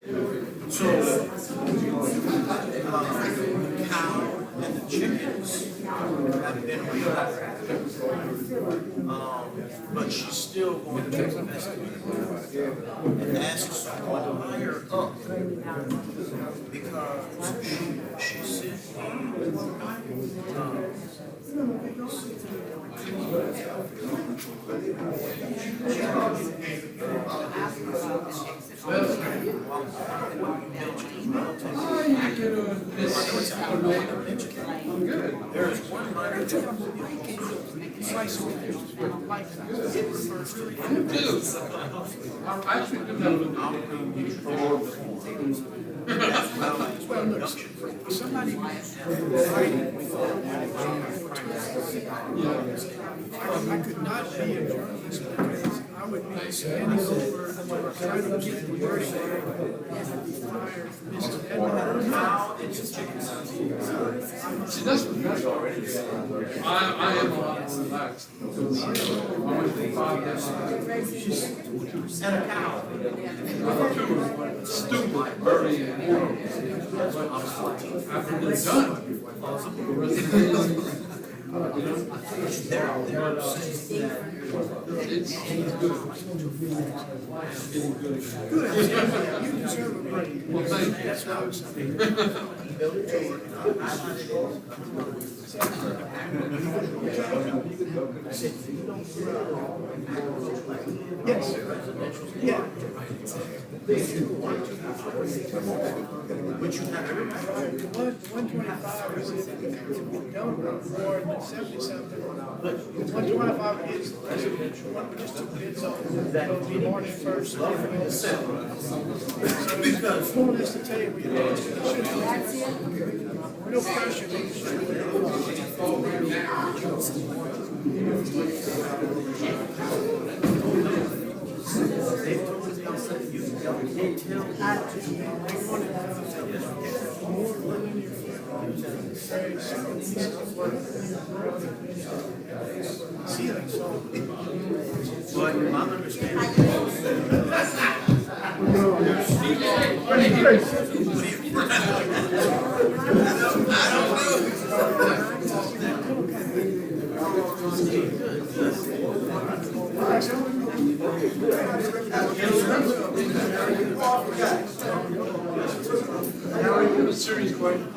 So, the cow and the chickens have been but she's still going to investigate and ask someone higher up because she said there's one minor I actually do have somebody I could not be a journalist because I would be standing over trying to get the wording See, that's I am a lot more relaxed. Because I went for 5 days. and a cow. Stupid, early and after they're done, the rest of the day, it's good. Getting good again. Good. You deserve a break. Well, thank you. That's what I was saying. Yes. Yeah. But you have 125 is if we don't run more than 70 something. 125 is residential. One just took bids on the morning first. So phone has to tell you, you know, it shouldn't be no pressure. but my understanding A serious question.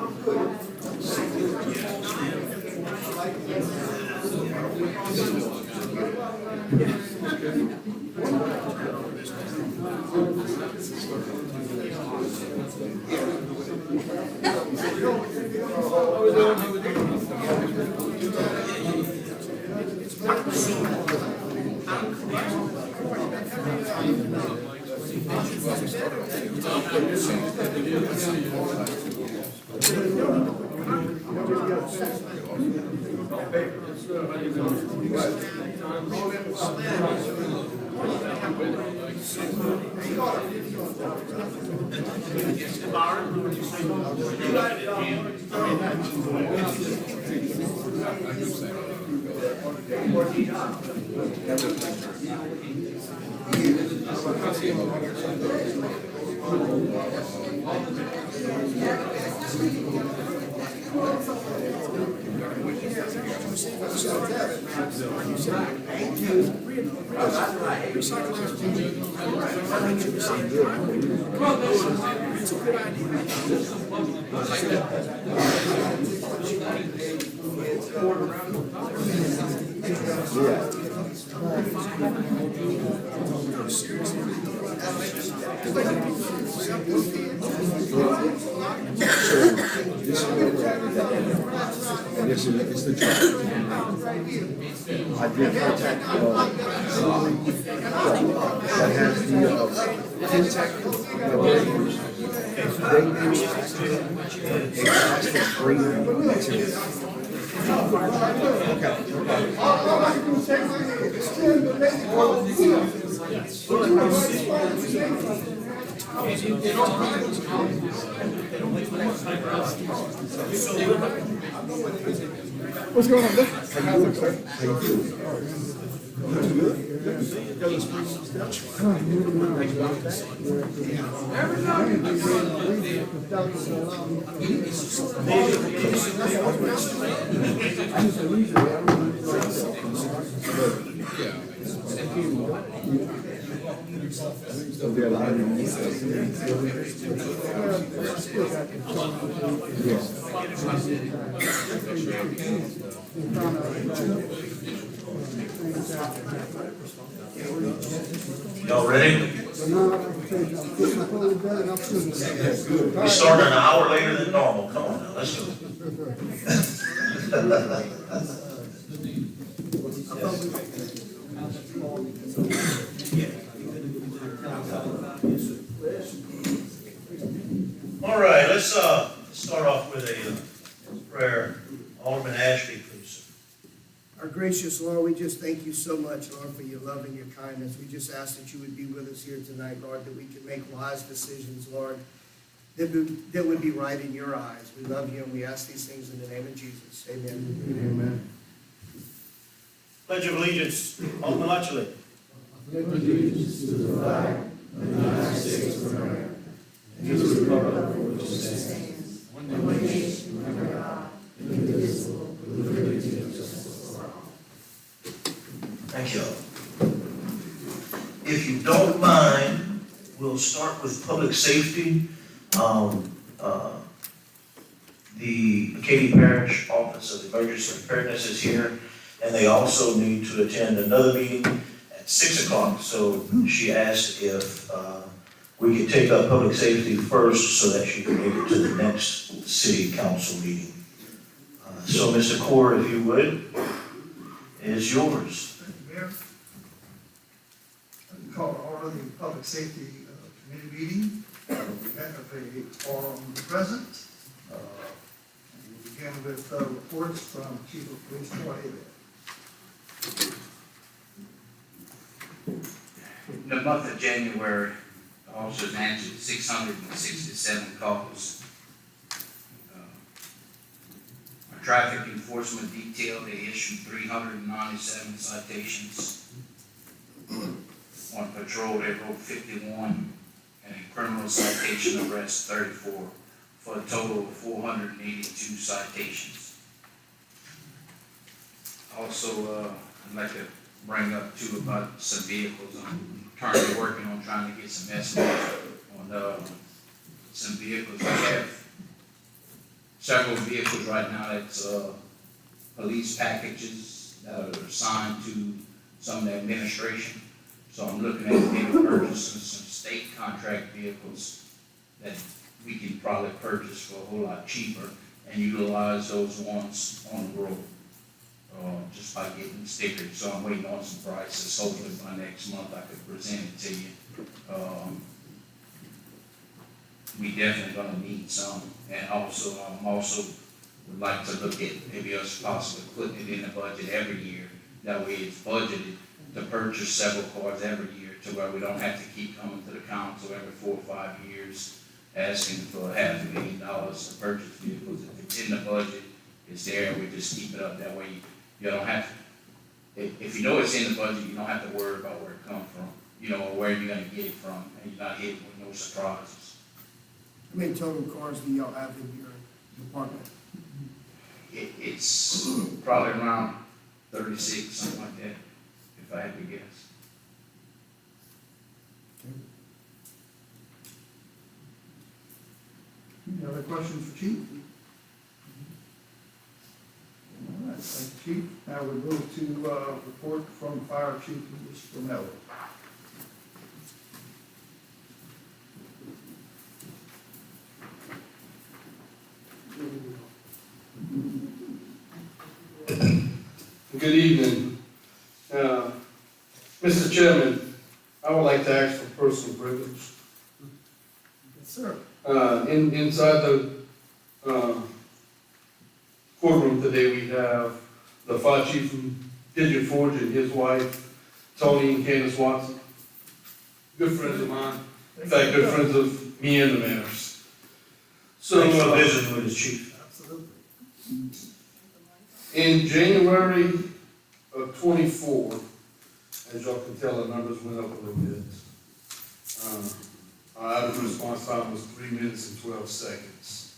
Yes, it's the truck. I did contact somebody that has the fintech. They asked for free. What's going on there? How you doing, sir? How you doing? Too good? Got a spring Still be alive. Y'all ready? We started an hour later than normal. Come on now, let's go. All right, let's start off with a prayer. Alderman Ashby, please. Our gracious Lord, we just thank you so much, Lord, for your love and your kindness. We just ask that you would be with us here tonight, Lord, that we can make wise decisions, Lord, that would be right in your eyes. We love you and we ask these things in the name of Jesus. Amen. Amen. Pledge of Allegiance. Alderman Latchley. Allegiance to the flag of the United States of America and to the republic for which it stands, one nation under God, indivisible, with liberty and justice for all. Thank you. If you don't mind, we'll start with public safety. The Katy Parish Office of Emergency Preparedness is here, and they also need to attend another meeting at 6 o'clock. So she asked if we could take up public safety first so that she can make it to the next city council meeting. So Mr. Core, if you would, is yours. Thank you, Mayor. I call to order the Public Safety Committee meeting. We have a quorum present. And we'll begin with reports from Chief of Police Crowley. In the month of January, the officers answered 667 calls. Our traffic enforcement detail, they issued 397 citations. On patrol, they wrote 51, and a criminal citation arrest 34, for a total of 482 citations. Also, I'd like to bring up too about some vehicles. I'm currently working on trying to get some estimates on some vehicles. I have several vehicles right now that's police packages that are assigned to some of the administration. So I'm looking at maybe purchasing some state contract vehicles that we can probably purchase for a whole lot cheaper and utilize those ones on the road. Just by getting stickers. So I'm waiting on some prices. Hopefully by next month I could present it to you. We definitely gonna need some, and also would like to look at maybe us possibly putting it in the budget every year. That way it's budgeted to purchase several cars every year, to where we don't have to keep coming to the council every 4 or 5 years asking for $500,000 to purchase vehicles. If it's in the budget, it's there. We just keep it up. That way you don't have to. If you know it's in the budget, you don't have to worry about where it comes from. You know, or where you're gonna get it from, and you're not hit with no surprises. How many total cars do y'all have in your department? It's probably around 36, something like that, if I had to guess. Any other questions for Chief? All right, thank you, Chief. Now we move to report from Fire Chief Mr. Mello. Good evening. Mr. Chairman, I would like to ask for personal privilege. Yes, sir. Inside the courtroom today, we have the fire chief from Pigeon Forge and his wife, Tony and Candace Watson. Good friends of mine. In fact, good friends of me and the mayors. So, Thanks for visiting with us, Chief. Absolutely. In January of '24, as y'all can tell, the numbers went up a little bit. Our average response time was 3 minutes and 12 seconds.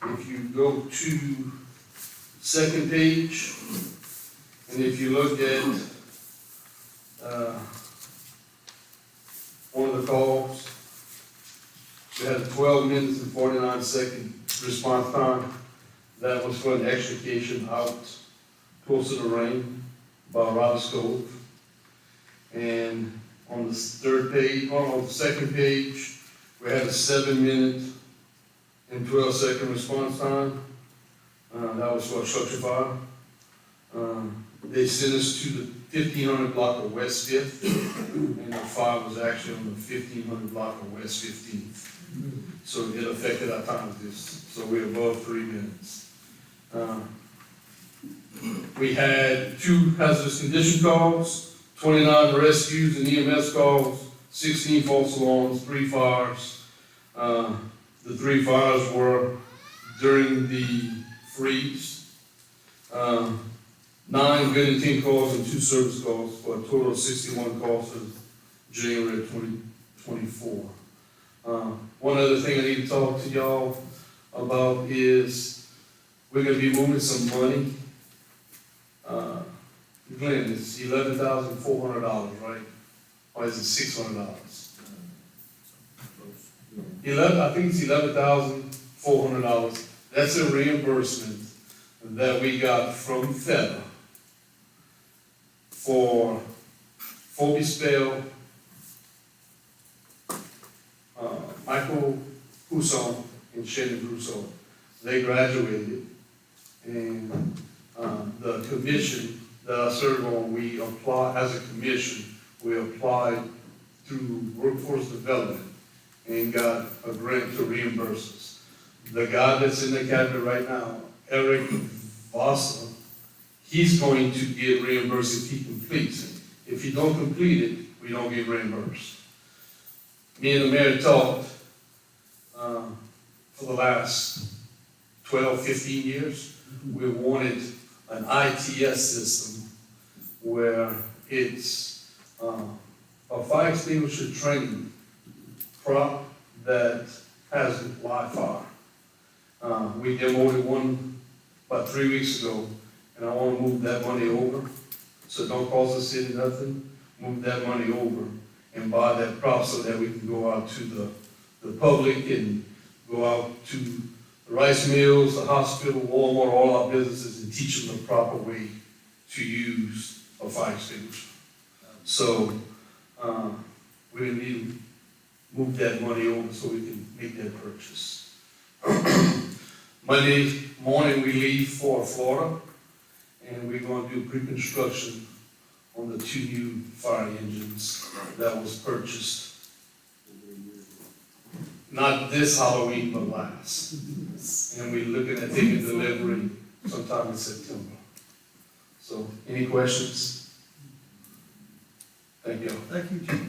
If you go to second page, and if you look at one of the calls, we had a 12 minutes and 49-second response time. That was for an extrication out close to the rain by Robert's Cove. And on the third page, on the second page, we had a 7-minute and 12-second response time. That was for a structure fire. They sent us to the 1500 block of West 5th, and the fire was actually on the 1500 block of West 15th. So it affected our time, so we're above 3 minutes. We had 2 hazardous condition calls, 29 rescues and EMS calls, 16 false alarms, 3 fires. The 3 fires were during the freeze. 9 good and 10 calls and 2 service calls for a total of 61 calls for January of 2024. One other thing I need to talk to y'all about is we're gonna be moving some money. Glenn, it's $11,400, right? Or is it $600? I think it's $11,400. That's a reimbursement that we got from FEDA for Phoebe Spell, Michael Pousson, and Shannon Rousseau. They graduated, and the commission that I serve on, we apply, as a commission, we applied through workforce development and got a grant to reimburse us. The guy that's in the cabinet right now, Eric Vasa, he's going to get reimbursed if he completes it. If he don't complete it, we don't get reimbursed. Me and the mayor talked for the last 12, 15 years. We wanted an ITS system where it's a fire extinguisher training prop that has Wi-Fi. We demoed one about 3 weeks ago, and I want to move that money over, so don't cost the city nothing. Move that money over and buy that prop so that we can go out to the public and go out to the rice mills, the hospital, Walmart, all our businesses, and teach them the proper way to use a fire extinguisher. So we need to move that money over so we can make that purchase. Monday morning we leave for Florida, and we're going to do pre-construction on the 2 new fire engines that was purchased. Not this Halloween, but last. And we're looking at taking delivery sometime in September. So, any questions? Thank you. Thank you, Chief.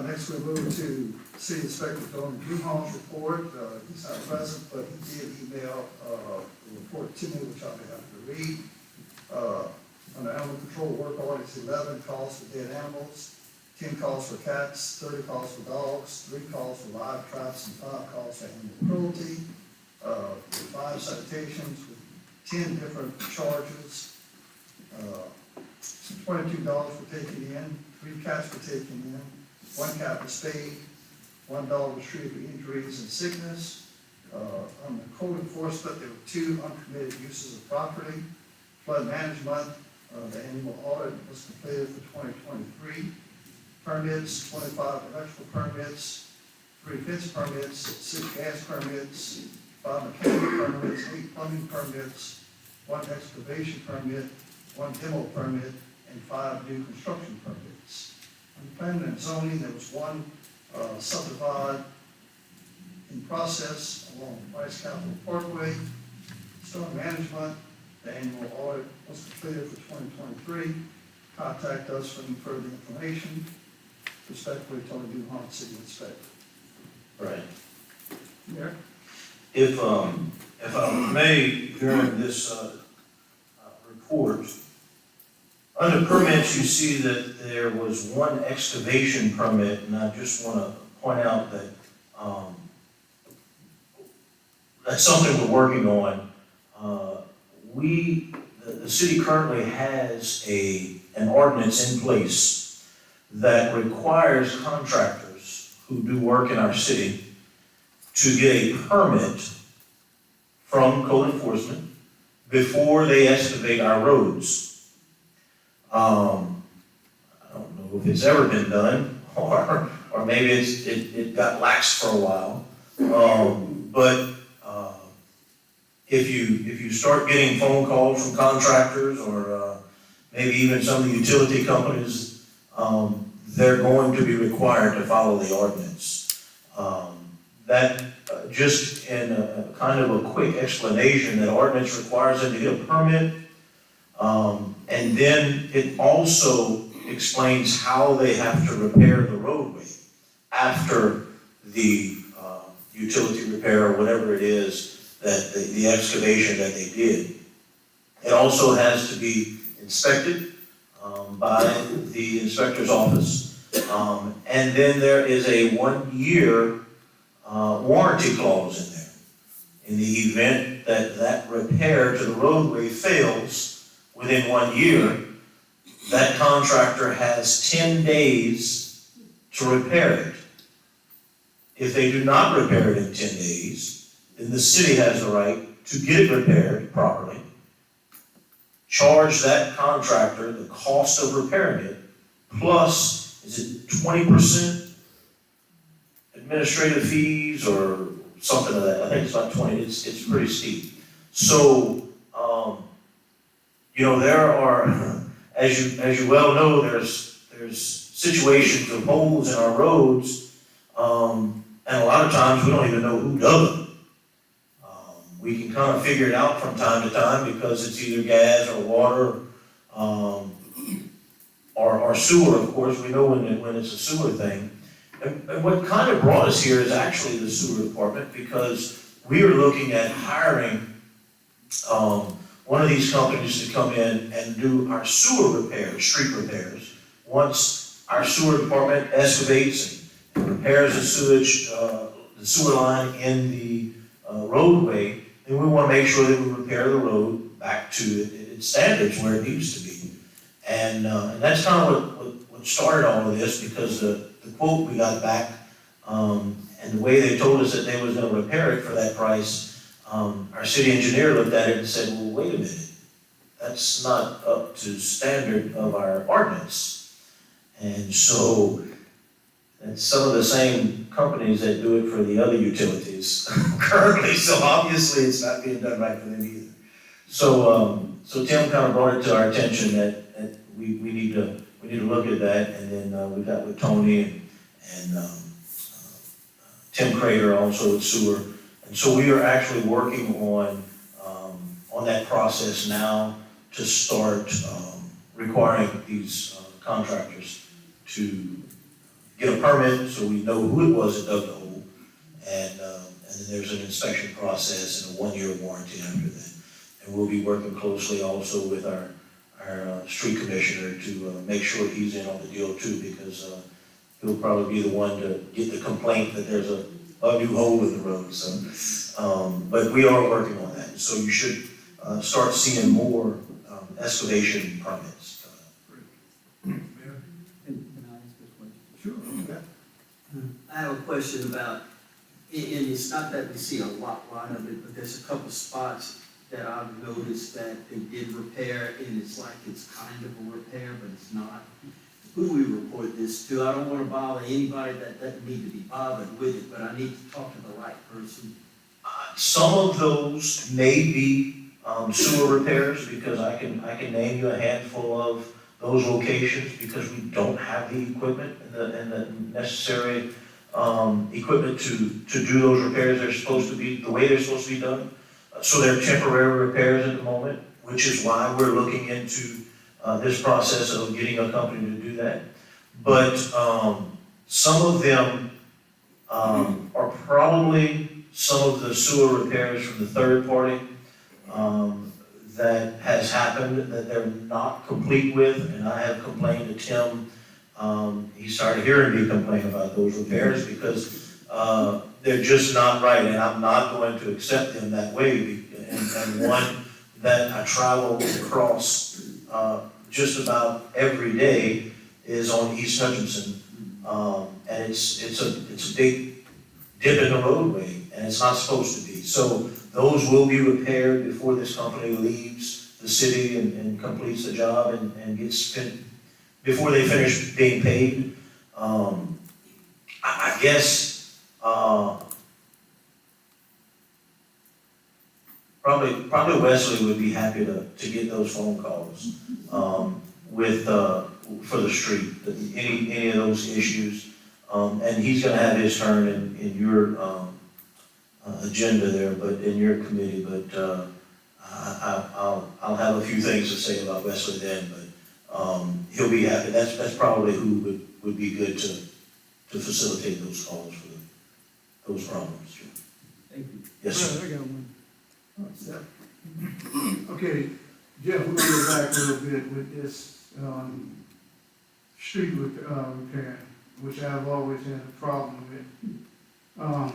Next we move to City Inspector Don Duhon's report. He's not present, but he did email the report to me, which I'll be happy to read. Under animal control work orders, 11 calls for dead animals, 10 calls for cats, 30 calls for dogs, 3 calls for live traps, and 5 calls for animal cruelty. 5 citations with 10 different charges. $22 for taking in, 3 cats for taking in, 1 cat was spayed, 1 dog was treated for injuries and sickness. On the code enforcement, there were 2 uncommitted uses of property. Flood management, the annual audit was completed for 2023. Permits, 25 electrical permits, 3 fence permits, 6 gas permits, 5 mechanical permits, 8 plumbing permits, 1 excavation permit, 1 demo permit, and 5 new construction permits. On planning and zoning, there was 1 subdivide in process along Rice Capital Parkway. Storm management, the annual audit was completed for 2023. Contact us for any further information. Respectfully, Tony Duhon, City Inspector. Right. Mayor? If I may, during this, report, under permits, you see that there was one excavation permit, and I just wanna point out that, that's something we're working on. The city currently has an ordinance in place that requires contractors who do work in our city to get a permit from code enforcement before they excavate our roads. I don't know if it's ever been done, or maybe it got lax for a while. But if you start getting phone calls from contractors, or maybe even some of the utility companies, they're going to be required to follow the ordinance. That, just in a kind of a quick explanation, that ordinance requires them to get a permit. And then it also explains how they have to repair the roadway after the utility repair, or whatever it is, that the excavation that they did. It also has to be inspected by the inspector's office. And then there is a 1-year warranty clause in there. In the event that repair to the roadway fails within 1 year, that contractor has 10 days to repair it. If they do not repair it in 10 days, then the city has the right to get it repaired properly, charge that contractor the cost of repairing it, plus, is it 20% administrative fees or something of that? I think it's about 20, it's pretty steep. So, there are, as you well know, there's situations of holes in our roads, and a lot of times we don't even know who dug them. We can kind of figure it out from time to time because it's either gas or water, or sewer, of course. We know when it's a sewer thing. And what kind of brought us here is actually the sewer department, because we are looking at hiring one of these companies to come in and do our sewer repairs, street repairs. Once our sewer department excavates and repairs the sewer line in the roadway, then we want to make sure that we repair the road back to its standards where it needs to be. And that's kind of what started all of this, because the quote we got back, and the way they told us that they was going to repair it for that price, our city engineer looked at it and said, well, wait a minute, that's not up to standard of our ordinance. And so, it's some of the same companies that do it for the other utilities currently, so obviously it's not being done right for them either. So Tim kind of brought it to our attention that we need to look at that, and then we got with Tony and Tim Crater also with sewer. And so we are actually working on that process now to start requiring these contractors to get a permit so we know who it was that dug the hole. And then there's an inspection process and a 1-year warranty after that. And we'll be working closely also with our street commissioner to make sure he's in on the deal too, because he'll probably be the one to get the complaint that there's a new hole in the road. So, but we are working on that. So you should start seeing more excavation permits. Can I ask this question? Sure. I have a question about, and it's not that we see a lot of it, but there's a couple spots that I've noticed that they did repair, and it's like it's kind of a repair, but it's not. Who do we report this to? I don't want to bother anybody that doesn't need to be bothered with it, but I need to talk to the right person. Some of those may be sewer repairs, because I can name you a handful of those locations, because we don't have the equipment and the necessary equipment to do those repairs. They're supposed to be the way they're supposed to be done. So they're temporary repairs at the moment, which is why we're looking into this process of getting a company to do that. But some of them are probably some of the sewer repairs from the third party, that has happened, that they're not complete with, and I have complained to Tim. He started hearing me complain about those repairs because, they're just not right, and I'm not going to accept them that way. And one that I travel across, just about every day is on East Hutchinson. And it's a big dip in the roadway, and it's not supposed to be. So those will be repaired before this company leaves the city and completes the job and gets spent, before they finish being paid. I guess, probably Wesley would be happy to get those phone calls, for the street, any of those issues. And he's gonna have his turn in your, agenda there, but in your committee, but, I'll have a few things to say about Wesley then, but, he'll be happy. That's probably who would be good to facilitate those calls for those problems. Thank you. Yes, sir. I got one. Okay, Jeff, we're gonna go back a little bit with this, street repair, which I've always had a problem with. I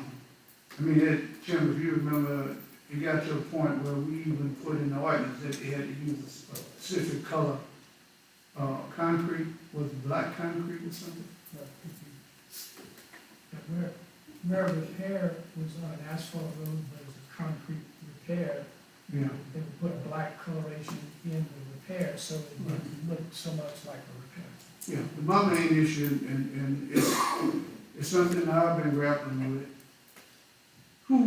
mean, Jim, if you remember, it got to a point where we even put in the ordinance that they had to use a specific color, concrete, was it black concrete or something? Where repair was on an asphalt road, but it was a concrete repair, Yeah. they would put a black coloration in the repair, so it didn't look so much like a repair. Yeah, but my main issue, and it's something I've been grappling with. Who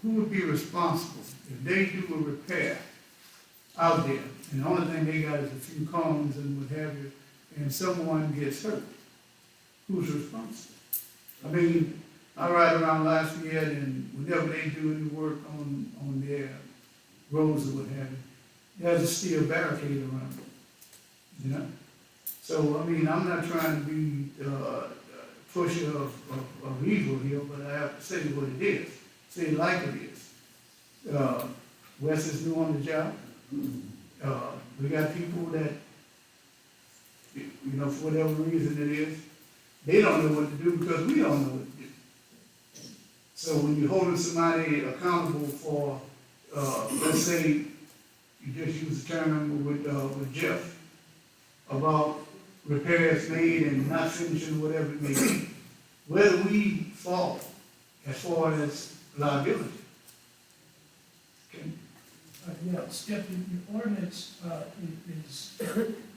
would be responsible if they do a repair out there, and the only thing they got is a few cones and what have you, and someone gets hurt? Who's responsible? I mean, I ride around Lafayette, and whenever they do any work on their roads or what have you, there's a steel barricade around it, you know? So, I mean, I'm not trying to be pusher of evil here, but I have to say what it is, say it like it is. Wes is new on the job. We got people that, you know, for whatever reason it is, they don't know what to do because we don't know what to do. So when you're holding somebody accountable for, let's say, you just use the term with Jeff, about repairs made and not finishing whatever it may be, where do we fall as far as liability? Okay. Yeah, Skip, your ordinance is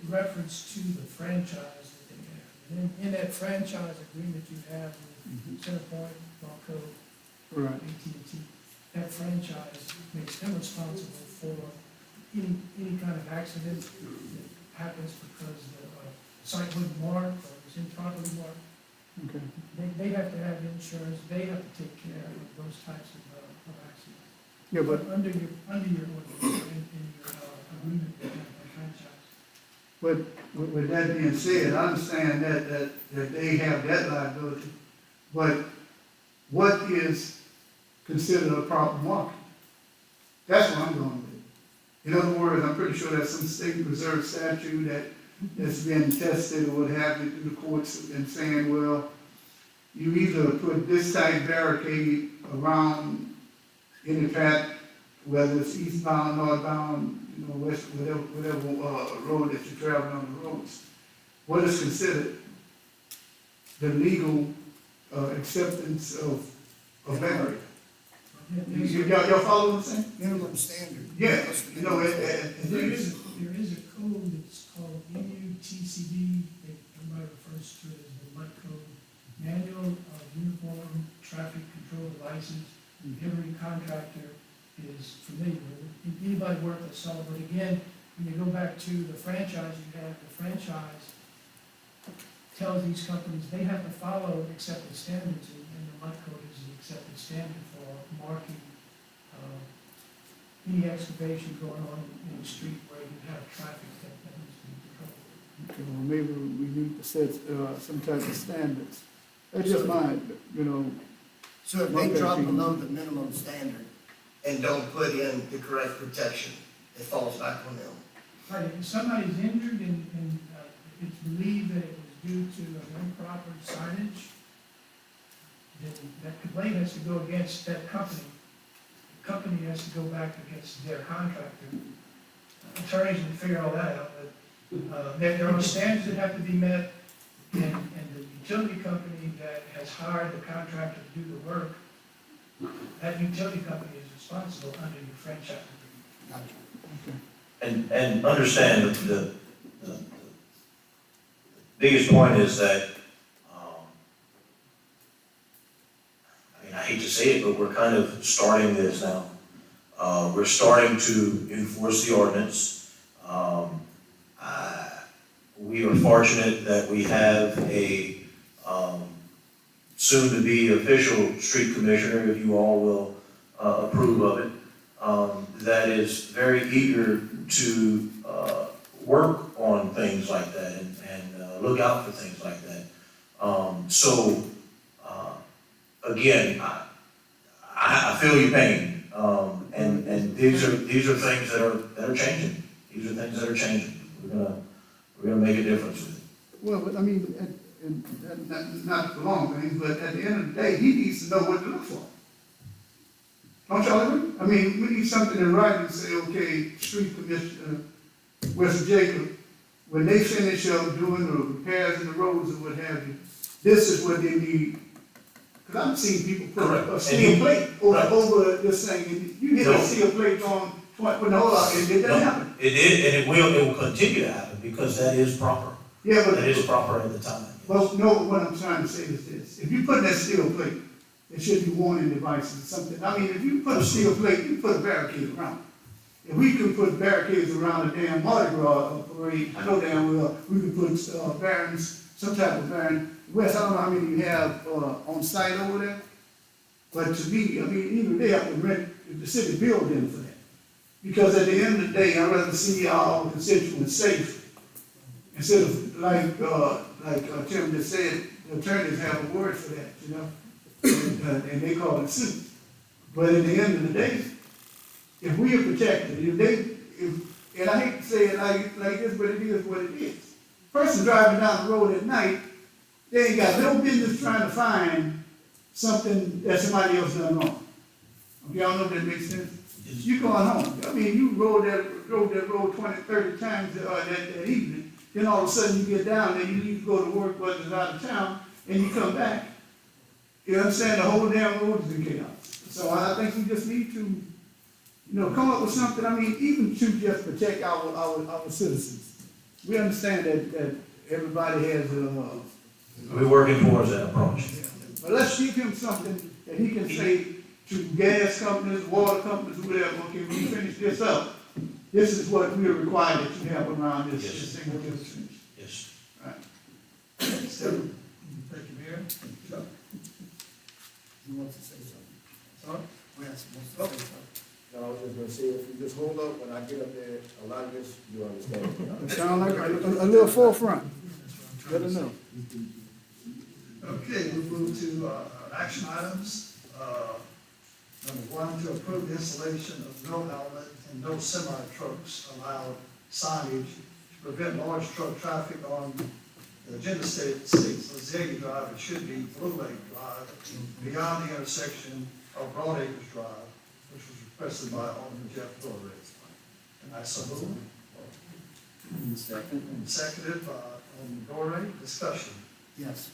reference to the franchise that they have. And in that franchise agreement you have with Centerpoint, Marco, Right. AT&T, that franchise makes them responsible for any kind of accident that happens because the site wasn't marked or was improperly marked. Okay. They have to have insurance, they have to take care of those types of accidents. Yeah, but Under your ordinance, in your agreement with the franchise. But with that being said, I understand that they have that liability, but what is considered a proper market? That's what I'm going with. In other words, I'm pretty sure there's some state reserve statute that's been tested or what have you through the courts and saying, well, you either put this type barricade around any path, whether it's eastbound, northbound, you know, west, whatever road that you're traveling on the roads. What is considered the legal acceptance of a barrier? Y'all follow what I'm saying? Minimum standard. Yeah, you know, There is a code that's called MUTCD, that everybody refers to it as the MUT code, Manual of Uniform Traffic Control Devices. Every contractor is familiar with it. Anybody worth a salt, but again, when you go back to the franchise you have, the franchise tells these companies they have to follow accepted standards, and the MUT code is the accepted standard for marking any excavation going on in the street where you have traffic that needs to be controlled. Okay, well, maybe we need to set some type of standards. That's just my, you know, So if they drop below the minimum standard and don't put in the correct protection, it falls back on them. Right, if somebody's injured and it's believed that it was due to an improper signage, then that complaint has to go against that company. The company has to go back against their contractor. Attorneys will figure all that out, but there are standards that have to be met, and the utility company that has hired the contractor to do the work, that utility company is responsible under your franchise agreement. And understand that the biggest point is that, I mean, I hate to say it, but we're kind of starting this now. We're starting to enforce the ordinance. We are fortunate that we have a soon-to-be official street commissioner, if you all will approve of it, that is very eager to work on things like that and look out for things like that. Again, I feel your pain, and these are things that are changing. These are things that are changing. We're gonna make a difference with it. Well, but I mean, not the long thing, but at the end of the day, he needs to know what to look for. Don't y'all agree? I mean, we need something in writing to say, okay, street commissioner, West Jacob, when they finish up doing the repairs in the roads and what have you, this is what they need. Cause I've seen people put a steel plate over this thing, and you hit a steel plate on, put the hole out, and it doesn't happen. It did, and it will continue to happen, because that is proper. Yeah, but. That is proper at the time. Well, no, what I'm trying to say is this, if you put that steel plate, there should be warning devices or something. I mean, if you put a steel plate, you put a barricade around it. If we could put barricades around the damn Mardi Gras parade, I know damn well, we could put barons, some type of baron. Wes, I don't know how many you have on site over there, but to me, I mean, even they have to rent the city building for that. Because at the end of the day, I'd rather see our constituents safe, instead of like Tim just said, the attorneys have a word for that, you know? And they call it suit. But at the end of the day, if we are protected, and I hate to say it like this, but it is what it is. Person driving down the road at night, they ain't got no business trying to find something that somebody else done wrong. Okay, I don't know if that makes sense. You going home. I mean, you rode that road 20, 30 times that evening, then all of a sudden you get down there, you leave to go to work, whether it's out of town, and you come back. You understand? The whole damn road is in chaos. So I think we just need to, come up with something, I mean, even to just protect our citizens. We understand that everybody has We're working towards that approach. but let's give him something that he can say to gas companies, water companies, whatever, okay, when you finish this up, this is what we are required that you have around this thing with this finish. Yes. Right. Thank you, Mayor. Chuck? He wants to say something. Sorry? Wes wants to say something. No, I was just gonna say, if you just hold up, when I get up there, a lot of this, you understand. It sound like a little forefront. Let us know. Okay, we move to action items. Number one, to approve the installation of no outlet and no semi-trucks allowed signage to prevent large truck traffic on the agenda states Azalea Drive. It should be Blue Lake Drive, beyond the intersection of Broad Acres Drive, which was requested by Alderman Jeff Flores. And I so move. Second. And seconded by Alderman Dorey. Discussion. Yes.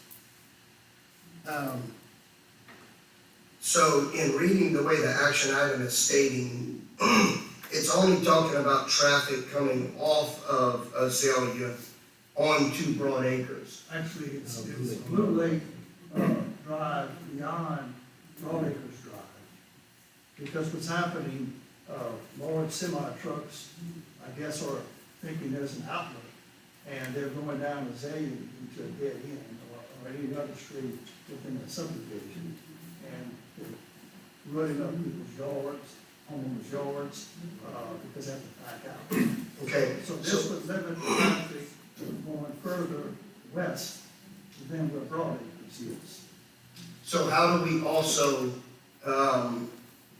So in reading the way the action item is stating, it's only talking about traffic coming off of Azalea onto Broad Acres. Actually, it's Blue Lake Drive beyond Broad Acres Drive. Because what's happening, large semi-trucks, I guess, are thinking there's an outlet, and they're going down Azalea into a dead end, or any other street within the subdivision, and they're running up people's yards, homeowners' yards, because they have to back out. Okay, So this would limit traffic going further west than where Broad Acres is. So how do we also,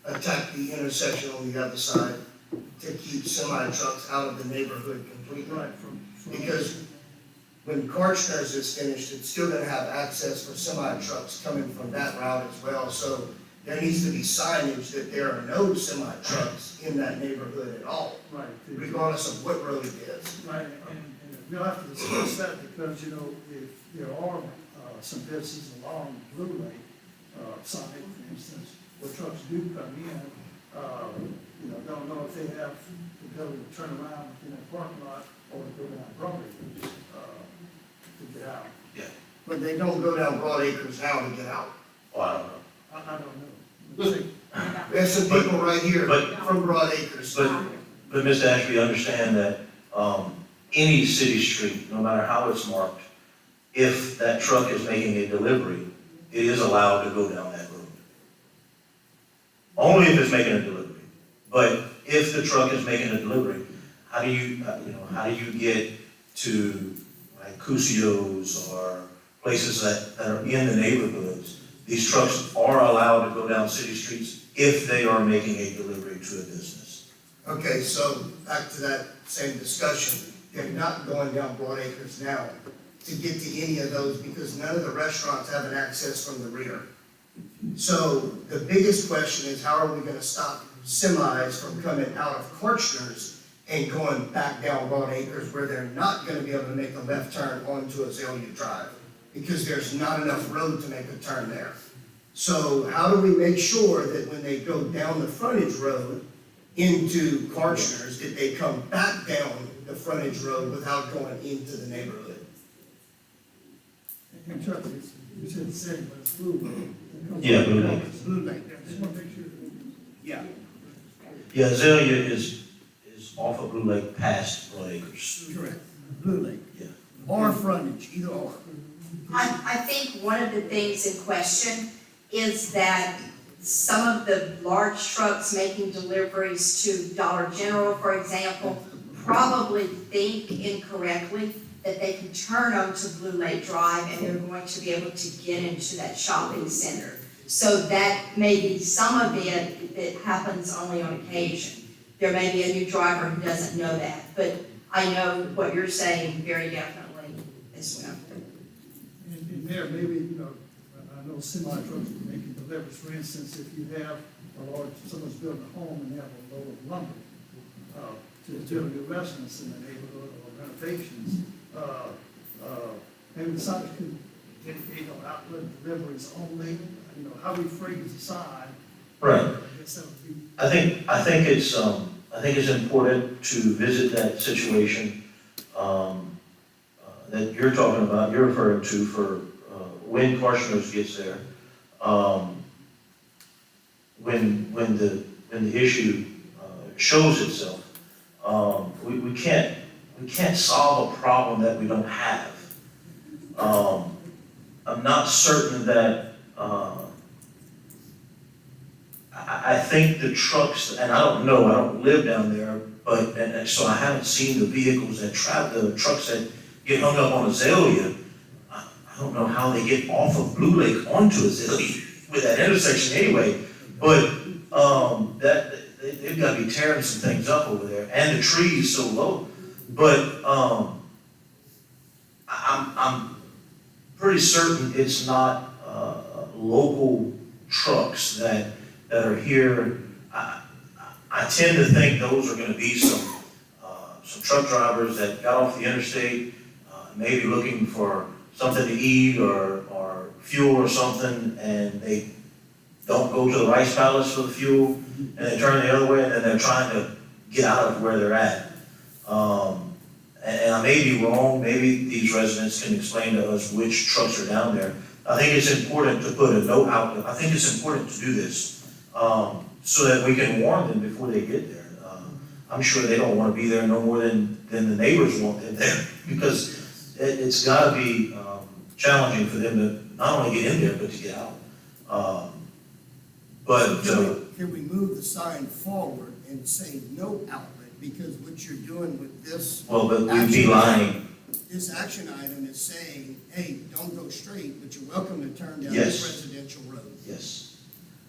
attack the intersection on the other side to keep semi-trucks out of the neighborhood completely? Right, Because when Karchner's is finished, it's still gonna have access for semi-trucks coming from that route as well. So there needs to be signage that there are no semi-trucks in that neighborhood at all, Right. regardless of what road it is. Right, and we'll have to discuss that because, you know, if there are, some businesses along Blue Lake, side, for instance, where trucks do come in, you know, don't know if they have the ability to turn around in a parking lot or to go down Broadway, to get out. But they don't go down Broad Acres now to get out. Oh, I don't know. I don't know. There's some people right here But- from Broad Acres. But Mr. Ashby, understand that, any city street, no matter how it's marked, if that truck is making a delivery, it is allowed to go down that road. Only if it's making a delivery. But if the truck is making a delivery, how do you, how do you get to like Cusio's or places that are in the neighborhoods? These trucks are allowed to go down city streets if they are making a delivery to a business. Okay, so back to that same discussion, they're not going down Broad Acres now to get to any of those because none of the restaurants have an access from the rear. So the biggest question is how are we gonna stop semis from coming out of Karchner's and going back down Broad Acres where they're not gonna be able to make a left turn onto Azalea Drive? Because there's not enough road to make a turn there. So how do we make sure that when they go down the frontage road into Karchner's, that they come back down the frontage road without going into the neighborhood? And Chuck, you said the same, but it's Blue Lake. Yeah, Blue Lake. It's Blue Lake. Just want to make sure that Yeah. Yeah, Azalea is off of Blue Lake past Broad Acres. Correct. Blue Lake. Yeah. Or frontage, either or. I think one of the things in question is that some of the large trucks making deliveries to Dollar General, for example, probably think incorrectly that they can turn onto Blue Lake Drive and they're going to be able to get into that shopping center. So that may be some of it that happens only on occasion. There may be a new driver who doesn't know that, but I know what you're saying very definitely as well. And there, maybe, you know, I know semi-trucks are making deliveries, for instance, if you have a large, someone's building a home and they have a load of lumber, to build new residents in the neighborhood or renovations, maybe the sign could indicate on outlet deliveries only, you know, how we phrase the sign. Right. I guess that would be. I think it's important to visit that situation, that you're talking about, you're referring to for, when Karshner's gets there. When the issue, shows itself, we can't solve a problem that we don't have. I'm not certain that, I think the trucks, and I don't know, I don't live down there, but, and so I haven't seen the vehicles that the trucks that get hung up on Azalea. I don't know how they get off of Blue Lake onto Azalea with that intersection anyway, but, they've gotta be tearing some things up over there, and the trees so low. But, I'm pretty certain it's not, local trucks that are here. I tend to think those are gonna be some truck drivers that got off the interstate, maybe looking for something to eat or fuel or something, and they don't go to the Rice Palace for the fuel, and they turn the other way, and then they're trying to get out of where they're at. And I may be wrong, maybe these residents can explain to us which trucks are down there. I think it's important to put a note out, I think it's important to do this, so that we can warn them before they get there. I'm sure they don't wanna be there no more than the neighbors want them there, because it's gotta be, challenging for them to not only get in there, but to get out. Can we move the sign forward and say no outlet, because what you're doing with this. Well, but we'd be lying, this action item is saying, hey, don't go straight, but you're welcome to turn down Yes. this residential road. Yes.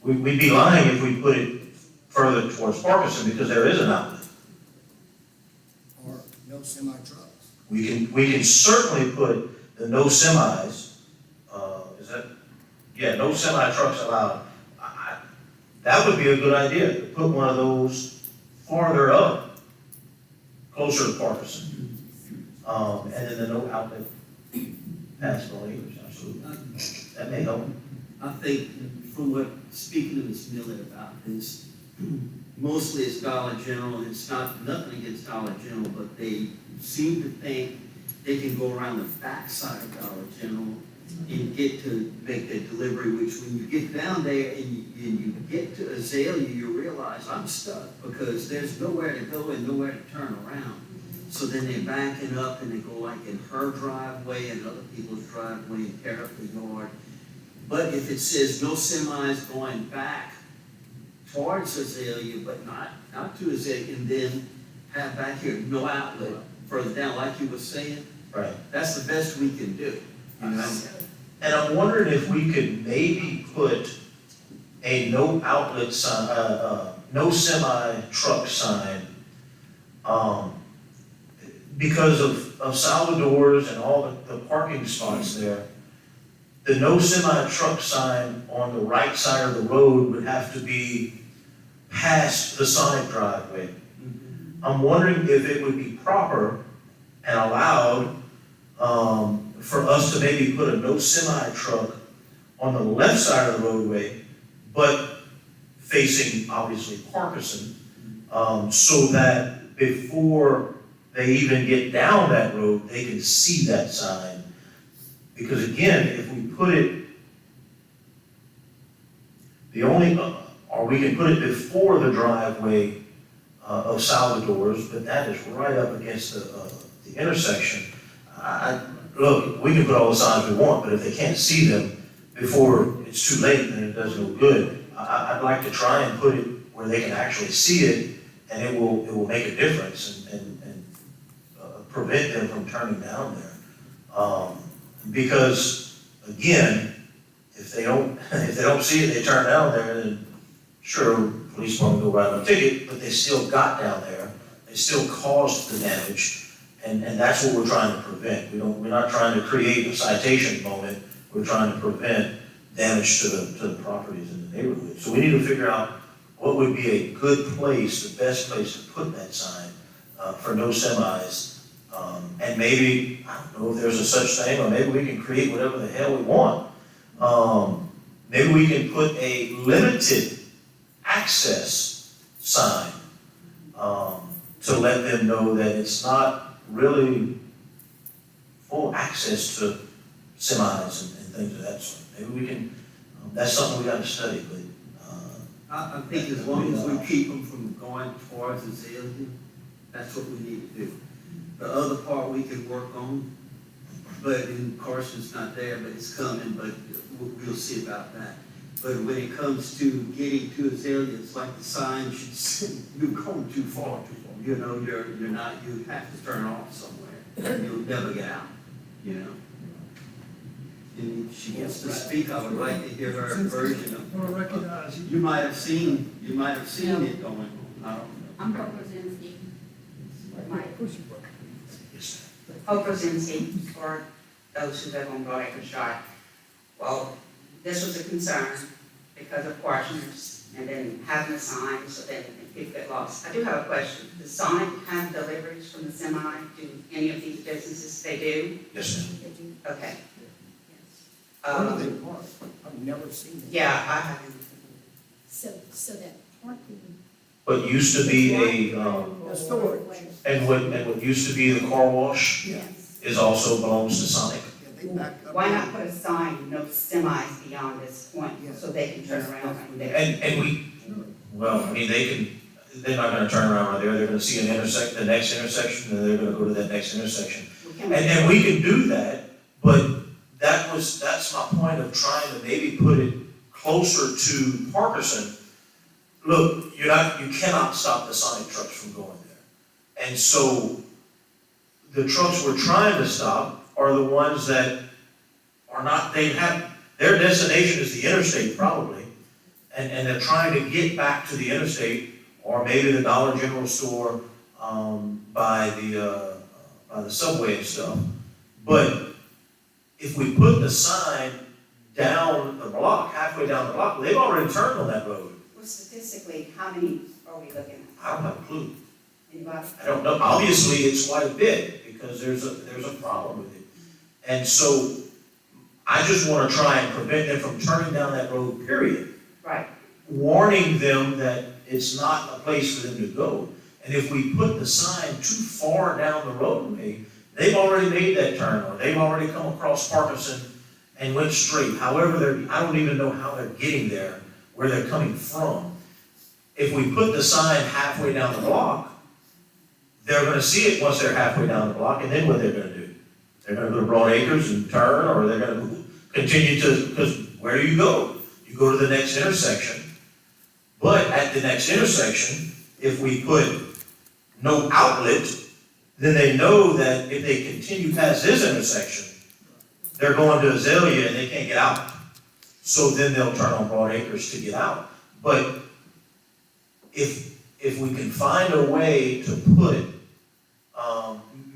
We'd be lying if we put it further towards Parkinson because there is an outlet. Or no semi-trucks. We can certainly put the no semis, is that, yeah, no semi trucks allowed. That would be a good idea, to put one of those farther up, closer to Parkinson. And then the no outlet past believers, absolutely. That may help. I think from what, speaking to Ms. Miller about this, mostly it's Dollar General, it's not, nothing against Dollar General, but they seem to think they can go around the backside of Dollar General and get to make that delivery, which when you get down there and you get to Azalea, you realize I'm stuck because there's nowhere to go and nowhere to turn around. So then they're backing up and they go like in her driveway and other people's driveway and tear up the yard. But if it says no semis going back towards Azalea, but not to Azalea, and then have back here no outlet further down, like you were saying, Right. that's the best we can do. You know? And I'm wondering if we could maybe put a no outlet sign, no semi truck sign, because of Salvador's and all the parking spots there. The no semi truck sign on the right side of the road would have to be past the side driveway. I'm wondering if it would be proper and allowed, for us to maybe put a no semi truck on the left side of the roadway, but facing obviously Parkinson, so that before they even get down that road, they can see that sign. Because again, if we put it, or we can put it before the driveway of Salvador's, but that is right up against the intersection. Look, we can put all the signs we want, but if they can't see them before it's too late, then it does no good. I'd like to try and put it where they can actually see it, and it will make a difference and prevent them from turning down there. Because again, if they don't see it, they turn down there, then sure, police department will write them a ticket, but they still got down there, they still caused the damage. And that's what we're trying to prevent. We're not trying to create a citation moment. We're trying to prevent damage to the properties in the neighborhood. So we need to figure out what would be a good place, the best place to put that sign for no semis. And maybe, I don't know if there's a such thing, or maybe we can create whatever the hell we want. Maybe we can put a limited access sign to let them know that it's not really full access to semis and things of that sort. Maybe we can, that's something we gotta study, but, I think as long as we keep them from going towards Azalea, that's what we need to do. The other part we can work on, but of course it's not there, but it's coming, but we'll see about that. But when it comes to getting to Azalea, it's like the sign should say, you're going too far. You know, you're not, you have to turn off somewhere. You'll never get out, you know? And if she gets to speak, I would like to hear her version of. I want to recognize you. You might have seen it going on, I don't know. I'm Hope Rosinski. yes, Hope Rosinski, for those who live on Broad Acre Drive. Well, this was a concern because of partners and then having a sign so that people get lost. I do have a question. Does Sonic have deliveries from the semi to any of these businesses? They do? yes, ma'am. Okay. Where do they park? I've never seen it. Yeah, I haven't. So that parking. What used to be A storage. and what used to be the car wash Yes. is also belongs to Sonic. Yeah, they back up. Why not put a sign, no semis beyond this point, so they can turn around right there? And we, well, I mean, they're not gonna turn around right there, they're gonna see the next intersection, and they're gonna go to that next intersection. And we can do that, but that's my point of trying to maybe put it closer to Parkinson. Look, you cannot stop the Sonic trucks from going there. And so the trucks we're trying to stop are the ones that are not, their destination is the interstate probably, and they're trying to get back to the interstate, or maybe the Dollar General store, by the subway and stuff. But if we put the sign down the block, halfway down the block, they've already turned on that road. Well, statistically, how many are we looking at? I don't have a clue. Anybody? I don't know. Obviously, it's quite a bit, because there's a problem with it. And so, I just wanna try and prevent them from turning down that road, period. Right. Warning them that it's not a place for them to go. And if we put the sign too far down the roadway, they've already made that turn, or they've already come across Parkinson and went straight. However, I don't even know how they're getting there, where they're coming from. If we put the sign halfway down the block, they're gonna see it once they're halfway down the block, and then what they're gonna do? They're gonna go to Broad Acres and turn, or they're gonna continue to, because where do you go? You go to the next intersection. But at the next intersection, if we put no outlet, then they know that if they continue past this intersection, they're going to Azalea and they can't get out. So then they'll turn on Broad Acres to get out. But if we can find a way to put,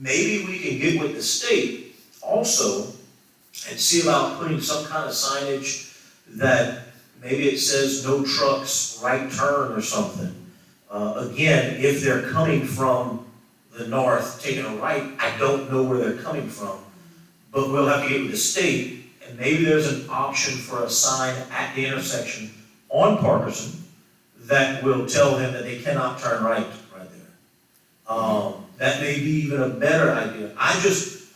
maybe we can get with the state also and see about putting some kind of signage that maybe it says no trucks, right turn or something. Again, if they're coming from the north, taking a right, I don't know where they're coming from. But we'll have to get with the state, and maybe there's an option for a sign at the intersection on Parkinson that will tell them that they cannot turn right there. That may be even a better idea. I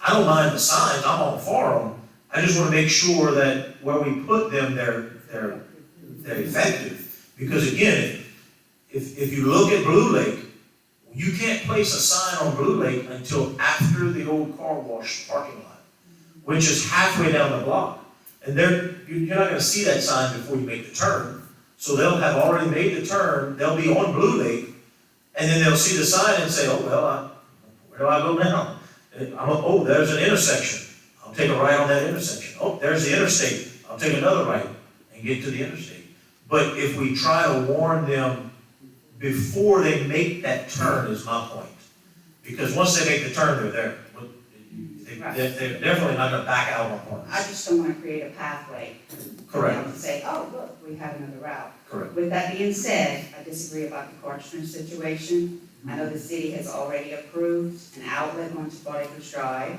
don't mind the signs, I'm all for them. I just want to make sure that where we put them, they're effective. Because again, if you look at Blue Lake, you can't place a sign on Blue Lake until after the old car wash parking lot, which is halfway down the block. And you're not gonna see that sign before you make the turn. So they'll have already made the turn, they'll be on Blue Lake, and then they'll see the sign and say, oh, well, where do I go now? Oh, there's an intersection. I'll take a right on that intersection. Oh, there's the interstate. I'll take another right and get to the interstate. But if we try to warn them before they make that turn is my point. Because once they make the turn, they're there. They're definitely not gonna back out on Parkinson. I just don't wanna create a pathway. Correct. To say, oh, look, we have another route. Correct. With that being said, I disagree about the Karchner situation. I know the city has already approved an outlet onto Broad Acres Drive,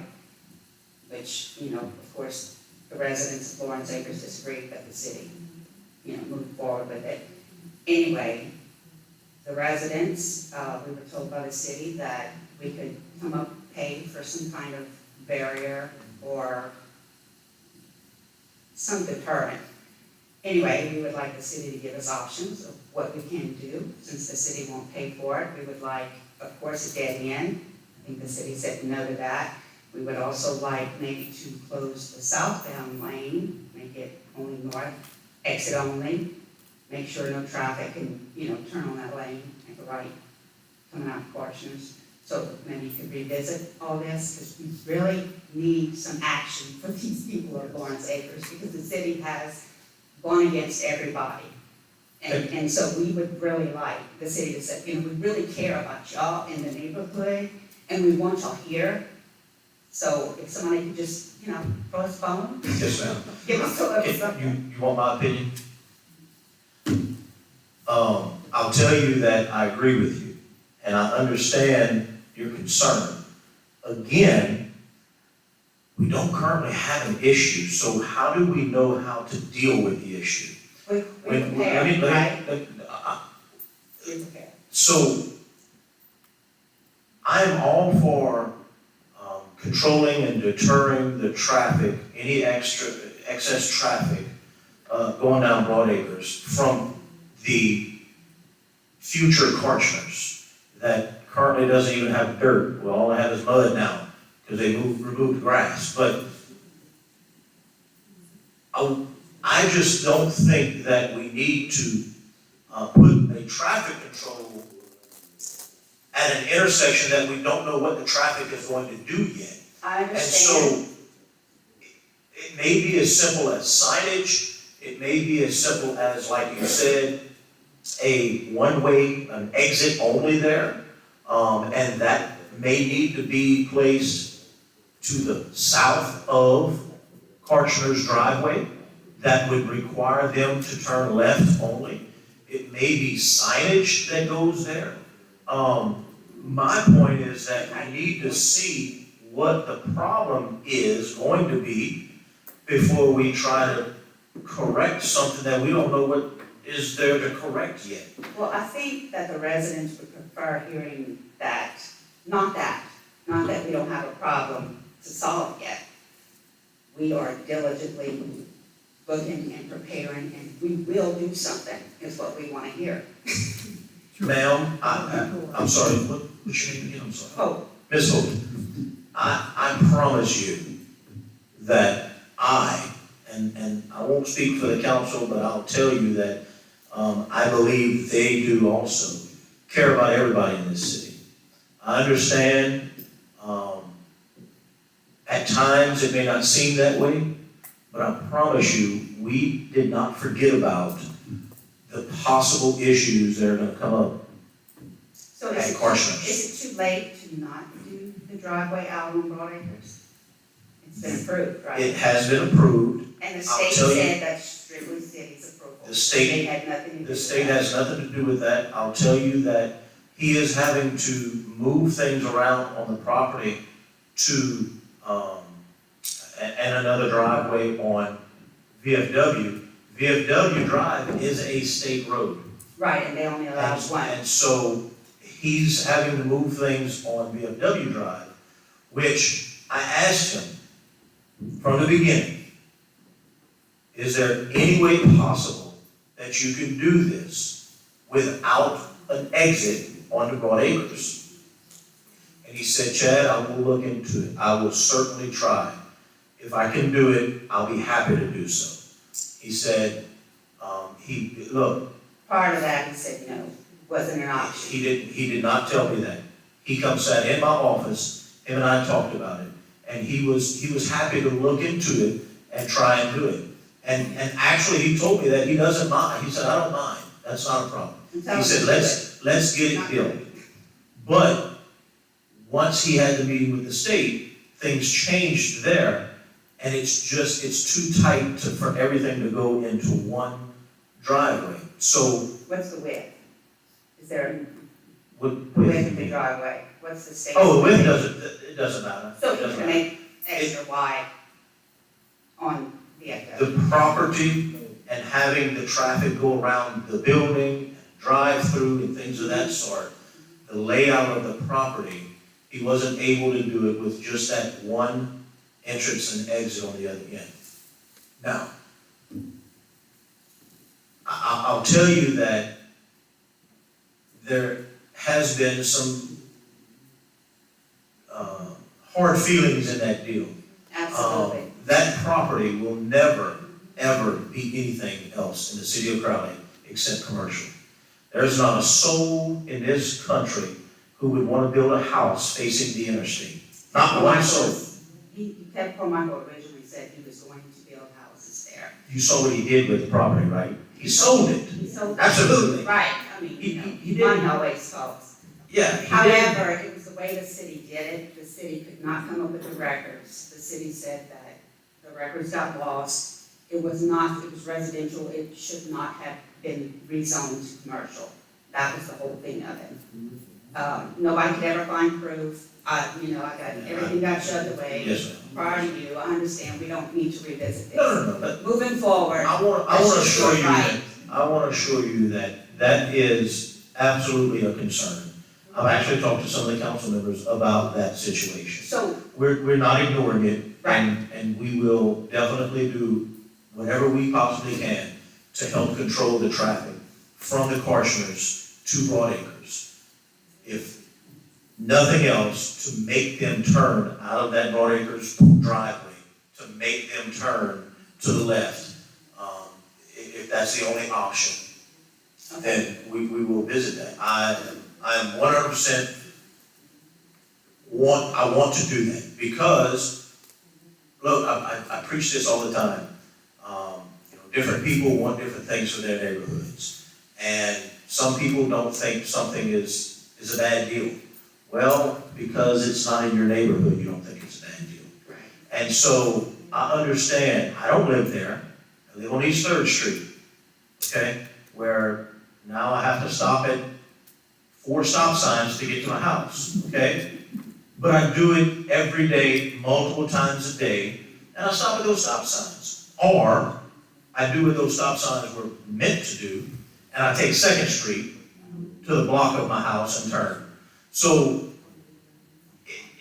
which, of course, the residents of Lawrence Acres disagree, but the city, moved forward with it. Anyway, the residents, we were told by the city that we could come up, pay for some kind of barrier or some deterrent. Anyway, we would like the city to give us options of what we can do. Since the city won't pay for it, we would like, of course, a dead end. I think the city said no to that. We would also like maybe to close the southbound lane, make it only north, exit only, make sure no traffic can, turn on that lane, make a right, coming out of Karchner's. So maybe you could revisit all this, because we really need some action for these people of Lawrence Acres, because the city has gone against everybody. And so we would really like the city to say, we really care about y'all in the neighborhood, and we want y'all here. So if somebody could just, throw us a bone, Yes, ma'am. give us something. You want my opinion? I'll tell you that I agree with you, and I understand your concern. Again, we don't currently have an issue, so how do we know how to deal with the issue? We prepare, right? We prepare. So, I am all for controlling and deterring the traffic, any excess traffic going down Broad Acres from the future Karchners that currently doesn't even have dirt. Well, all they have is mud now because they removed grass. But I just don't think that we need to put a traffic control at an intersection that we don't know what the traffic is going to do yet. I And so, understand. it may be as simple as signage, it may be as simple as, like you said, a one-way, an exit only there. And that may need to be placed to the south of Karchner's driveway. That would require them to turn left only. It may be signage that goes there. My point is that I need to see what the problem is going to be before we try to correct something that we don't know what is there to correct yet. Well, I think that the residents would prefer hearing that, not that we don't have a problem to solve yet. We are diligently looking and preparing, and we will do something, is what we want to hear. Ma'am, I'm sorry, what's your name again? I'm sorry. Oh, Ms. Holt, I promise you that and I won't speak for the council, but I'll tell you that I believe they do also care about everybody in this city. I understand, at times it may not seem that way, but I promise you, we did not forget about the possible issues that are gonna come up so at is Karshner's. it too late to not do the driveway out on Broadacres? It's been approved, right? It has been approved. And the I'll state tell you- said that's strictly city's approval. The state- They had nothing to do The with state that. has nothing to do with that. I'll tell you that he is having to move things around on the property to, and another driveway on VFW. VFW Drive is a state road. Right, and they only allowed one. And so he's having to move things on VFW Drive, which I asked him from the beginning, is there any way possible that you can do this without an exit onto Broad Acres? And he said, Chad, I will look into it. I will certainly try. If I can do it, I'll be happy to do so. He said, look, Part of that, he said, no, wasn't an option. he did not tell me that. He come sat in my office, him and I talked about it, and he was happy to look into it and try and do it. And actually, he told me that he doesn't mind. He said, I don't mind. That's not a problem. And tell He them said, to do it. let's get it built. But once he had the meeting with the state, things changed there, and it's too tight for everything to go into one driveway. So What's the width? Is there what? a width of the driveway? What's the state? Oh, the width doesn't matter. So It you doesn't can matter. make extra wide on the echo. The property and having the traffic go around the building, drive-through and things of that sort, the layout of the property, he wasn't able to do it with just that one entrance and exit on the other end. Now, I'll tell you that there has been some hard feelings in that deal. Absolutely. That property will never, ever be anything else in the city of Crowley except commercial. There's not a soul in this country who would want to build a house facing the interstate. Not one soul. Ted Carmichael originally said he was going to build houses there. You saw what he did with the property, right? He sold it. He sold. Absolutely. Right, I mean, He money did. always falls. Yeah, he did. However, it was the way the city did it. The city could not come up with the records. The city said that the records got lost. It was residential. It should not have been rezoned to commercial. That was the whole thing of it. Nobody could ever find proof. Everything got shoved away. Yes, ma'am. Prior to you, I understand, we don't need to revisit this. No, but Moving forward, I want to assure you that that is absolutely a concern. I've actually talked to some of the council members about that situation. so, We're not ignoring it, Right. and we will definitely do whatever we possibly can to help control the traffic from the Karshner's to Broad Acres. If nothing else, to make them turn out of that Broad Acres driveway, to make them turn to the left. If that's the only option, then we will visit that. I am 100% I want to do that, because, look, I preach this all the time. Different people want different things for their neighborhoods. And some people don't think something is a bad deal. Well, because it's not in your neighborhood, you don't think it's a bad deal. Right. And so, I understand, I don't live there, I live on East Third Street, okay? Where now I have to stop at 4 stop signs to get to my house, okay? But I do it every day, multiple times a day, and I stop at those stop signs. Or, I do what those stop signs were meant to do, and I take Second Street to the block of my house and turn. So,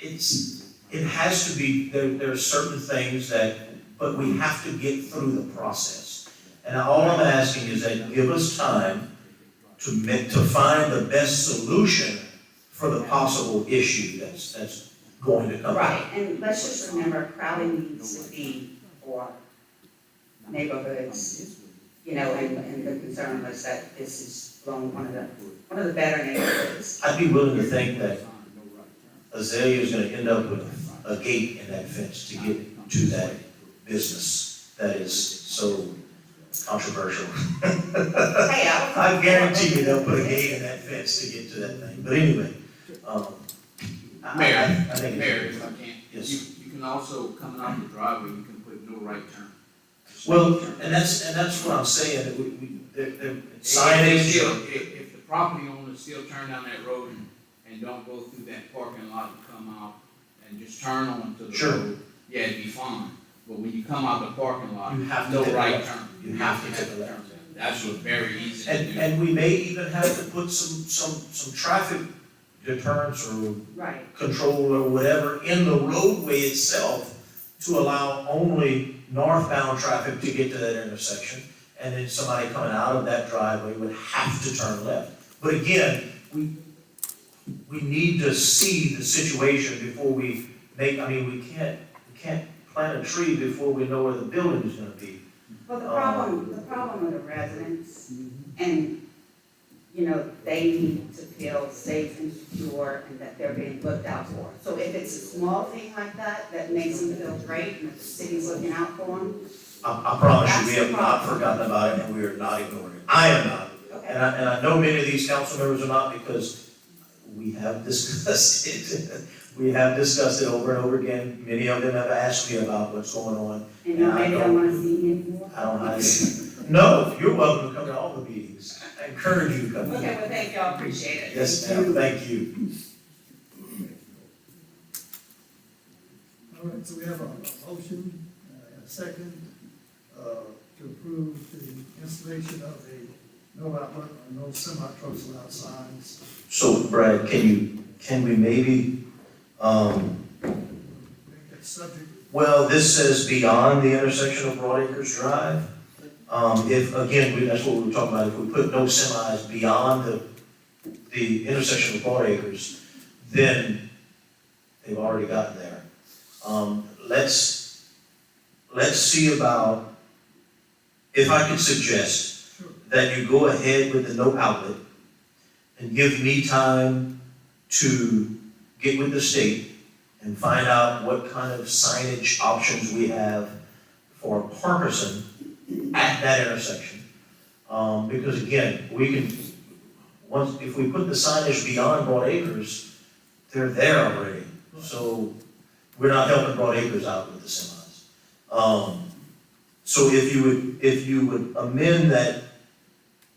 it has to be, there are certain things that, but we have to get through the process. And all I'm asking is that give us time to find the best solution for the possible issue that's going to come up. Right, and let's just remember, Crowley needs to be for neighborhoods, and the concern was that this is along one of the better neighborhoods. I'd be willing to think that Azalea is gonna end up with a gate in that fence to get to that business that is so controversial. Hey, I guarantee you they'll put a gate in that fence to get to that thing, but anyway, Mayor, I think Mayor, it's. if I can, Yes. you can also, coming out the driveway, you can put no right turn. Well, and that's what I'm saying, that they're If signage. if the property owner still turn down that road and don't go through that parking lot and come out and just turn onto the Sure. road, yeah, it'd be fine. But when you come out the parking lot, You have to no take a right left. turn. You have to take a left. That's what very easy to do. And we may even have to put some traffic deterrents or Right, control or whatever in the roadway itself to allow only northbound traffic to get to that intersection. And then somebody coming out of that driveway would have to turn left. But again, we need to see the situation before we make, we can't plant a tree before we know where the building is gonna be. well, the problem with the residents, and, they need to feel safe and secure and that they're being looked out for. So if it's a small thing like that, that makes them feel great and that the city's looking out for them, I promise you, we That's have the not problem. forgotten about it and we are not ignoring it. I am not. okay. And I know many of these council members are not, because we have discussed it. We have discussed it over and over again. Many of them have asked me about what's going on. And you maybe don't wanna see me anymore? I don't hide it. No, you're welcome to come to all the meetings. I encourage you to come. Okay, well, thank y'all, appreciate it. Yes, ma'am, thank you. All right, so we have a motion and a second to approve the installation of a no outlet or no semi-trucks allowed signs. So Brad, can we maybe, Make that subject. well, this says beyond the intersection of Broad Acres Drive. If, again, that's what we were talking about, if we put no semis beyond the intersection of Broad Acres, then they've already gotten there. Let's see about, if I could suggest that you go ahead with the no outlet and give me time to get with the state and find out what kind of signage options we have for Parkerson at that intersection. Because again, if we put the signage beyond Broad Acres, they're there already. So we're not helping Broad Acres out with the semis. So if you would amend that,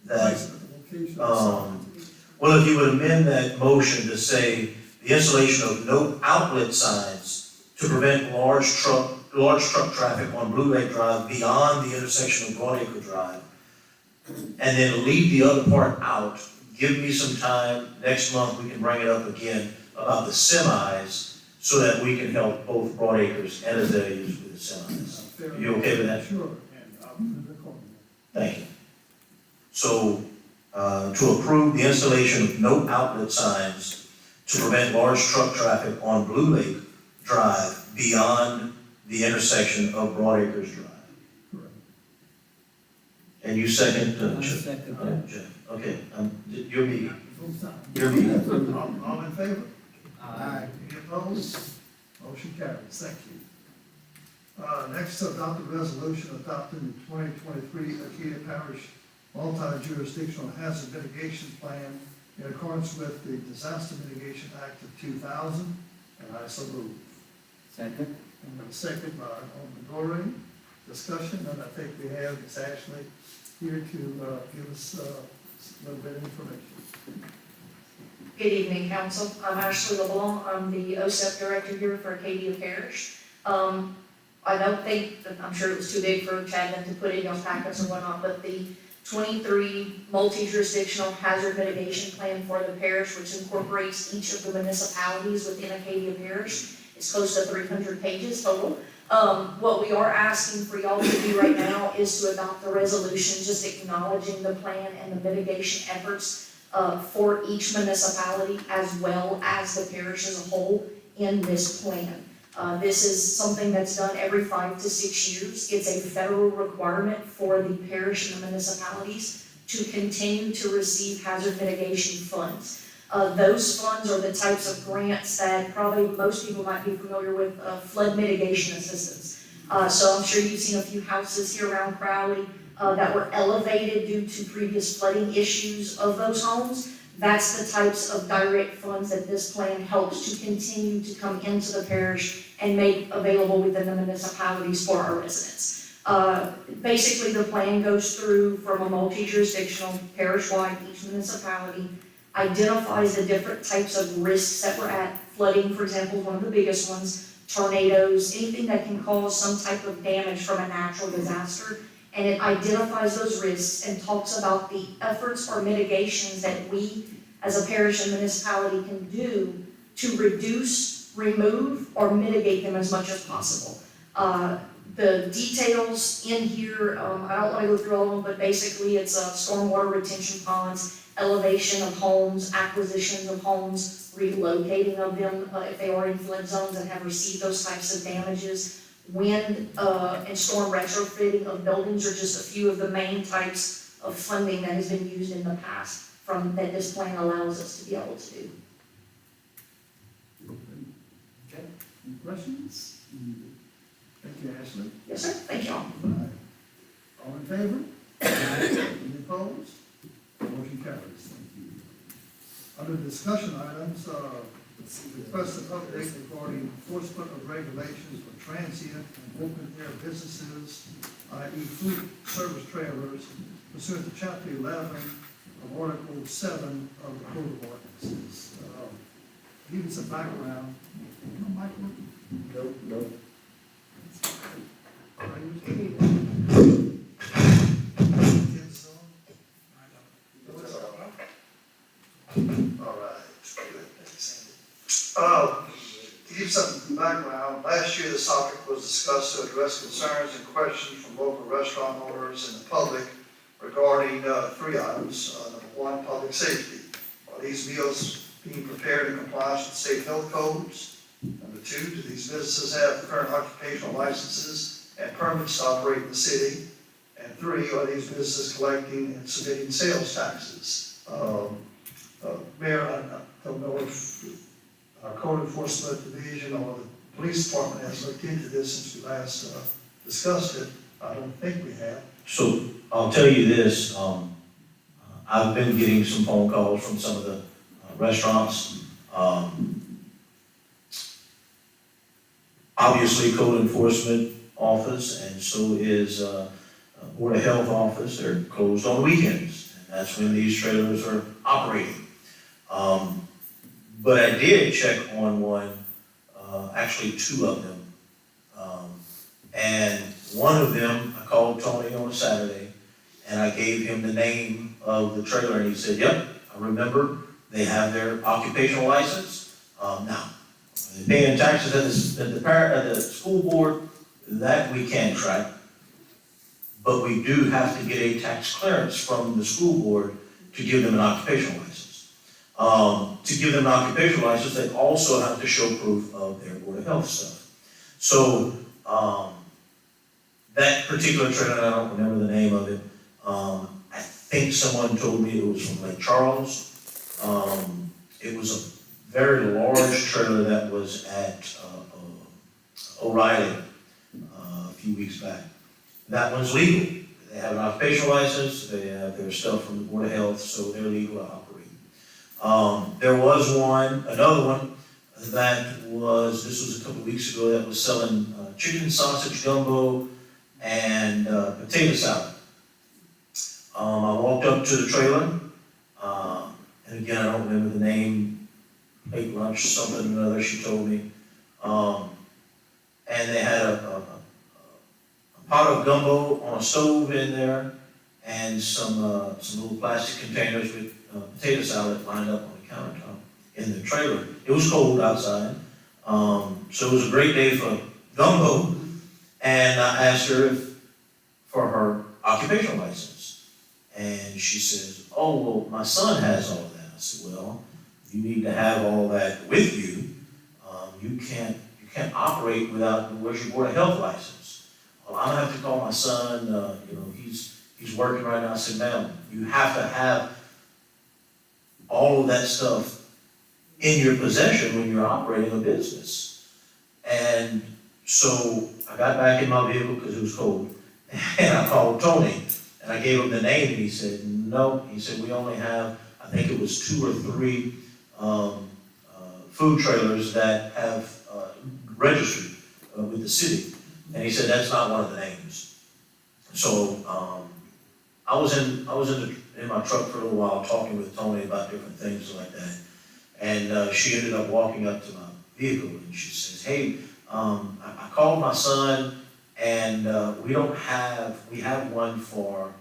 Location of signs. well, if you would amend that motion to say the installation of no outlet signs to prevent large truck traffic on Blue Lake Drive beyond the intersection of Broad Acre Drive, and then leave the other part out. Give me some time, next month we can bring it up again about the semis, so that we can help both Broad Acres and Azaleas with the semis. You okay with that? Sure, and I'll move the call. Thank you. So, to approve the installation of no outlet signs to prevent large truck traffic on Blue Lake Drive beyond the intersection of Broad Acres Drive. Correct. And you second, I Jeff? second that. Jeff, okay, you're me, Full time. you're me. All in favor? Aye. Any opposed? Motion carries. Thank you. Next, to adopt a resolution adopting the 2023 Acadia Parish Multi-Jurisdictional Hazard Mitigation Plan in accordance with the Disaster Mitigation Act of 2000, and I so move. Second. And a second by Alderman Doreen. Discussion, and I think we have Ms. Ashley here to give us a little bit of information. Good evening, council. I'm Ashley LeBlanc. I'm the OSEP director here for Acadia Parish. I don't think, that I'm sure it was too big for Chadman to put in your packets or whatnot, but the 23 multi-jurisdictional hazard mitigation plan for the parish, which incorporates each of the municipalities within Acadia Parish, is close to 300 pages total. What we are asking for y'all to do right now is to adopt a resolution just acknowledging the plan and the mitigation efforts for each municipality as well as the parish as a whole in this plan. This is something that's done every 5 to 6 years. It's a federal requirement for the parish and the municipalities to continue to receive hazard mitigation funds. Those funds are the types of grants that probably most people might be familiar with, flood mitigation assistance. So I'm sure you've seen a few houses here around Crowley that were elevated due to previous flooding issues of those homes. That's the types of direct funds that this plan helps to continue to come into the parish and make available within the municipalities for our residents. Basically, the plan goes through from a multi-jurisdictional, parish-wide, each municipality, identifies the different types of risks that we're at. Flooding, for example, is one of the biggest ones. Tornadoes, anything that can cause some type of damage from a natural disaster. And it identifies those risks and talks about the efforts or mitigations that we, as a parish and municipality, can do to reduce, remove, or mitigate them as much as possible. The details in here, I don't want to go through all of them, but basically it's stormwater retention ponds, elevation of homes, acquisitions of homes, relocating of them if they are in flood zones and have received those types of damages. Wind and storm retrofitting of buildings are just a few of the main types of funding that has been used in the past that this plan allows us to be able to do. Okay, any questions? Thank you, Ashley. Yes, sir. Thank you all. All in favor? Any opposed? Motion carries. Thank you. Under discussion items, request an update regarding enforcement of regulations for transient and open air businesses, i.e. fleet service trailers, pursuant to chapter 11 of article 7 of the Code of Ordinances. Give me some background. Michael? No. All right. To give some background, last year this topic was discussed to address concerns and questions from local restaurant owners and the public regarding 3 items. Number 1, public safety. Are these meals being prepared in compliance with state health codes? Number 2, do these businesses have current occupational licenses and permits to operate in the city? And 3, are these businesses collecting and submitting sales taxes? Mayor, I don't know if our code enforcement division or the police department has looked into this since we last discussed it. I don't think we have. So I'll tell you this, I've been getting some phone calls from some of the restaurants. Obviously, code enforcement office, and so is Board of Health office, they're closed on weekends. And that's when these trailers are operating. But I did check on one, actually 2 of them. And one of them, I called Tony on a Saturday, and I gave him the name of the trailer, and he said, yep, I remember, they have their occupational license. Now, they're paying taxes at the school board, that we can track. But we do have to get a tax clearance from the school board to give them an occupational license. To give them an occupational license, they also have to show proof of their Board of Health stuff. So, that particular trailer, I don't remember the name of it, I think someone told me it was from Lake Charles. It was a very large trailer that was at O'Reilly a few weeks back. That one's legal. They have an occupational license, they have their stuff from the Board of Health, so they're legal to operate. There was another one that was, this was a couple of weeks ago, that was selling chicken sausage gumbo and potato salad. I walked up to the trailer, and again, I don't remember the name, ate lunch, something or another, she told me. And they had a pot of gumbo on a stove in there, and some little plastic containers with potato salad lined up on the countertop in the trailer. It was cold outside, so it was a great day for gumbo, and I asked her for her occupational license. And she says, oh, well, my son has all of that. I said, well, you need to have all that with you. You can't operate without, where's your Board of Health license? Well, I'm gonna have to call my son, he's working right now. I said, ma'am, you have to have all of that stuff in your possession when you're operating a business. And so I got back in my vehicle because it was cold, and I called Tony, and I gave him the name, and he said, no. He said, we only have, I think it was 2 or 3 food trailers that have registered with the city. And he said, that's not one of the names. So I was in my truck for a little while talking with Tony about different things like that. And she ended up walking up to my vehicle, and she says, hey, I called my son, and we have one for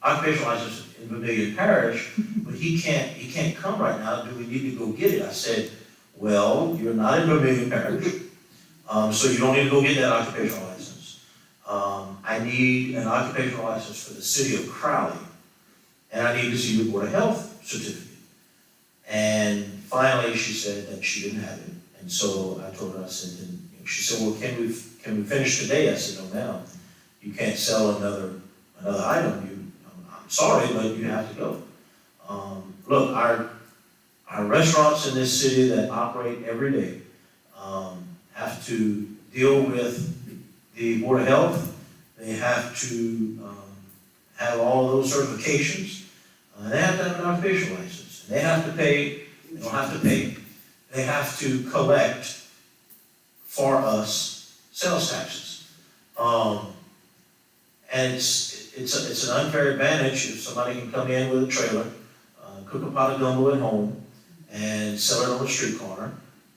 occupational license in Vermilion Parish, but he can't come right now. Do we need to go get it? I said, well, you're not in Vermilion Parish, so you don't need to go get that occupational license. I need an occupational license for the city of Crowley, and I need to see your Board of Health certificate. And finally, she said that she didn't have it. And so I told her, I said, she said, well, can we finish today? I said, no, ma'am, you can't sell another item. I'm sorry, but you have to go. Look, our restaurants in this city that operate every day have to deal with the Board of Health. They have to have all of those certifications. They have to have an occupational license. And they have to pay, they don't have to pay, they have to collect for us sales taxes. And it's an unfair advantage if somebody can come in with a trailer, cook a pot of gumbo at home, and sell it on the street corner,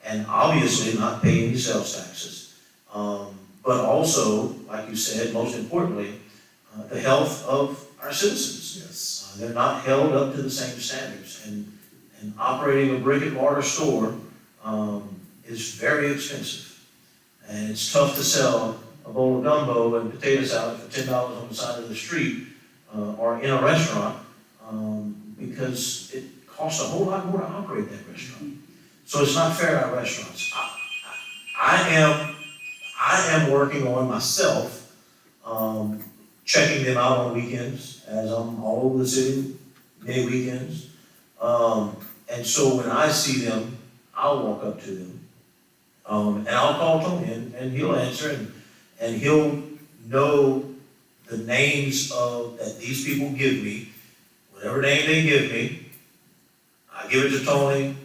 and obviously not pay any sales taxes. But also, like you said, most importantly, the health of our citizens. Yes. They're not held up to the same standards, and operating a brick and mortar store is very expensive. And it's tough to sell a bowl of gumbo and potato salad for $10 on the side of the street or in a restaurant because it costs a whole lot more to operate that restaurant. So it's not fair to our restaurants. I am working on myself, checking them out on weekends as I'm all over the city, many weekends. And so when I see them, I'll walk up to them. And I'll call Tony and he'll answer and he'll know the names that these people give me, whatever name they give me. I give it to Tony.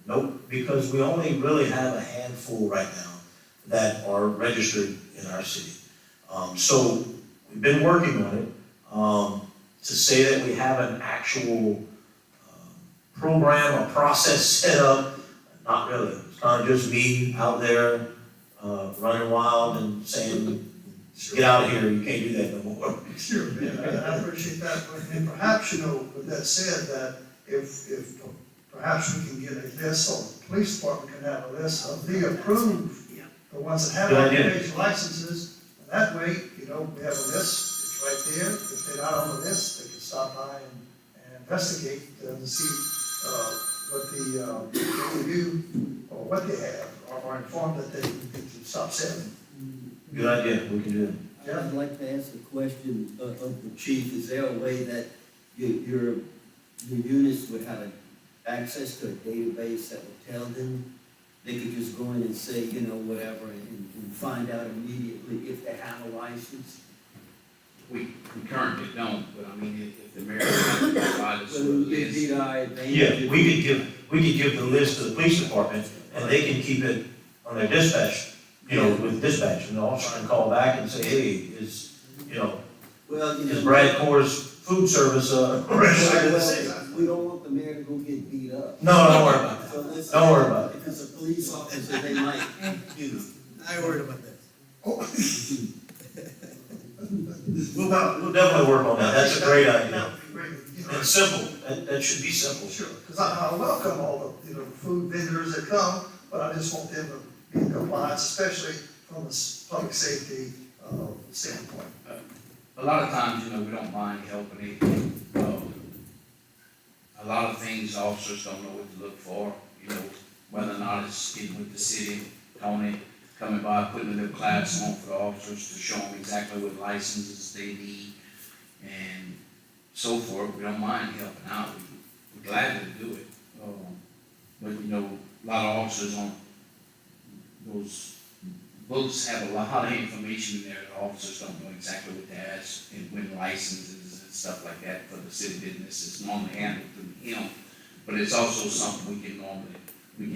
Nope, because we only really have a handful right now that are registered in our city. So we've been working on it. To say that we have an actual program or process set up, not really. It's kind of just me out there running wild and saying, get out of here, you can't do that no more. Sure, yeah, I appreciate that, and perhaps, with that said, that if perhaps we can get a list, or the police department can have a list of the approved, the ones that have Good idea. occupational licenses, and that way, we have a list, it's right there, if they're not on the list, they can stop by and investigate to see what they do, or what they have, or inform that they need to stop selling. Good idea, we can do it. I'd like to ask a question of the chief. Is there a way that your units would have access to a database that would tell them, they could just go in and say, you know, whatever, and find out immediately if they have a license? We currently don't, but I mean, if the mayor would provide us with a list. Yeah, we could give the list to the police department, and they can keep it on their dispatch, you know, with dispatch, and the officer can call back and say, hey, is, you know, Well, you know. is Brad Core's food service, registered in the city? We don't want the mayor to go get beat up. No, don't worry about that. So let's. Don't worry about it. If it's a police officer, they might, you know. I ain't worried about that. We'll definitely work on that, that's a great idea. That would be great, you know. And simple, that should be simple. Sure, because I welcome all the, you know, food vendors that come, but I just want them to be in compliance, especially from the public safety, standpoint. A lot of times, you know, we don't mind helping it. A lot of things officers don't know what to look for, you know, whether or not it's getting with the city, Tony, coming by, putting a little class on for the officers to show them exactly what licenses they need and so forth. We don't mind helping out. We're glad to do it. But, you know, a lot of officers on those books have a lot of information in there. The officers don't know exactly what to ask and when licenses and stuff like that for the city business is normally handled through him. But it's also something we can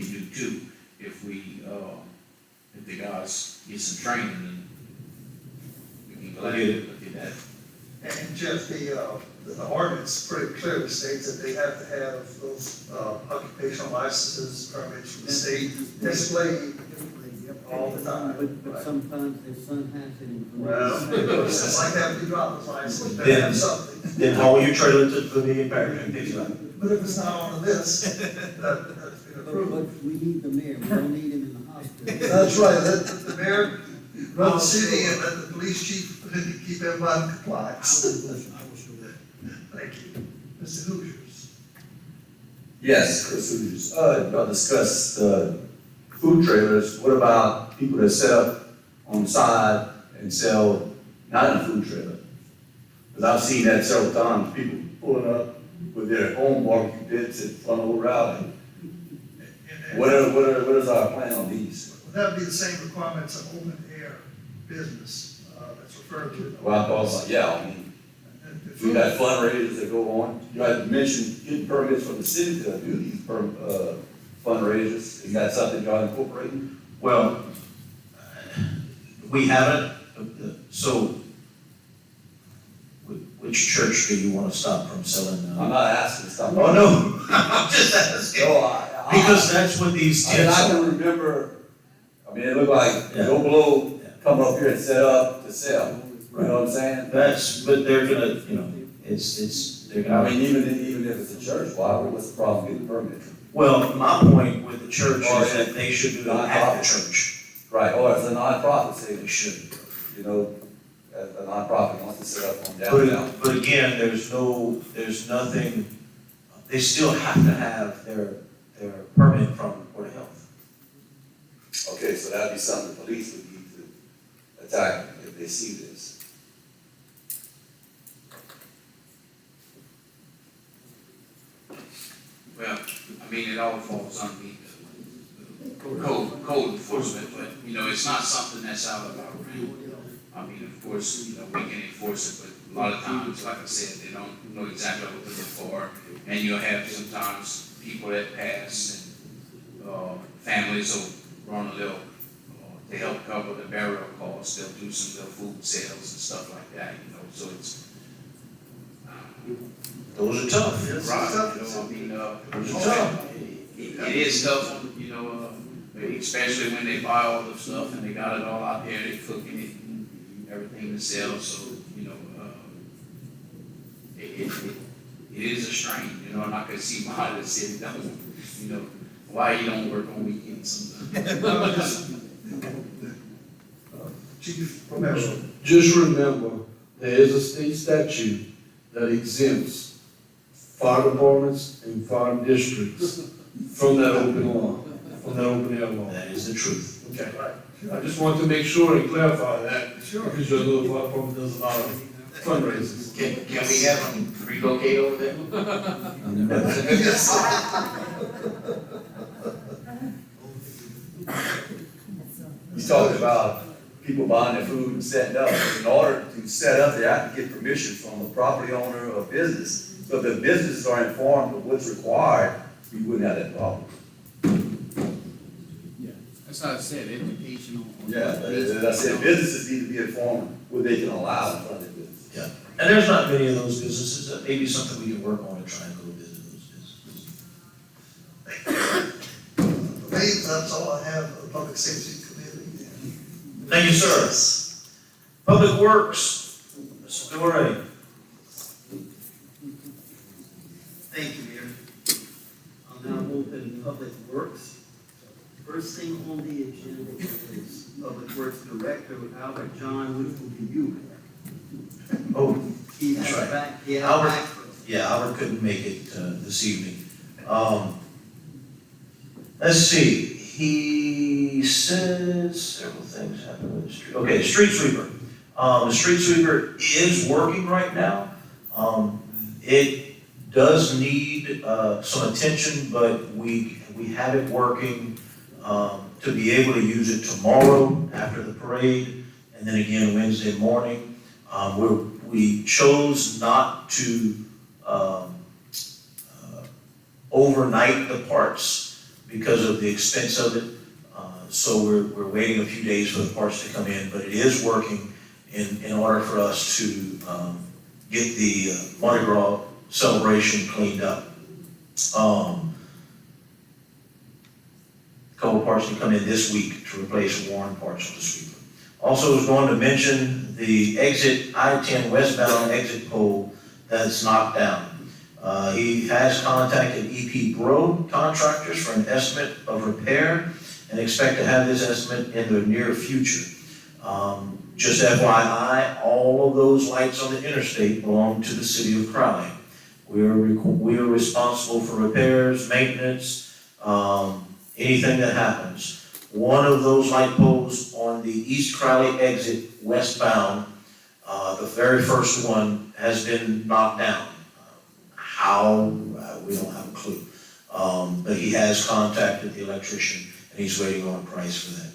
do too, if the guys get some training, and we can gladly look at that. And Jeff, the ordinance pretty clearly states that they have to have those, occupational licenses, permits from the state displayed all the time. But sometimes their son has it in. Well, it's like having your driver's license, they have something. Then haul your trailer to the Pavilion Parish and pick it up. But if it's not on the list, that's been approved. But we need the mayor, we don't need him in the hospital. That's right, let the mayor run the city and let the police chief keep everybody in compliance. Thank you. Mr. Hoosiers. Yes, Chris Hoosiers. Y'all discussed, food trailers. What about people that set up on the side and sell not in a food trailer? Because I've seen that several times, people pulling up with their own barbecue pits at front of Rowley. What is our plan on these? That'd be the same requirements of open air business, that's referred to. Well, I thought, yeah, I mean, we got fundraisers that go on. You had mentioned getting permits from the city to do these fundraisers. Is that something y'all incorporating? Well, we haven't, so which church do you want to stop from selling? I'm not asking to stop. Oh, no, I'm just asking. No, Because that's what these I tents are. can remember, I mean, it looked like Yeah. Joe Blow come up here and set up to sell. You know what I'm saying? But they're gonna, you know, they're I gonna. mean, even if it's a church, what's the problem getting a permit? Well, my point with the church is that they should do it at the church. Right, or it's a nonprofit, say, They should. you know, a nonprofit wants to set up on downtown. But again, there's nothing, they still have to have their permit from Board of Health. Okay, so that'd be something the police would need to attack if they see this. Well, I mean, it all falls underneath the code enforcement, but, you know, it's not something that's out of our realm. I mean, of course, you know, we can enforce it, but a lot of times, like I said, they don't know exactly what to look for. And you'll have sometimes people that pass and, families will run a little, to help cover the burial costs, they'll do some little food sales and stuff like that, you know, so it's. Those are tough. Right, you know, I mean, Those are tough. it is tough, you know, especially when they buy all the stuff and they got it all out there, they cooking it and everything to sell, so, you know, it is a strain, you know, and I can see why the city doesn't, you know, why you don't work on weekends sometimes. Chief Romero. Just remember, there is a state statute that exempts fire departments and fire districts from that open law, from that open air law. That is the truth. Okay. I just want to make sure and clarify that, because your little fire department does a lot of fundraisers. Can we have them relocate over there? We talked about people buying their food and setting up. In order to set up, they have to get permission from the property owner or business. So if the businesses are informed of what's required, we wouldn't have that problem. Yeah, that's how I said, educational. Yeah, but as I said, businesses need to be informed what they can allow in front of their business. Yeah, and there's not many of those businesses, that may be something we can work on and try and go visit those businesses. For me, that's all I have for the Public Safety Committee. Thank you, sir. Public Works, Mr. Doré. Thank you, Mayor. I'll now open Public Works. First thing on the agenda is Public Works Director Albert John, which will be you. Oh, He That's has right. back, he has Albert. back for us. yeah, Albert couldn't make it this evening. Let's see, he says several things happen with the street. Okay, street sweeper. The street sweeper is working right now. It does need some attention, but we have it working to be able to use it tomorrow after the parade, and then again Wednesday morning. We chose not to overnight the parts because of the expense of it. So we're waiting a few days for the parts to come in, but it is working in order for us to get the Mardi Gras celebration cleaned up. A couple parts can come in this week to replace worn parts of the sweeper. Also, I was going to mention the exit, I-10 westbound exit pole that's knocked down. He has contacted EP Bro contractors for an estimate of repair and expect to have this estimate in the near future. Just FYI, all of those lights on the interstate belong to the city of Crowley. We are responsible for repairs, maintenance, anything that happens. One of those light poles on the East Crowley exit westbound, the very first one, has been knocked down. How, we don't have a clue. But he has contacted the electrician and he's waiting on a price for that.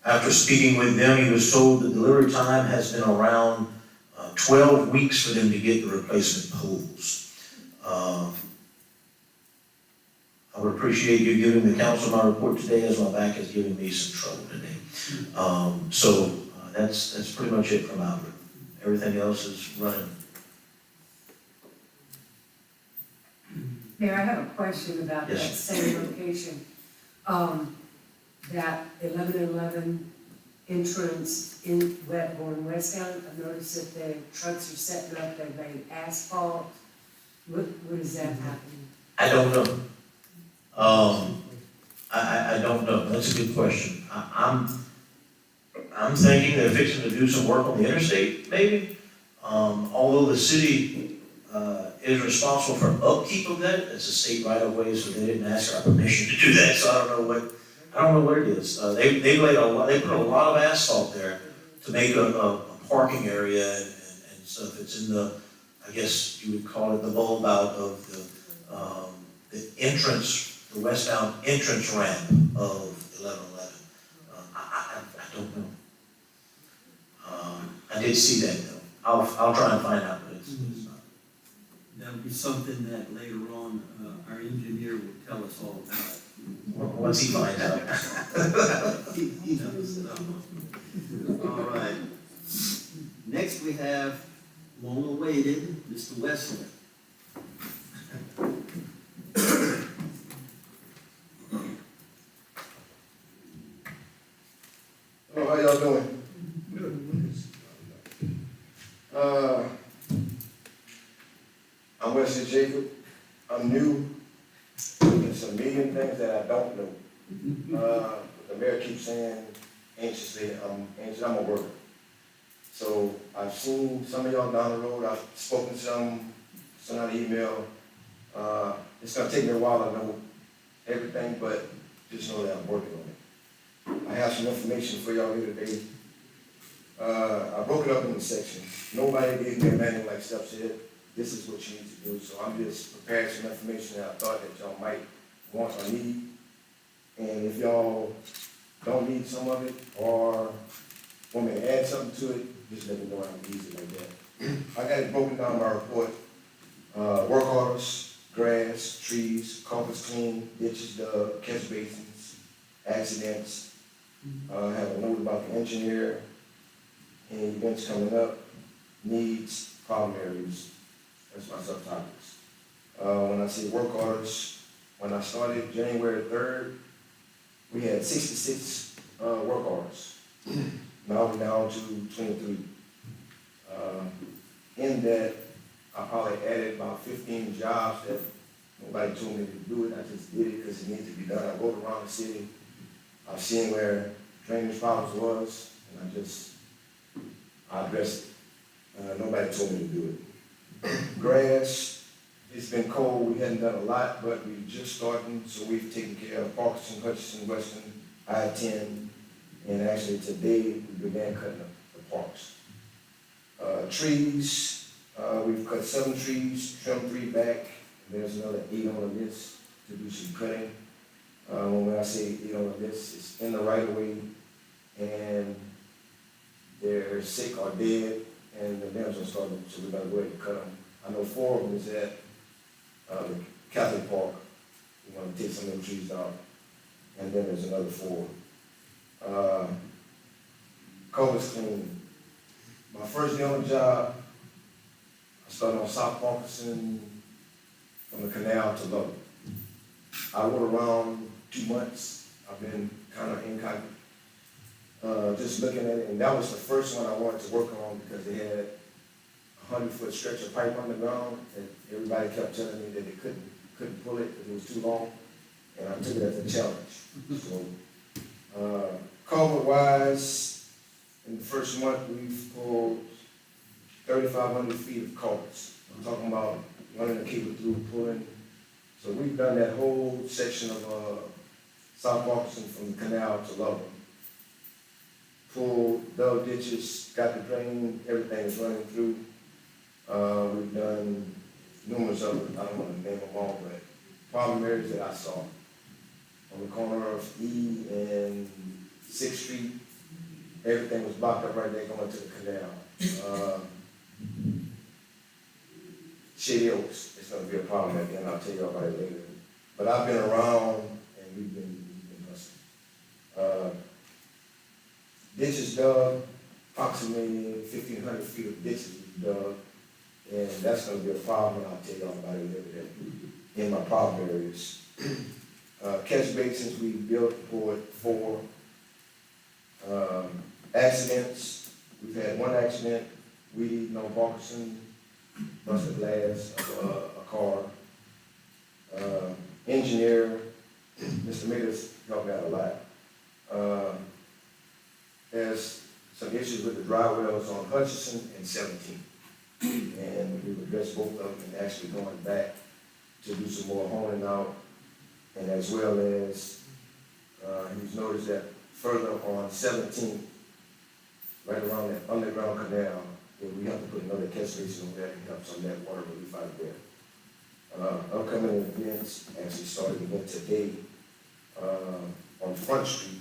After speaking with them, he was told the delivery time has been around 12 weeks for them to get the replacement poles. I would appreciate you giving the council my report today, as my back is giving me some trouble today. That's pretty much it from Albert. Everything else is running. Mayor, I have a question about that Yes. same location. That 1111 entrance in going westbound, I've noticed that the trucks are setting up, they've made asphalt. What is that happening? I don't know. I don't know. That's a good question. I'm thinking they're fixing to do some work on the interstate, maybe. Although the city is responsible for upkeep of that, it's a state right of way, so they didn't ask our permission to do that. So I don't know what it is. They put a lot of asphalt there to make a parking area and stuff. It's in the, I guess you would call it the bulb out of the entrance, the westbound entrance ramp of 1111. I don't know. I did see that though. I'll try and find out, but it's not. That'll be something that later on, our engineer will tell us all about. Once he finds out. He knows. All right. Next we have long awaited, Mr. Wesley. Oh, how y'all doing? I'm Wesley Jacob. I'm new. There's a million things that I don't know. The mayor keeps saying anxiously, I'm a worker. So I've seen some of y'all down the road, I've spoken to some, sent out an email. It's gonna take me a while to know everything, but just know that I'm working on it. I have some information for y'all here today. I broke it up into sections. Nobody gave me a manual like Steph said, this is what you need to do, so I'm just preparing some information that I thought that y'all might want or need. And if y'all don't need some of it, or want me to add something to it, just let me know. I'm easy like that. I got it broken down by report. Work orders, grass, trees, carpets clean, ditches dug, catch basins, accidents. I have a note about the engineer, any events coming up, needs, problem areas. That's my subtopics. When I say work orders, when I started January 3rd, we had 66 work orders. Now we're down to 23. In that, I probably added about 15 jobs that nobody told me to do it. I just did it because it needed to be done. I rode around the city. I was seeing where drainage problems was, and I addressed it. Nobody told me to do it. Grass, it's been cold. We hadn't done a lot, but we're just starting, so we've taken care of Parkinson, Hutchinson, Weston, I-10, and actually today we began cutting the parks. Trees, we've cut 7 trees, trimmed 3 back, and there's another 8 on the list to do some cutting. When I say 8 on the list, it's in the right of way, and they're sick or dead, and the limbs are starting, so we gotta go ahead and cut them. I know 4 of them is at the Catholic Park. We wanna take some of them trees out, and then there's another 4. Culverts cleaning. My first day on the job, I started on South Parkinson from the canal to Lubbock. I rode around 2 months. I've been kind of incognito, just looking at it, and that was the first one I wanted to work on because they had a 100-foot stretch of pipe underground, and everybody kept telling me that they couldn't pull it because it was too long, and I took it as a challenge. So, culvert-wise, in the first month, we've pulled 3,500 feet of culverts. I'm talking about running the cable through, pulling. So we've done that whole section of South Parkinson from the canal to Lubbock. Pulled, dug ditches, got the drain, everything is running through. We've done numerous of them. I don't want to name them all, but problem areas that I saw. On the corner of E and 6th Street, everything was blocked up right there going to the canal. Shady Oaks, it's gonna be a problem at the end, I'll tell you about it later. But I've been around and we've been hustling. Ditches dug, approximately 1,500 feet of ditches we dug, and that's gonna be a problem, and I'll tell y'all about it later in my problem areas. Catch basins, we built for 4. Accidents, we've had 1 accident, we know Parkinson, busted glass of a car. Engineer, Mr. Meters helped me out a lot. There's some issues with the dry wells on Hutchinson and 17. And we've addressed both of them and actually going back to do some more honing out. And as well as, he's noticed that further on 17, right around that underground canal, that we have to put another catch basin over there to help some of that water relief out of there. Upcoming events actually started again today on Front Street,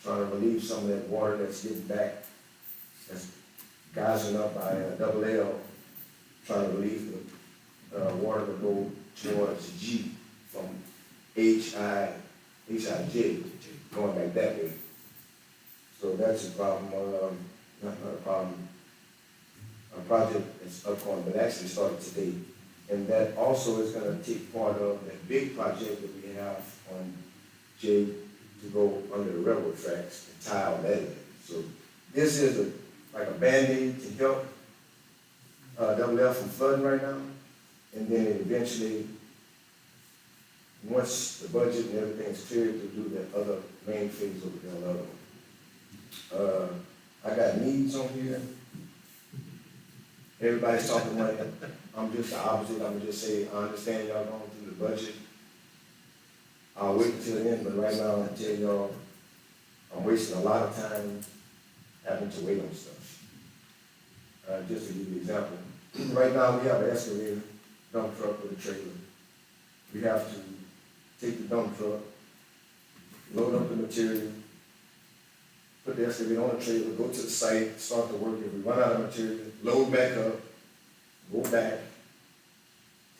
trying to relieve some of that water that's getting back, that's geysering up by Double L, trying to relieve the water to go towards G from HIJ, going back that way. So that's a problem, not a problem. A project that's upcoming, but actually started today. And that also is gonna take part of that big project that we have on J to go under the railroad tracks and tie all that in. So this is like a Band-Aid to help Double L from flooding right now. And then eventually, once the budget and everything is cleared, to do that other main phase over there, another one. I got needs on here. Everybody's talking money. I'm just the opposite. I'm gonna just say, I understand y'all going through the budget. I'll wait until the end, but right now, I tell y'all, I'm wasting a lot of time having to wait on stuff. just to give you an example. Right now, we have an excavator, dump truck with a trailer. We have to take the dump truck, load up the material, put the excavator on the trailer, go to the site, start the work. If we run out of material, load back up, go back,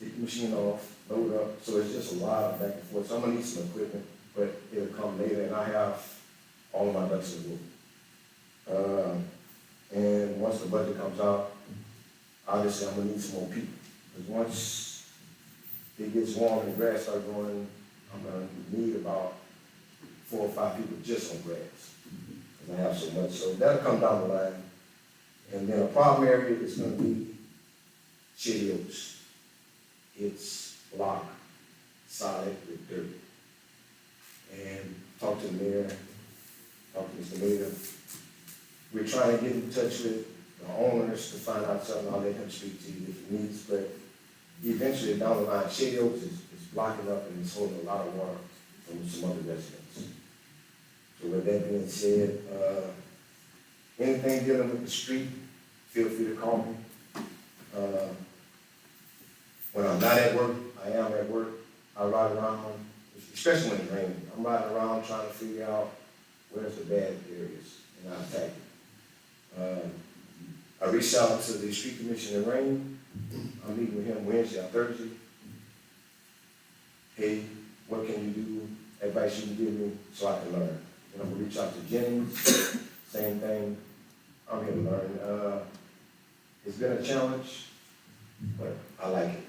take the machine off, load up. So it's just a lot of back and forth. So I'm gonna need some equipment, but it'll come later, and I have all of my ducks in a row. And once the budget comes out, obviously I'm gonna need some more people. Because once it gets warm and the grass starts growing, I'm gonna need about 4 or 5 people just on grass. Because I have so much, so that'll come down the line. And then a problem area is gonna be shady oaks. It's block, solid with dirt. And talk to the mayor, talk to Mr. Mayor. We're trying to get in touch with the owners to find out something. I'll let him speak to you if he needs, but eventually down the line, shady oaks is blocking up and it's holding a lot of water from some other residents. So with that being said, anything dealing with the street, feel free to call me. When I'm not at work, I am at work. I ride around, especially when it's raining. I'm riding around trying to figure out where's the bad areas, and I attack it. I reached out to the street commissioner in Rain. I'm meeting with him Wednesday or Thursday. Hey, what can you do? Advice you can give me so I can learn. And I'm gonna reach out to Jennings, same thing. I'm here to learn. It's been a challenge, but I like it.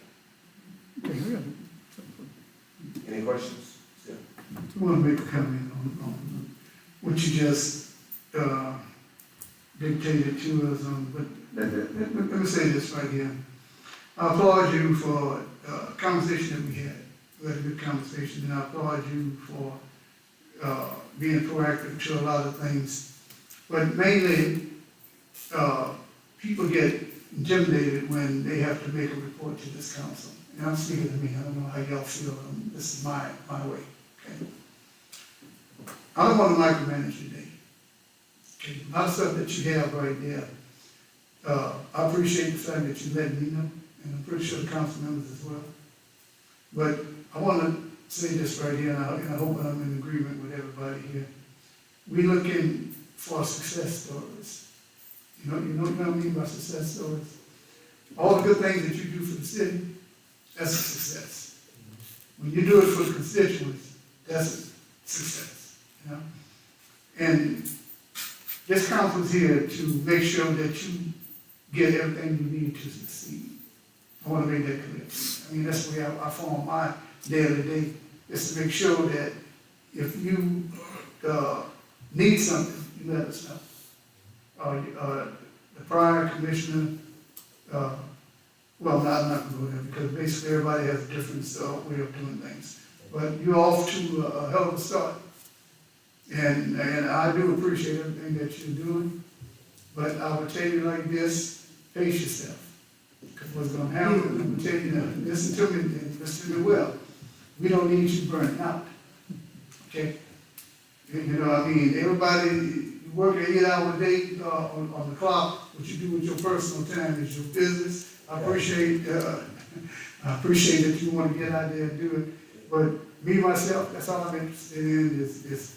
Any questions? Yeah. I want to make a comment on what you just dictated to us on, but let me say this right here. I applaud you for the conversation that we had. We had a good conversation, and I applaud you for being proactive to a lot of things. But mainly, people get intimidated when they have to make a report to this council. And I'm speaking to me, I don't know how y'all feel, this is my way, okay? I don't want to micromanage today. Okay, a lot of stuff that you have right there, I appreciate the fact that you let me know, and I'm pretty sure the council members as well. But I want to say this right here, and I hope I'm in agreement with everybody here. We're looking for success stories. You know what I mean by success stories? All the good things that you do for the city, that's a success. When you do it for the constituents, that's a success, you know? And this council is here to make sure that you get everything you need to succeed. I want to make that clear. I mean, that's the way I form my day-to-day, is to make sure that if you need something, you let us know. The prior commissioner, well, I'm not going to go there because basically everybody has a different way of doing things. But you're off to a hell of a start. And I do appreciate everything that you're doing. But I would tell you like this, pace yourself. Because what's going to happen, I'm going to tell you now, listen to me and listen to me well. We don't need you burning out. Okay? You know, I mean, everybody, you work an 8-hour day on the clock. What you do with your personal time is your business. I appreciate that you want to get out there and do it. But me, myself, that's all I'm interested in is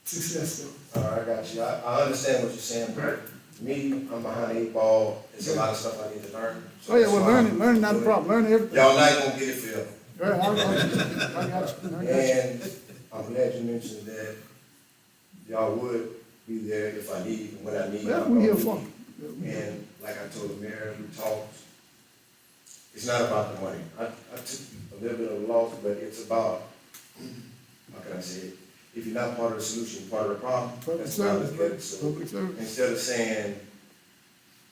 success stories. All right, I got you. I understand what you're saying, but me, I'm behind the 8 ball. There's a lot of stuff I need to learn. So Oh, yeah, well, learning not a problem. Learning everything. Y'all not gonna get it forever. I got you. And I'm glad you mentioned that y'all would be there if I need, when I need. Yeah, y'all we here gonna for be. And like I told the mayor, we talked, it's not about the money. I took a little bit of a loss, but it's about, how can I say it? If you're not part of the solution, you're part of the problem. That's what I look at it. So instead of saying,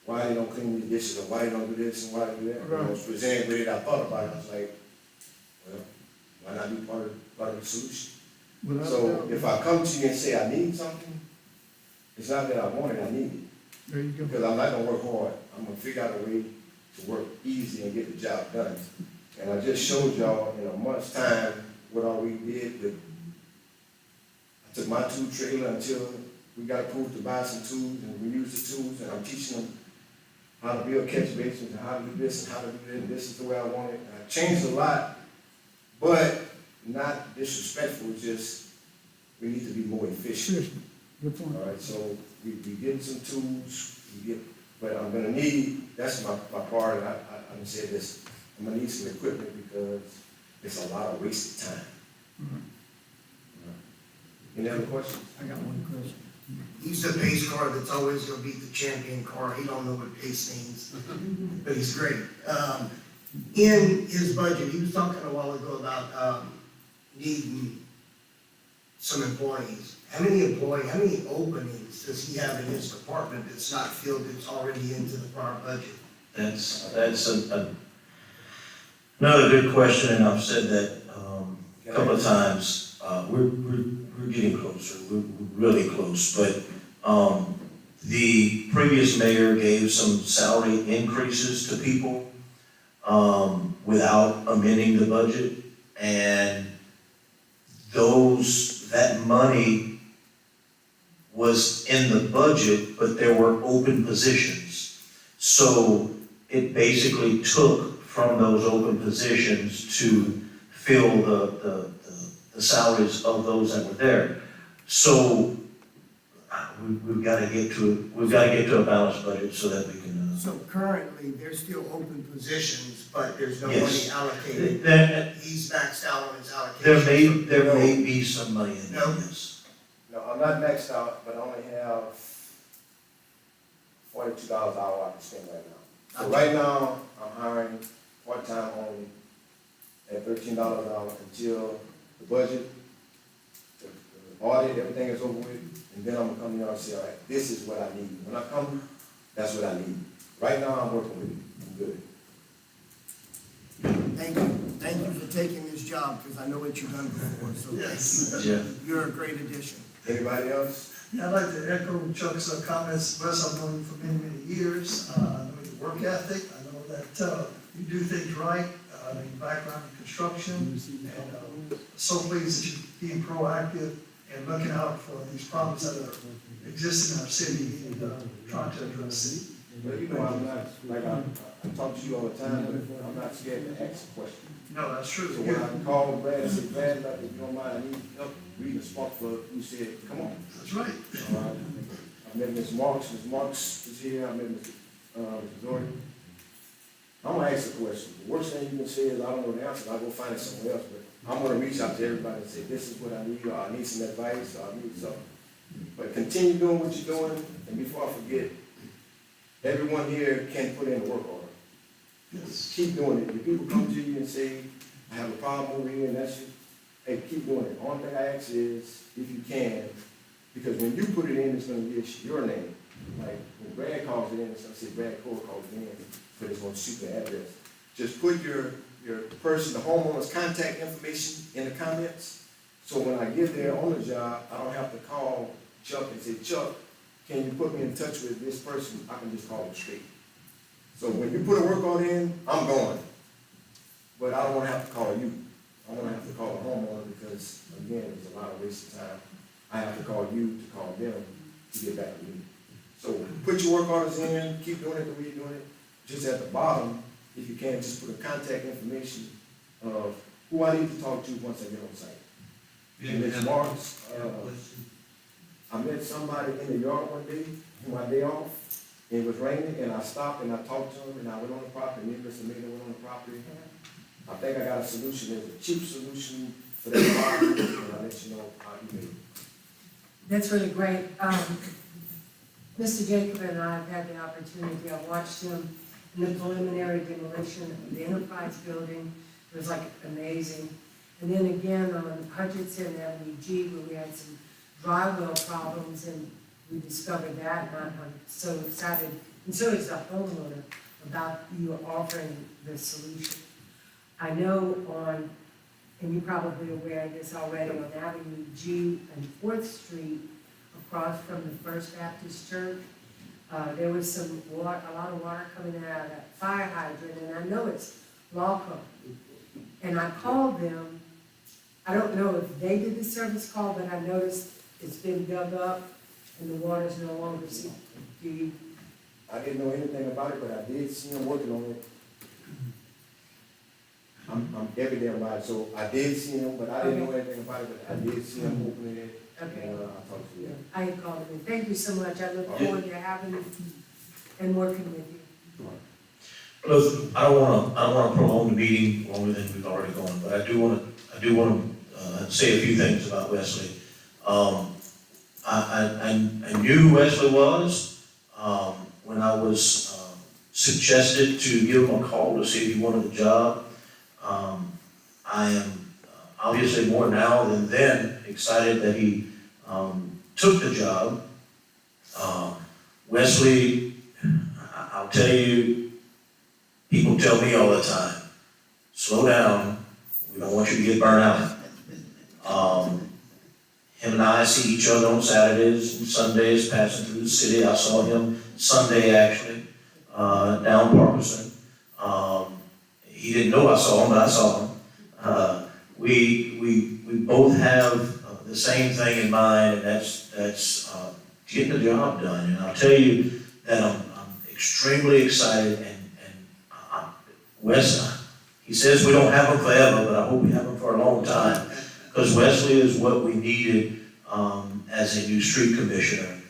why they don't clean the dishes, or why they don't do this, and why they do that, when I was presented with it, I thought about it, I was like, well, why not be part of the solution? So if I come to you and say I need something, it's not that I want it, I need it. There you go. Because I'm not gonna work hard, I'm gonna figure out a way to work easy and get the job done. And I just showed y'all in a month's time what all we did with, I took my tool trailer until we got approved to buy some tools, and we used the tools, and I'm teaching them how to build catch basins, and how to do this, and how to do that, and this is the way I want it. I changed a lot, but not disrespectful, just, we need to be more efficient. Good point. All right, so we getting some tools, but I'm gonna need, that's my part, and I'm gonna say this, I'm gonna need some equipment because it's a lot of wasted time. Any other questions? I got one question. He's the pace car that's always gonna beat the champion car. He don't know what pace means, but he's great. In his budget, he was talking a while ago about, needing some employees. How many openings does he have in his department that's not filled, that's already into the prior budget? That's another good question, and I've said that, a couple of times. We're getting closer, we're really close, but, the previous mayor gave some salary increases to people, without amending the budget, and that money was in the budget, but there were open positions. So it basically took from those open positions to fill the salaries of those that were there. So we've got to get to a balanced budget so that we can. So currently, there's still open positions, but there's no money Yes. allocated. He's maxed out on his allocation. There may be some money in there, No. yes. No, I'm not maxed out, but I only have $42 an hour I can spend right now. So right now, I'm hiring part-time only at $13 an hour until the budget, the audit, everything is over with, and then I'm gonna come here and say, all right, this is what I need. When I come, that's what I need. Right now, I'm working with it, I'm good. Thank you for taking this job, because I know what you've done before, so thank you. Yeah. You're a great addition. Anybody else? Yeah, I'd like to echo Chuck's comments. Russ, I've known you for many, many years. I know your work ethic. I know that you do things right. Your background in construction, and so pleased that you're being proactive and looking out for these problems that are existing in our city and trying to address it. Well, you know, I'm not, like, I talk to you all the time, but I'm not scared to ask a question. No, that's true. So when I call Brad and say, Brad, if you don't mind, I need help reading the spark plug, you said, come on. That's right. I met Ms. Marks is here, I met Ms. Doherty. I'm gonna ask a question. The worst thing you can say is, I don't know the answer, I'll go find it somewhere else, but I'm gonna reach out to everybody and say, this is what I need, or I need some advice, or I need something. But continue doing what you're doing, and before I forget, everyone here can put in a work order. Yes. Keep doing it. If people come to you and say, I have a problem over here, and that's you, hey, keep doing it. The only thing I ask is, if you can, because when you put it in, it's gonna be your name. Like, when Brad calls it in, it's gonna say Brad Cole calls it in, but it's gonna shoot the address. Just put your person, the homeowner's contact information in the comments, so when I get there on the job, I don't have to call Chuck and say, Chuck, can you put me in touch with this person? I can just call them straight. So when you put a work order in, I'm going. But I don't wanna have to call you. I wanna have to call the homeowner because, again, there's a lot of wasted time. I have to call you to call them to get back to me. So put your work orders in, keep doing it the way you're doing it. Just at the bottom, if you can, just put a contact information of who I need to talk to once I get on site. And Ms. Marks, I met somebody in the yard one day, on my day off, and it was raining, and I stopped and I talked to him, and I went on the property, me and Mr. Mayor went on the property. I think I got a solution, there's a cheap solution for that problem, and I'll let you know how you made it. That's really great. Mr. Jacob and I have had the opportunity, I watched him in the preliminary demolition of the Enterprise building. It was like amazing. And then again on Hutchinson Avenue G, where we had some dry well problems, and we discovered that, and I'm so excited, and so is the homeowner, about you offering the solution. I know on, and you're probably aware of this already, on Avenue G and 4th Street, across from the First Baptist Church, there was some water, a lot of water coming out of that fire hydrant, and I know it's law code. And I called them, I don't know if they did the service call, but I noticed it's been dug up and the water's no longer seeping. Do you? I didn't know anything about it, but I did see him working on it. I'm evident about it, so I did see him, but I didn't know anything about it, but I did see him opening it, Okay. and, I talked to him. I had called him. Thank you so much. I look forward to having and working with you. Look, I don't wanna prolong the meeting longer than we've already gone, but I do wanna say a few things about Wesley. I knew who Wesley was, when I was, suggested to give him a call to see if he wanted the job. I am obviously more now than then excited that he, took the job. Wesley, I'll tell you, people tell me all the time, slow down, we don't want you to get burnt out. Him and I see each other on Saturdays and Sundays passing through the city. I saw him Sunday actually, down Parkinson. He didn't know I saw him, but I saw him. We both have the same thing in mind, and that's getting the job done. And I'll tell you that I'm extremely excited, and Wes, he says we don't have him forever, but I hope we have him for a long time, because Wesley is what we needed as a new street commissioner.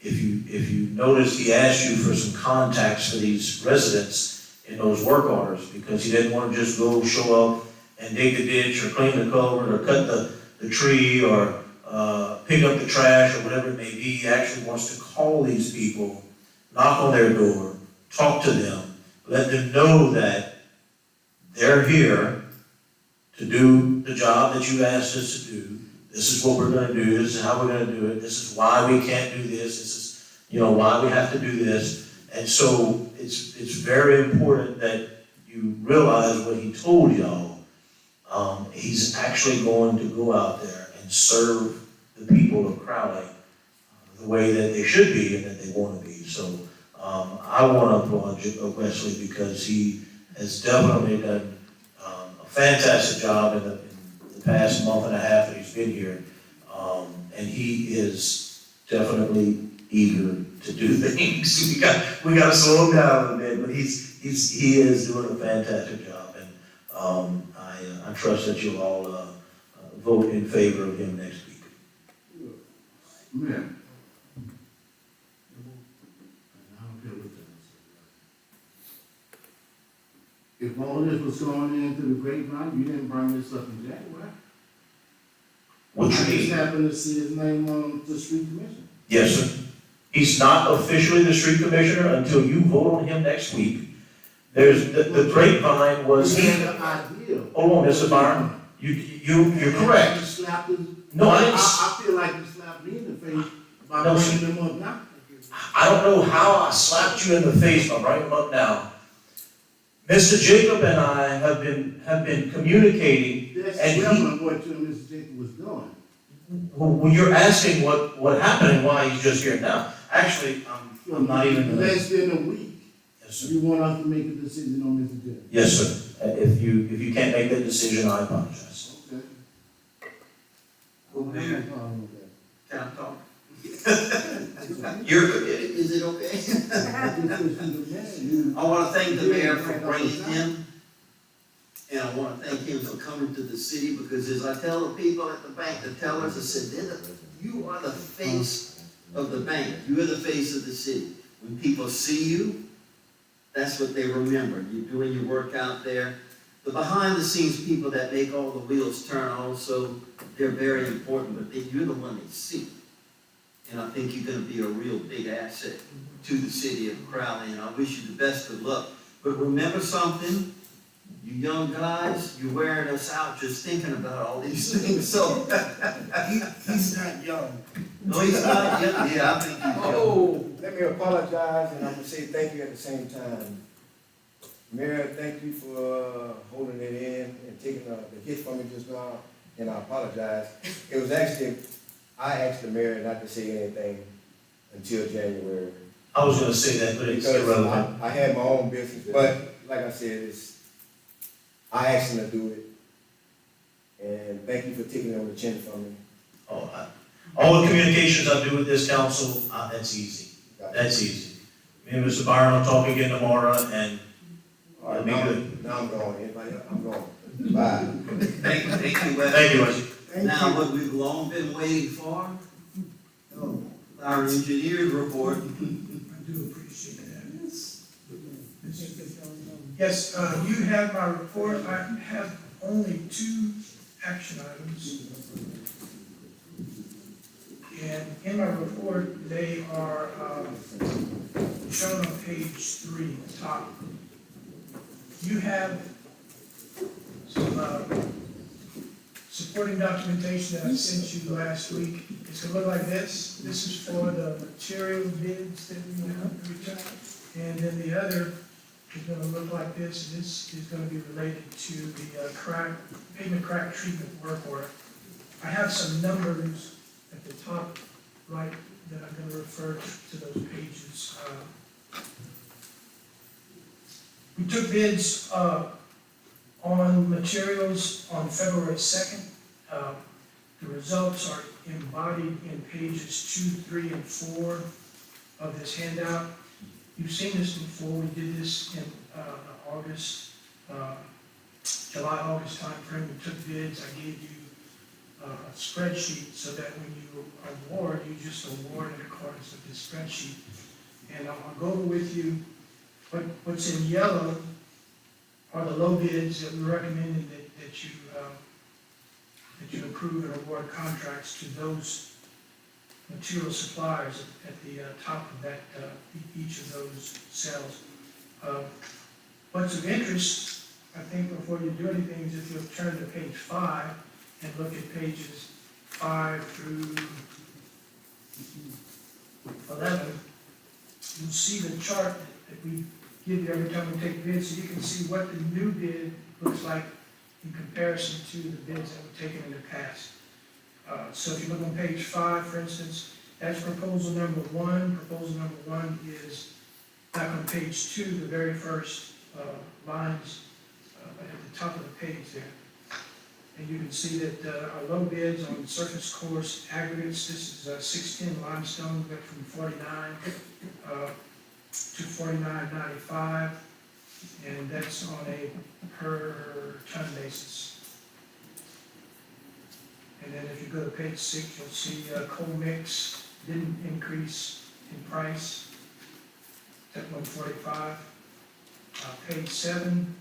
If you notice, he asked you for some contacts for these residents in those work orders, because he didn't want to just go show up and dig the ditch or clean the culvert or cut the tree or pick up the trash or whatever it may be. He actually wants to call these people, knock on their door, talk to them, let them know that they're here to do the job that you asked us to do. This is what we're gonna do, this is how we're gonna do it, this is why we can't do this is, why we have to do this. And so it's very important that you realize what he told y'all. He's actually going to go out there and serve the people of Crowley the way that they should be and that they want to be. So I want to applaud Wesley, because he has definitely done a fantastic job in the past month and a half that he's been here. And he is definitely eager to do things. We got to slow him down a little bit, but he is doing a fantastic job. And I trust that you'll all vote in favor of him next week. Mayor. I don't care what that is. If all this was going into the grapevine, you didn't bring this up in January. What you I just need? happened to see his name on the street commission. Yes, sir. He's not officially the street commissioner until you vote on him next week. There's, the grapevine was. He had an idea. Hold on, Mr. Byron. You're correct. You slapped his. No, I didn't. I feel like you slapped me in the face by No, bringing them up now. I don't know how I slapped you in the face by bringing him up now. Mr. Jacob and I have been communicating. That's And relevant what you and Mr. Jacob was doing. Well, you're asking what happened and why he's just here now. Actually, I'm not even. Less than a week. Yes, sir. You want us to make a decision on Mr. Jacob. Yes, sir. If you can't make that decision, I apologize. Okay. Well, Mayor, No problem with that. can I talk? You're committed, is it okay? I just wish you the man. I want to thank the mayor for bringing him, and I want to thank him for coming to the city, because as I tell the people at the bank, the tellers, I said, you are the face of the bank. You are the face of the city. When people see you, that's what they remember. You're doing your work out there. The behind-the-scenes people that make all the wheels turn also, they're very important, but you're the one they see. And I think you're going to be a real big asset to the city of Crowley, and I wish you the best of luck. But remember something, you young guys, you're wearing us out just thinking about all these things, so. He's not young. No, he's not young. Yeah, I think he's young. Oh, let me apologize, and I'm gonna say thank you at the same time. Mayor, thank you for holding it in and taking the hit from me just now, and I apologize. It was actually, I asked the mayor not to say anything until January. I was gonna say that, but it's Because irrelevant. I had my own business, but like I said, I asked him to do it. And thank you for taking over the chin from me. All the communications I do with this council, that's easy. Got That's easy. Me and Mr. Byron will talk again tomorrow, and All right, it'll be good. now I'm going. Anybody else? I'm going. Bye. Thank you, Wes. Thank you, Wesley. Thank Now, you. what we've long been waiting for, our engineer's report. I do appreciate that. Yes, you have my report. I have only 2 action items. And in my report, they are shown on page 3, the top. You have some supporting documentation that I sent you last week. It's gonna look like this. This is for the material bids that we return. And then the other is gonna look like this, and this is gonna be related to the pavement crack treatment work order. I have some numbers at the top right that I'm gonna refer to those pages. We took bids on materials on February 2nd. The results are embodied in pages 2, 3, and 4 of this handout. You've seen this before. We did this in July-August timeframe. We took bids. I gave you a spreadsheet so that when you award, you just award in accordance with this spreadsheet. And I'll go over with you what's in yellow are the low bids that we recommended that you approve and award contracts to those material suppliers at the top of that, each of those cells. What's of interest, I think, before you do anything, is if you'll turn to page 5 and look at pages 5 through 11, you'll see the chart that we give you every time we take bids, so you can see what the new bid looks like in comparison to the bids that were taken in the past. So if you look on page 5, for instance, that's proposal number 1. Proposal number 1 is back on page 2, the very first lines at the top of the page there. And you can see that our low bids on surface course aggregates, this is 610 limestone, went from 49 to 49.95, and that's on a per ton basis. And then if you go to page 6, you'll see coal mix didn't increase in price, at 145. Page 7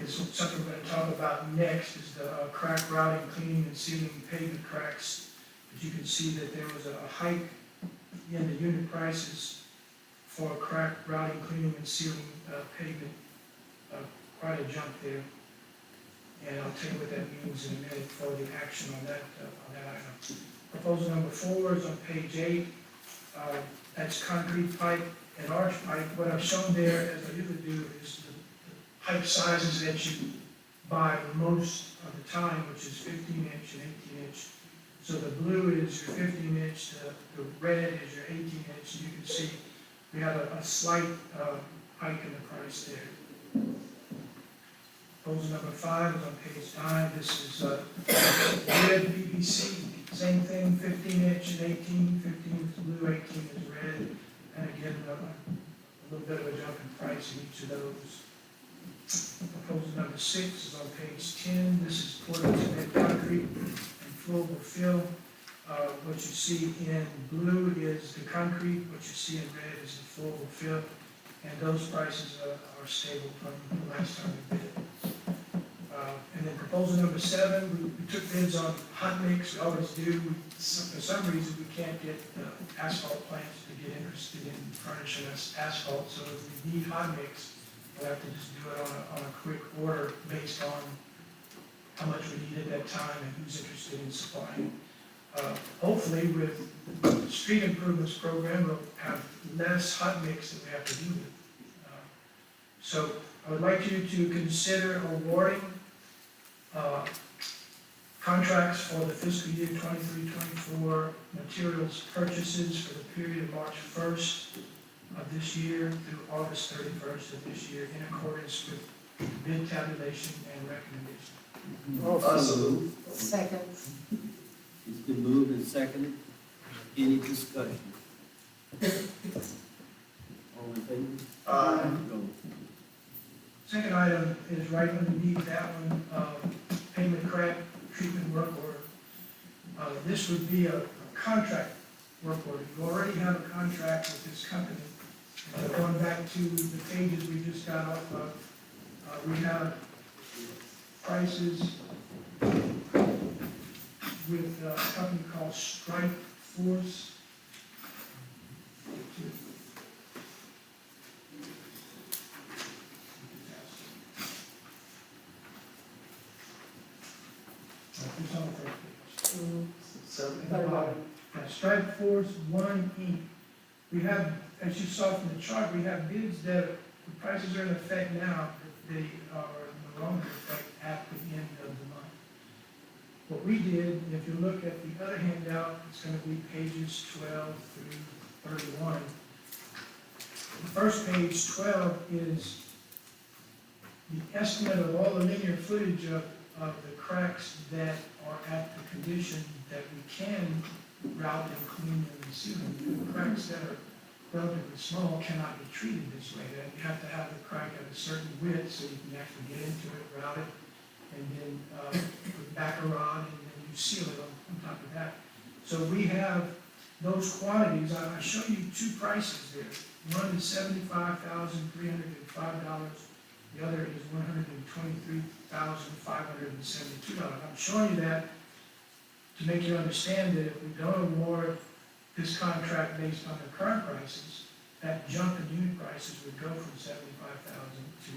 is something we're going to talk about next, is the crack routing, cleaning, and sealing pavement cracks. As you can see that there was a hike in the unit prices for crack routing, cleaning, and sealing pavement, quite a jump there. And I'll tell you what that means in a minute for the action on that item. Proposal number 4 is on page 8. That's concrete pipe and arch pipe. What I've shown there, as I usually do, is the pipe sizes that you buy most of the time, which is 15-inch and 18-inch. So the blue is your 15-inch, the red is your 18-inch, and you can see we have a slight hike in the price there. Proposal number 5 is on page 9. This is red PVC, same thing, 15-inch and 18, 15 is blue, 18 is red, and again, a little bit of a jump in price in each of those. Proposal number 6 is on page 10. This is Portland cement concrete and flowable fill. What you see in blue is the concrete, what you see in red is the flowable fill, and those prices are stable from the last time we bid. And then proposal number 7, we took bids on hot mix. We always do. For some reason, we can't get asphalt plants to get interested in furnishing us asphalt, so if we need hot mix, we'll have to just do it on a quick order based on how much we need at that time and who's interested in supplying. Hopefully, with the street improvements program, we'll have less hot mix that we have to deal with. So I would like you to consider awarding contracts for the fiscal year 23-24 materials purchases for the period of March 1st of this year through August 31st of this year in accordance with bid tabulation and recommendation. Second. It's been moved and seconded. Any discussion? All in favor? Go. Second item is right underneath that one, payment crack treatment work order. This would be a contract work order. You already have a contract with this company. And going back to the pages we just got off of, we have prices with a company called Strike Force. It's on the first page. Seven. Strike Force 1 Inc. We have, as you saw from the chart, we have bids that, the prices are in effect now, but they are no longer in effect at the end of the month. What we did, if you look at the other handout, it's gonna be pages 12 through 31. The first page, 12, is the estimate of all the linear footage of the cracks that are at the condition that we can route and clean and seal them. The cracks that are relatively small cannot be treated this way. That you have to have the crack at a certain width so you can actually get into it, route it, and then put back a rod, and then you seal it on top of that. So we have those quantities. I show you two prices there. One is $75,305. The other is $123,572. I'm showing you that to make you understand that if we don't award this contract based on the current prices, that jump in unit prices would go from $75,000 to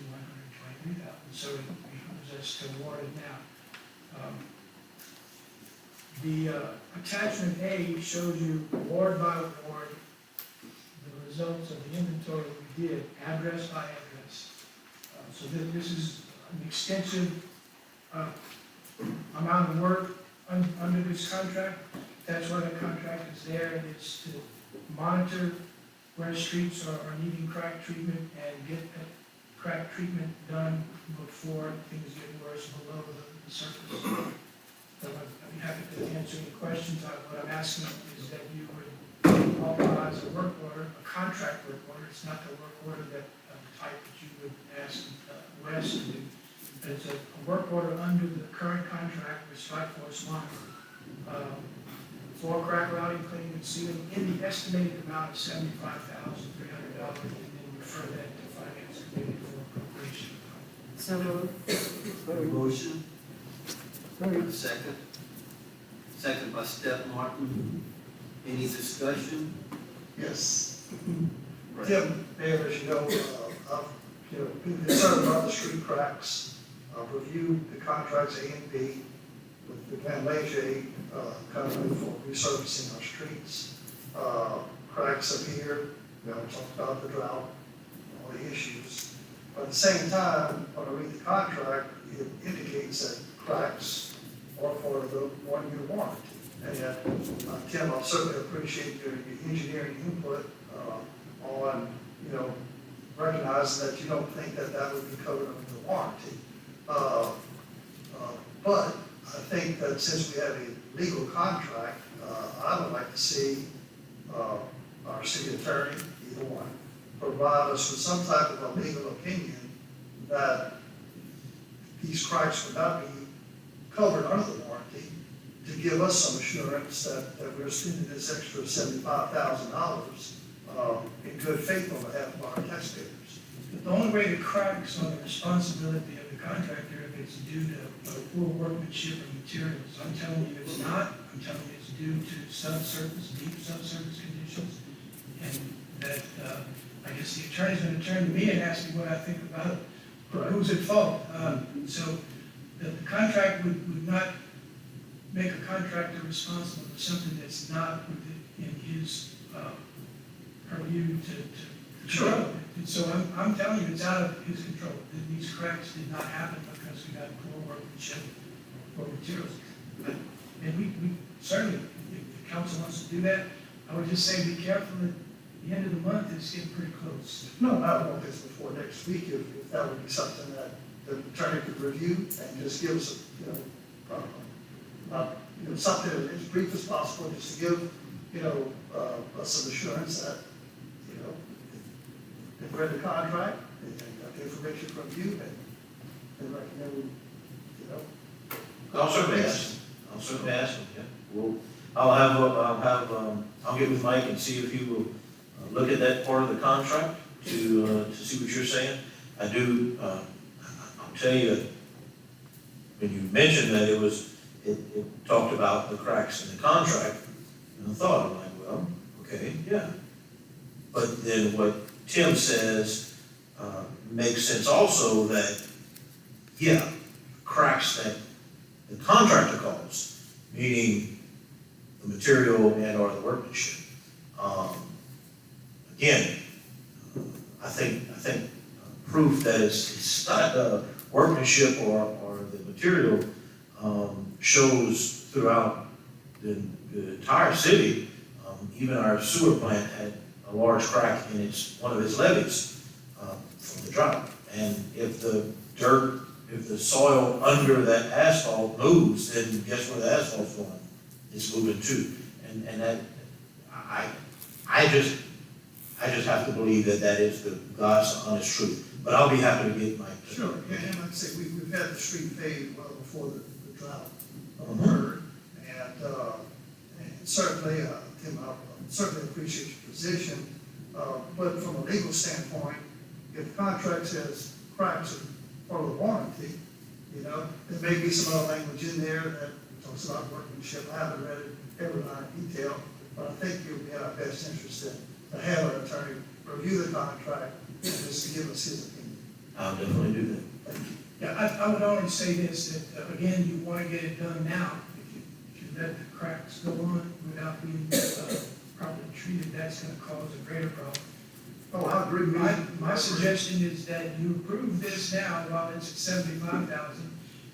$123,000. So it becomes us to award it now. The attachment A shows you award by award the results of the inventory we did, address by address. So this is an extensive amount of work under this contract. That's why the contract is there. It's to monitor where streets are needing crack treatment and get that crack treatment done before things get worse below the surface. So I'd be happy to answer any questions. What I'm asking is that you would authorize a work order, a contract work order. It's not the work order that type that you would ask Wes to do. But it's a work order under the current contract with Strike Force 1 for crack routing, cleaning, and sealing in the estimated amount of $75,300, and then refer that to Finance Committee for appropriation. So moved. Motion. Second. Second by Steph Martin. Any discussion? Yes. Tim, Mayor, as you know, I've been concerned about the street cracks. I've reviewed the contracts A and B with the Van Leger company for resurfacing our streets. Cracks appear, we haven't talked about the drought, all the issues. But at the same time, when I read the contract, it indicates that cracks are part of the 1 year warranty. And yet, Tim, I certainly appreciate your engineering input on, recognizing that you don't think that that would be covered under the warranty. But I think that since we have a legal contract, I would like to see our city attorney, either one, provide us with some type of a legal opinion that these cracks would not be covered under the warranty, to give us some assurance that we're spending this extra $75,000 in good faith on behalf of our taxpayers. The only way the cracks are the responsibility of the contractor if it's due to poor workmanship or materials. I'm telling you it's not. I'm telling you it's due to subsurface, deep subsurface conditions. And that, I guess the attorney's going to turn to me and ask me what I think about who's at fault. So the contract would not make a contractor responsible for something that's not within his purview to control. And so I'm telling you, it's out of his control. These cracks did not happen because we got poor workmanship for materials. And we certainly, if the council wants to do that, I would just say be careful that the end of the month is getting pretty close. No, I don't want this before next week, if that would be something that the attorney could review and just give us, something as brief as possible, just to give, us some assurance that they've read the contract, they got the information from you, and they recommend, you know. I'll certainly ask, him, yeah. I'll get with Mike and see if he will look at that part of the contract to see what you're saying. I do, I'll tell you, when you mentioned that it talked about the cracks in the contract, and I thought, I'm like, well, okay, yeah. But then what Tim says makes sense also that, yeah, cracks that the contractor caused, meaning the material and or the workmanship. Again, I think proof that it's not workmanship or the material shows throughout the entire city. Even our sewer plant had a large crack in one of its levees from the drought. And if the soil under that asphalt moves, then guess where the asphalt's going? It's moving too. And that, I just have to believe that is the God's honest truth. But I'll be happy to get my. Sure, yeah, and like I say, we've had the street paved well before the drought occurred. And certainly, Tim, I certainly appreciate your position. But from a legal standpoint, if the contract says cracks are part of the warranty, you know, there may be some other language in there that talks about workmanship. I haven't read it every line in detail, but I think it would be in our best interest to have an attorney review the contract and just give us his opinion. I'll definitely do that. Thank you. Yeah, I would only say this, that, again, you want to get it done now. If you let the cracks go on without being properly treated, that's going to cause a greater problem. Oh, I agree. My suggestion is that you approve this now while it's at $75,000.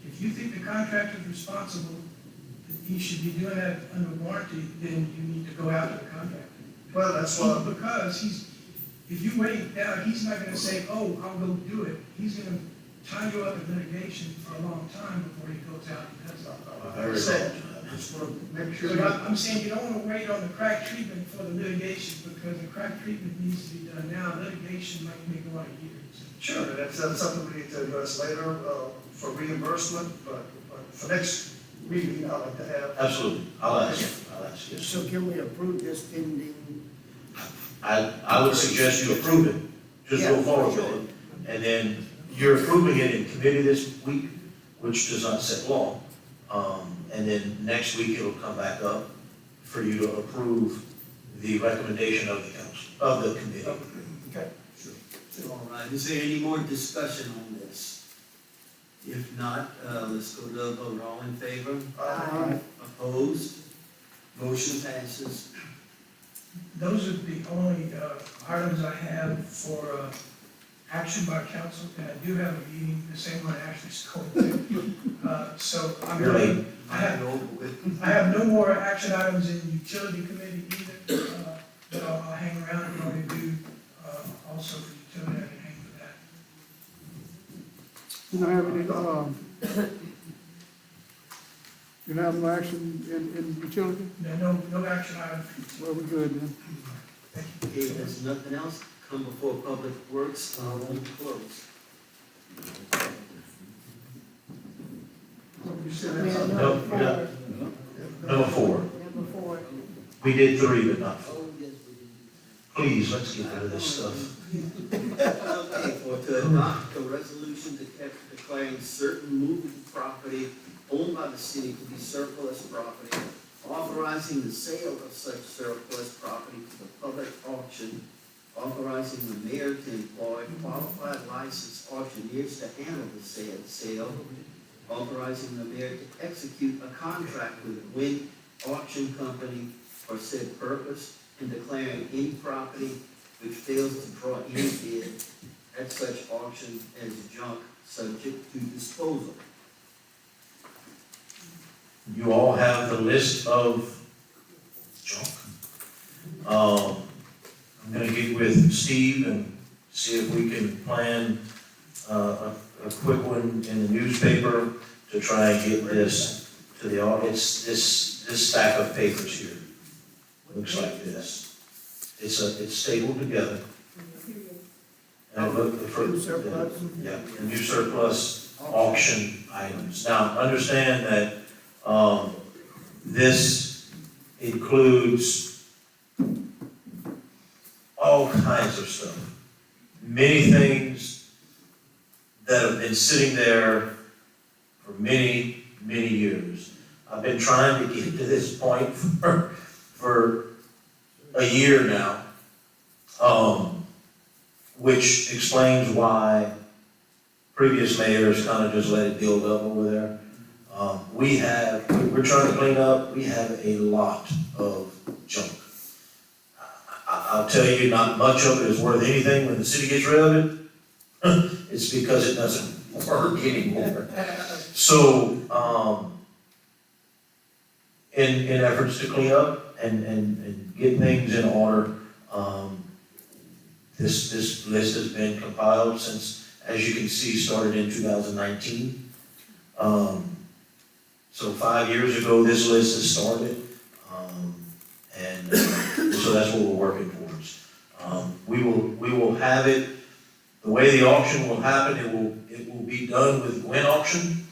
If you think the contractor is responsible, that he should be doing that under warranty, then you need to go after the contractor. Well, that's what. Because if you wait down, he's not gonna say, oh, I'll go do it. He's gonna tie you up in litigation for a long time before he goes out and does it. I just want to make sure. So I'm saying you don't wanna wait on the crack treatment for the litigation, because the crack treatment needs to be done now. Litigation might go on a year. Sure, that's something we need to address later, for reimbursement, but for next meeting, I'd like to have. Absolutely. I'll ask, yes. So can we approve this pending? I would suggest you approve it, just go Yeah, forward sure. with it. And then you're approving it in committee this week, which does not set law. And then next week it'll come back up for you to approve the recommendation of the council, of the committee. Okay, sure. All right, is there any more discussion on this? If not, let's go to a vote. All in favor? Aye. Opposed? Motion passes. Those are the only items I have for action by council, and I do have a meeting, the same one actually going to. So I'm You're late. I have no more action items in utility committee either, but I'll hang around and probably do also for utility, I can hang for that. You don't have any, you don't have no action in utility? No action item. Well, we're good then. Okay, if there's nothing else, come before Public Works, I'll close. You said We that's have No, number four. Number 4. We did 3, but not 4. Please, let's get rid of this stuff. Okay, for to adopt a resolution declaring certain movable property owned by the city to be surplus property, authorizing the sale of such surplus property to the public auction, authorizing the mayor to employ qualified licensed auctioneers to handle the sale, authorizing the mayor to execute a contract with a wind auction company for said purpose, and declaring any property which fails to draw any bid at such auction as junk subject to disposal. You all have the list of junk. I'm gonna get with Steve and see if we can plan a quick one in the newspaper to try and get this to the audience. This stack of papers here looks like this. It's stapled together. New surplus? Yeah, the new surplus auction items. Now, understand that, this includes all kinds of stuff. Many things that have been sitting there for many, many years. I've been trying to get to this point for a year now, which explains why previous mayors kind of just let it build up over there. We're trying to clean up, we have a lot of junk. I'll tell you, not much of it is worth anything when the city gets rid of it. It's because it doesn't work anymore. So, in efforts to clean up and get things in order, this list has been compiled since, as you can see, started in 2019. So 5 years ago, this list has started, and so that's what we're working towards. We will have it, the way the auction will happen, it will be done with Gwen Auction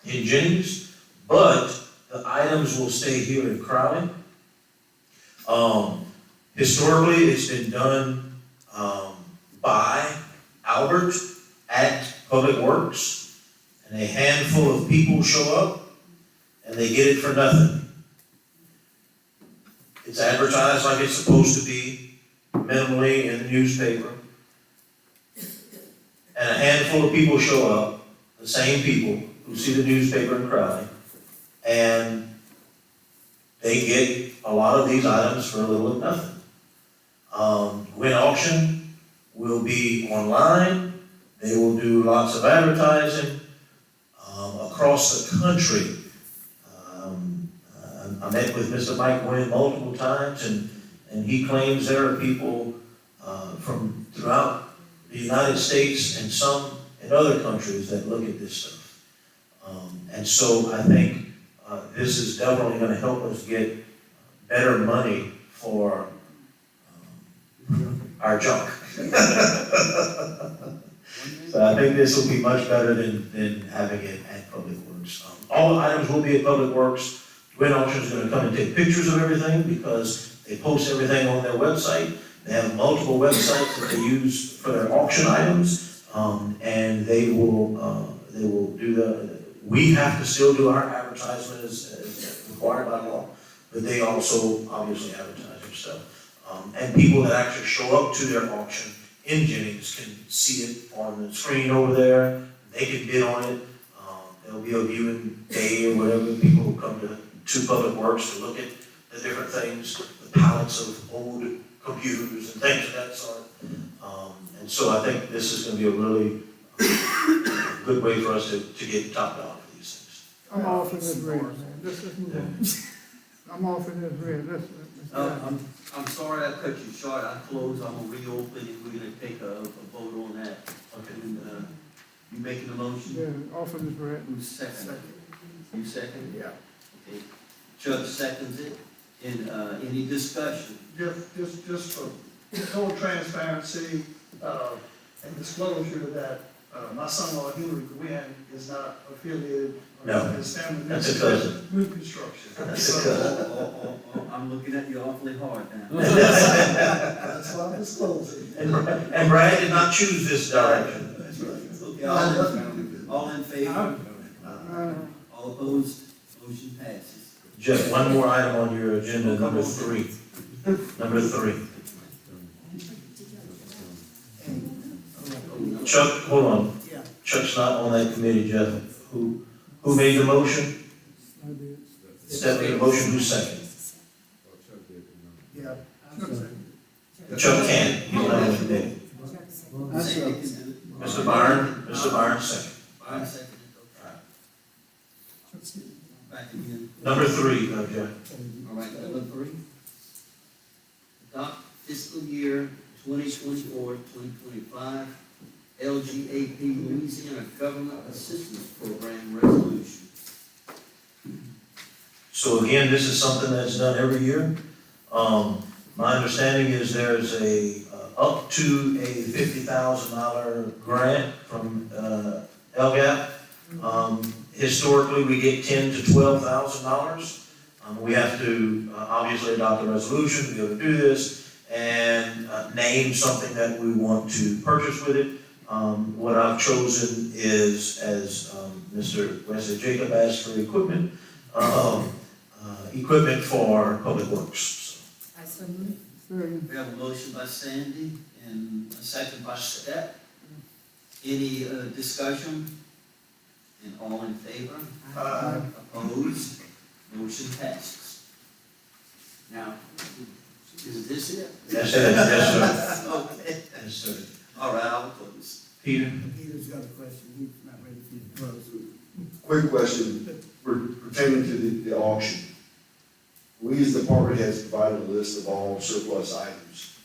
in Jennings, but the items will stay here in Crowley. Historically, it's been done by Albert at Public Works, and a handful of people show up, and they get it for nothing. It's advertised like it's supposed to be, minimally in the newspaper. And a handful of people show up, the same people who see the newspaper in Crowley, and they get a lot of these items for a little of nothing. When auction will be online, they will do lots of advertising across the country. I met with Mr. Mike Wynn multiple times, and he claims there are people from throughout the United States and some in other countries that look at this stuff. And so I think this is definitely going to help us get better money for our junk. So I think this will be much better than having it at Public Works. All the items will be at Public Works. Gwen Auction is going to come and take pictures of everything because they post everything on their website. They have multiple websites that they use for their auction items, and they will do we have to still do our advertisement as required by law, but they also obviously advertise their stuff. And people that actually show up to their auction in Jennings can see it on the screen over there. They can bid on it. There'll be a viewing day or whatever. People will come to Public Works to look at the different things, the pallets of old computers and things of that sort. And so I think this is going to be a really good way for us to get top dollar for these things. I'm off in this red, man. Let's move on. I'm off in this red. I'm sorry I cut you short. I closed. I'm gonna reopen it. We're gonna take a vote on that. Okay. And, you making a motion? Yeah, off in this red. Who's second? You second? Yeah. Okay. Chuck seconds it. And, any discussion? Just for total transparency, and disclosure that, my son-in-law Henry Gwynn is not affiliated. No, His family. that's a cousin. New construction. That's a cousin. I'm looking at you awfully hard now. That's why I'm disclosing. And Brad did not choose this direction. That's right. Okay, all in favor? All opposed? Motion passes. Jeff, one more item on your agenda, number 3. Number 3. Chuck, hold on. Yeah. Chuck's not on that committee, Jeff. Who made the motion? I did. Steph made the motion, who's second? Yeah. Chuck can, he's not on the committee. Mr. Byron, second. Byron seconded, okay. Back again. Number 3, Jeff. All right, number 3. Adopt fiscal year 2024-2025 LGAP Louisiana Government Assistance Program Resolution. So again, this is something that's done every year. My understanding is there's a up to a $50,000 grant from, LGAP. Historically, we get $10,000 to $12,000. We have to, obviously adopt a resolution to be able to do this and, name something that we want to purchase with it. What I've chosen is, as, Mr. Wesley Jacob asked for equipment, equipment for public works. I so move. We have a motion by Sandy and a second by Step. Any discussion? And all in favor? Opposed? Motion passes. Now, is this it? Yes, sir. Yes, sir. Okay. Yes, sir. All right, I'll close. Peter? Peter's got a question, he's not ready for you to close. Quick question pertaining to the auction. We as department heads provided a list of all surplus items.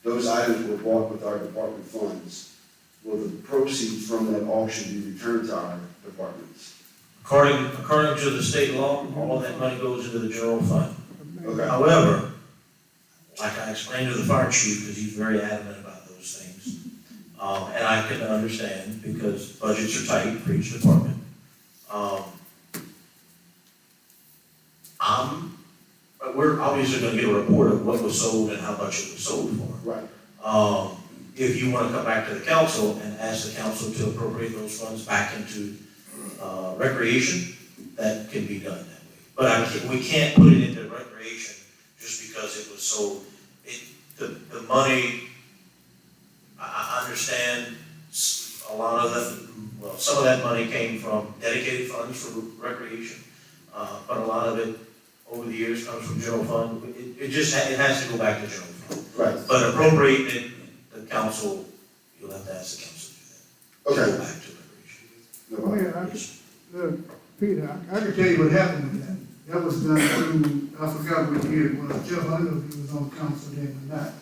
Those items were bought with our department funds. Will the proceeds from that auction be returned to our departments? According to the state law, all of that money goes into the general fund. Okay. However, like I explained to the fire chief, because he's very adamant about those things, and I can understand because budgets are tight for each department. We're obviously gonna get a report of what was sold and how much it was sold for. Right. If you wanna come back to the council and ask the council to appropriate those funds back into, recreation, that can be done that way. But we can't put it into recreation just because it was sold. The money, I understand a lot of that, some of that money came from dedicated funds for recreation, but a lot of it over the years comes from general fund. It has to go back to general fund. Right. But appropriating it, the council, you'll have to ask the council to do that. Okay. Go back to recreation. No Oh, problem. yeah, Peter, I can tell you what happened with that. That was done through, I forgot what year it was, Jeff, I don't know if he was on council then or not.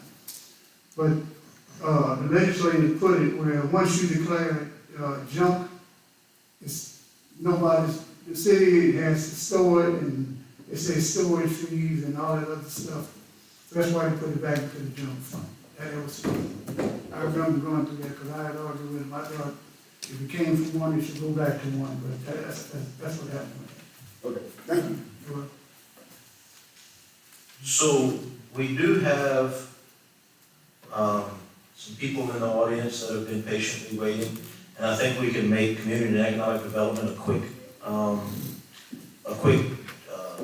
But, the legislature put it where once you declare it, junk, it's nobody's, the city has to store it and it says storage fees and all that other stuff. So that's why they put it back into the general fund. That was, I remember going through that because I had argued with him. I thought if it came from one, it should go back to one, but that's what happened with it. Okay, thank you. Sure. So we do have, some people in the audience that have been patiently waiting, and I think we can make community and economic development a quick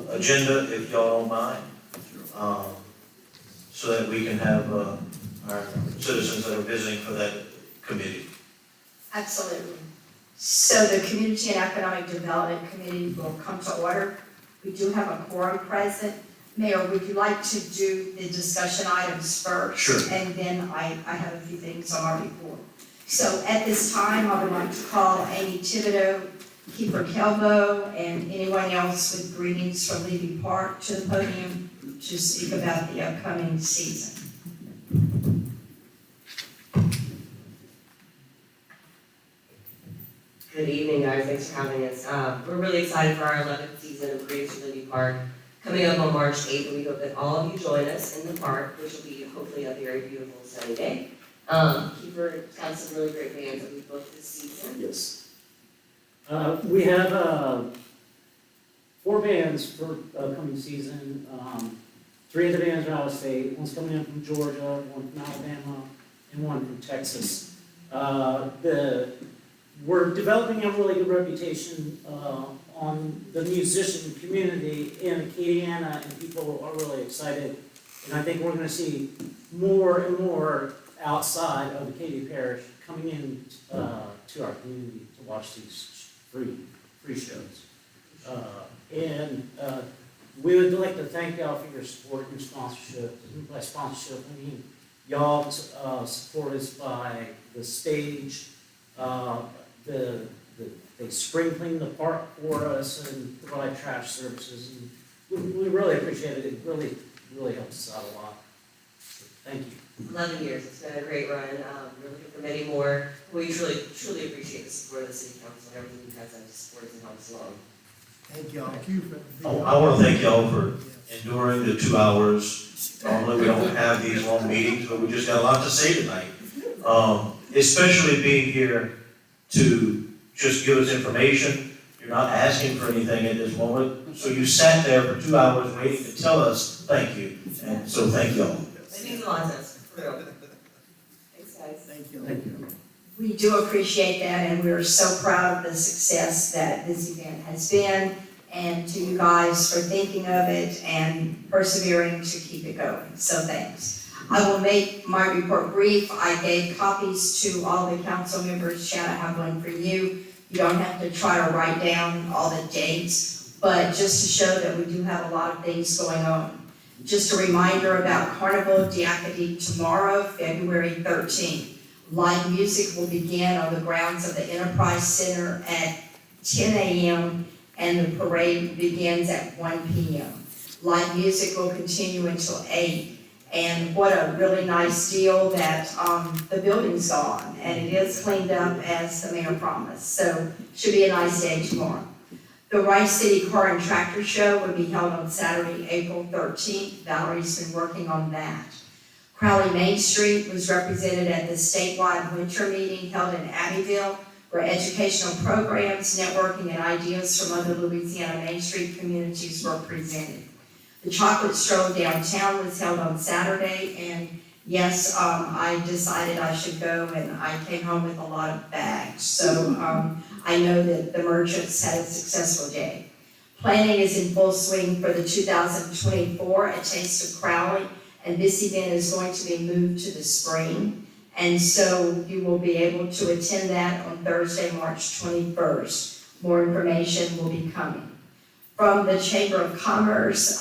agenda, if y'all don't mind. So that we can have, our citizens that are visiting for that committee. Absolutely. So the Community and Economic Development Committee will come to order. We do have a quorum present. Mayor, would you like to do the discussion items first? Sure. And then I have a few things on our report. So at this time, I would like to call Amy Thibodeau, Keeper Kelbo, and anyone else with greetings from Levy Park to the podium to speak about the upcoming season. Good evening, guys. Thanks for having us. We're really excited for our 11th season of Greetings from Levy Park coming up on March 8th, and we hope that all of you join us in the park, which will be hopefully a very beautiful sunny day. Keeper's got some really great bands that we've booked this season. Yes. We have 4 bands for upcoming season. 3 of the bands are out of state. One's coming in from Georgia, one from Alabama, and one from Texas. We're developing a really good reputation on the musician community in Acadiana, and people are really excited. And I think we're going to see more and more outside of Acadia Parish coming in to our community to watch these free shows. We would like to thank y'all for your support and sponsorship. And by sponsorship, I mean y'all support us by the stage. They spring clean the park for us and provide trash services. And we really appreciate it. It really helps us out a lot. So thank you. 11 years. It's been a great run. We're looking for many more. We truly appreciate the support of the City Council and everything you guys have to support us and help us along. Thank y'all. I want to thank y'all for enduring the 2 hours. Normally, we don't have these long meetings, but we just got a lot to say tonight. Especially being here to just give us information. You're not asking for anything at this moment. So you sat there for 2 hours waiting to tell us thank you. And so thank y'all. It means a lot to us, for real. Thanks, guys. Thank you. We do appreciate that, and we're so proud of the success that this event has been, and to you guys for thinking of it and persevering to keep it going. So thanks. I will make my report brief. I gave copies to all the council members. Chad, I have one for you. You don't have to try to write down all the dates, but just to show that we do have a lot of things going on. Just a reminder about Carnival d'Acadie tomorrow, February 13th. Live music will begin on the grounds of the Enterprise Center at 10 a.m. and the parade begins at 1 p.m. Live music will continue until 8. And what a really nice deal that the building's gone and it is cleaned up as the mayor promised. So should be a nice day tomorrow. The Rice City Car and Tractor Show will be held on Saturday, April 13th. Valerie's been working on that. Crowley Main Street was represented at the statewide winter meeting held in Abbeville, where educational programs, networking, and ideas from other Louisiana Main Street communities were presented. The chocolate stroll downtown was held on Saturday, and yes, I decided I should go, and I came home with a lot of bags. So I know that the merchants had a successful day. Planning is in full swing for the 2024 A Taste of Crowley, and this event is going to be moved to the spring. And so you will be able to attend that on Thursday, March 21st. More information will be coming. From the Chamber of Commerce,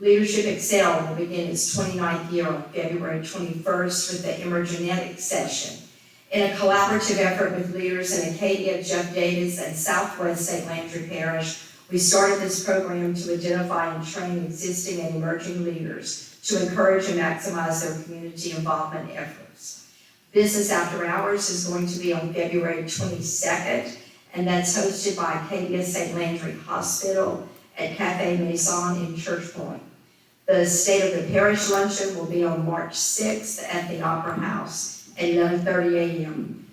Leadership Excel will begin its 29th year on February 21st with the Emergenetics session. In a collaborative effort with leaders in Acadia, Jeff Davis, and Southwest St. Landry Parish, we started this program to identify and train existing and emerging leaders to encourage and maximize their community involvement efforts. Business After Hours is going to be on February 22nd, and that's hosted by Acadia St. Landry Hospital at Cafe Maison in Church Point. The State of the Parish Luncheon will be on March 6th at the Opera House at 11:30 a.m.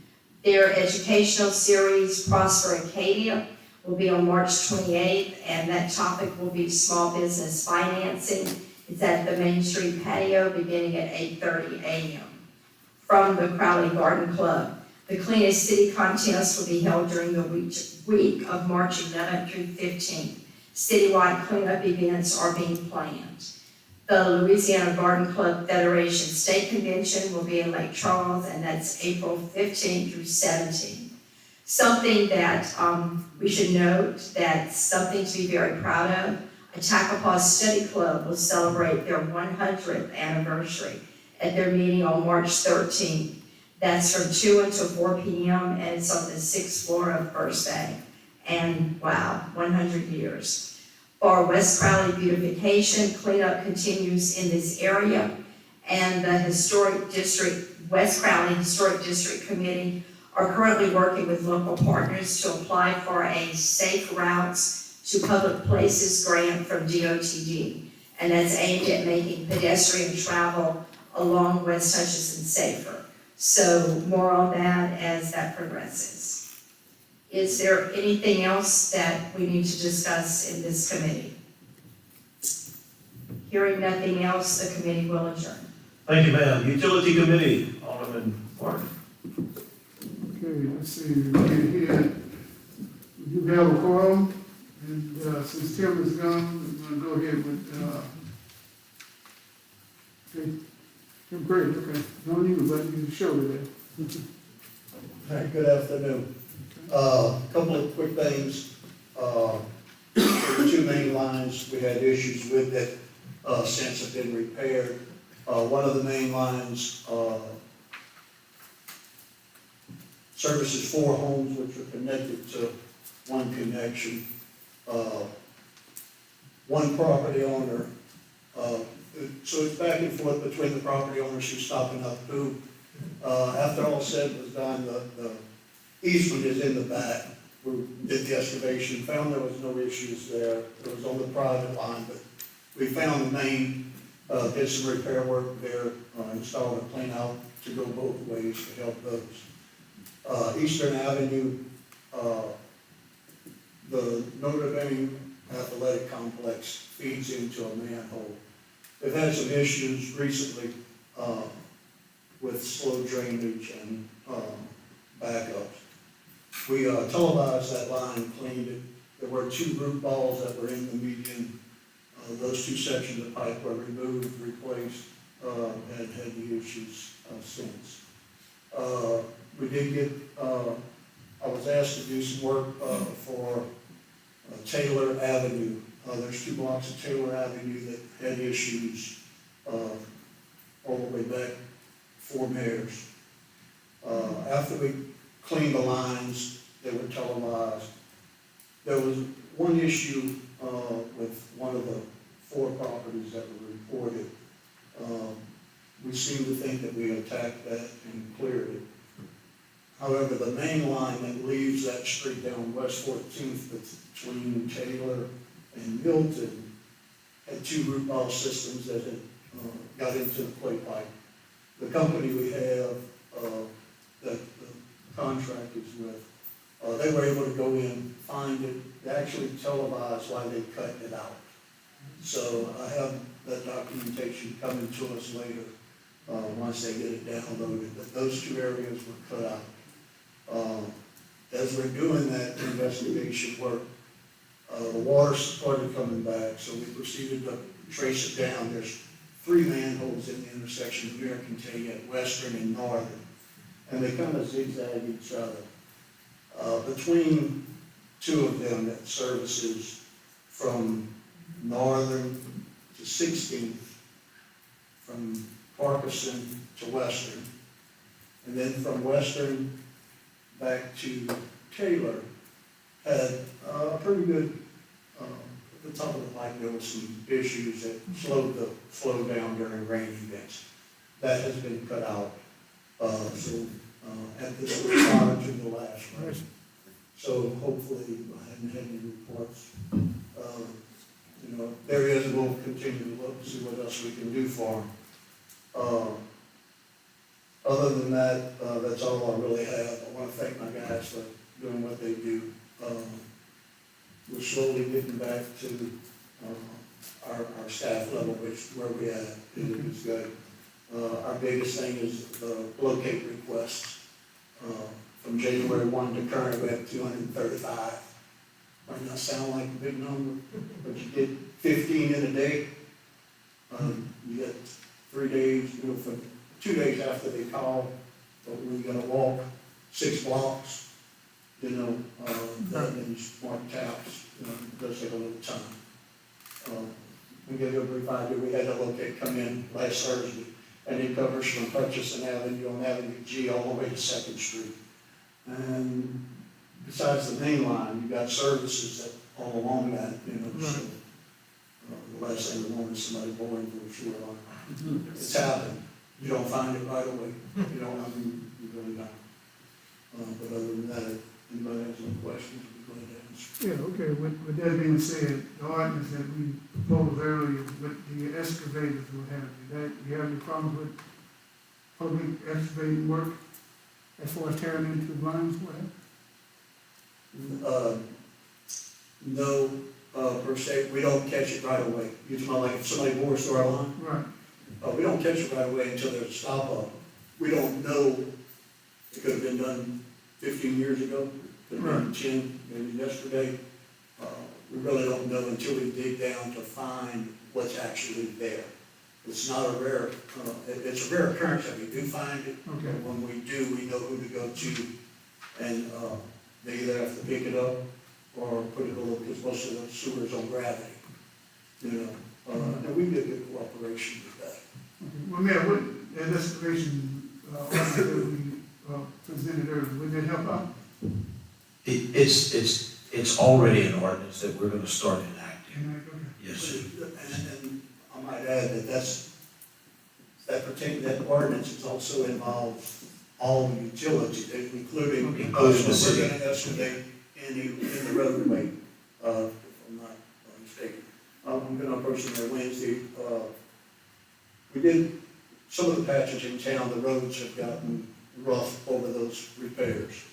Their educational series, Prosper Acadia, will be on March 28th, and that topic will be small business financing. It's at the Main Street patio beginning at 8:30 a.m. From the Crowley Garden Club, the Cleanest City contest will be held during the week of March 11th through 15th. Citywide cleanup events are being planned. The Louisiana Garden Club Federation State Convention will be in Lake Charles, and that's April 15th through 17th. Something that we should note, that's something to be very proud of, Attakapaw Study Club will celebrate their 100th anniversary at their meeting on March 13th. That's from 2 until 4 p.m. and it's on the 6th floor of First Bank. And wow, 100 years. For West Crowley beautification, cleanup continues in this area, and the West Crowley Historic District Committee are currently working with local partners to apply for a Safe Routes to Public Places grant from DOTD, and that's aimed at making pedestrian travel along West Hutchison safer. So more on that as that progresses. Is there anything else that we need to discuss in this committee? Hearing nothing else, the committee will adjourn. Thank you, ma'am. Utility Committee, Alderman Martin. Okay, let's see, we do have a quorum, and since Tim is gone, I'm gonna go ahead with, okay, Tim, great, okay, no need, but you can show today. All right, good afternoon. Couple of quick things. The two main lines we had issues with that since have been repaired. One of the main lines services 4 homes which are connected to one connection. One property owner, so it's back and forth between the property owners who's stopping up who. After all said was done, the easement is in the back. we did the excavation, found there was no issues there. It was on the private line, but we found the main, did some repair work there, installed a clean out to go both ways to help those. Eastern Avenue, the Notre Dame Athletic Complex feeds into a manhole. They've had some issues recently, with slow drainage and, backups. We televised that line, cleaned it. There were 2 root balls that were in the median. Those 2 sections of pipe were removed, replaced, and had the issues since. We did get, I was asked to do some work for Taylor Avenue. There's 2 blocks of Taylor Avenue that had issues all the way back 4 mayors. After we cleaned the lines, they were televised. There was one issue with one of the 4 properties that were reported. We seem to think that we attacked that and cleared it. However, the main line that leaves that street down West 14th between Taylor and Milton had 2 root ball systems that had got into the clay pipe. The company we have that the contract is with, they were able to go in, find it, they actually televised why they cut it out. So I have that documentation coming to us later, once they get it downloaded, but those 2 areas were cut out. As we're doing that investigation work, the water started coming back, so we proceeded to trace it down. There's 3 manholes in the intersection of American K at Western and Northern, and they kind of zigzag each other. Between 2 of them that services from Northern to 16th, from Parkinson to Western, and then from Western back to Taylor, had a pretty good, at the top of the pipe, there were some issues that slowed the flow down during rain events. That has been cut out, at this prior to the last rain. So hopefully, I haven't had any reports. If there is, we'll continue to look, see what else we can do for them. Other than that, that's all I really have. I want to thank my guys for doing what they do. We're slowly getting back to our staff level, which where we at is good. Our biggest thing is the locate requests. From January 1 to current, we have 235. Might not sound like a big number, but you get 15 in a day. You get 3 days, from 2 days after they call, but we're gonna walk 6 blocks, that means more taps, it does take a little time. We get a brief idea, we had a locate come in last Thursday, and it covers from Hutchison Avenue on Avenue G all the way to 2nd Street. And besides the main line, you've got services that all along that, so, the last thing we want is somebody boring for a short line. It's happened. You don't find it right away. You really don't. But other than that, anybody has any questions, we'd be glad to answer. Yeah, okay, with that being said, the ordinance that we proposed earlier with the excavators, what have you, you have any problems with public excavating work as far as tearing into the lines, what have? No, per se, we don't catch it right away. You're talking like if somebody bores through our line? Right. We don't catch it right away until there's a stop up. We don't know, it could have been done 15 years ago, could have been 10, maybe yesterday. We really don't know until we dig down to find what's actually there. It's not a rare, it's a rare occurrence that we do find it. Okay. When we do, we know who to go to, and they either have to pick it up or put it below, because most of the sewer's on gravity, and we get good cooperation with that. Okay. Well, Mayor, what, that excavation, ordinance that we presented earlier, would that help out? It's already an ordinance that we're gonna start enacting. Okay. Yes, sir. And I might add that ordinance is also involves all utilities, including Including the we're city. gonna excavate in the roadway, if I'm not mistaken. I'm gonna approach them on Wednesday. We did, some of the patches in town, the roads have gotten rough over those repairs.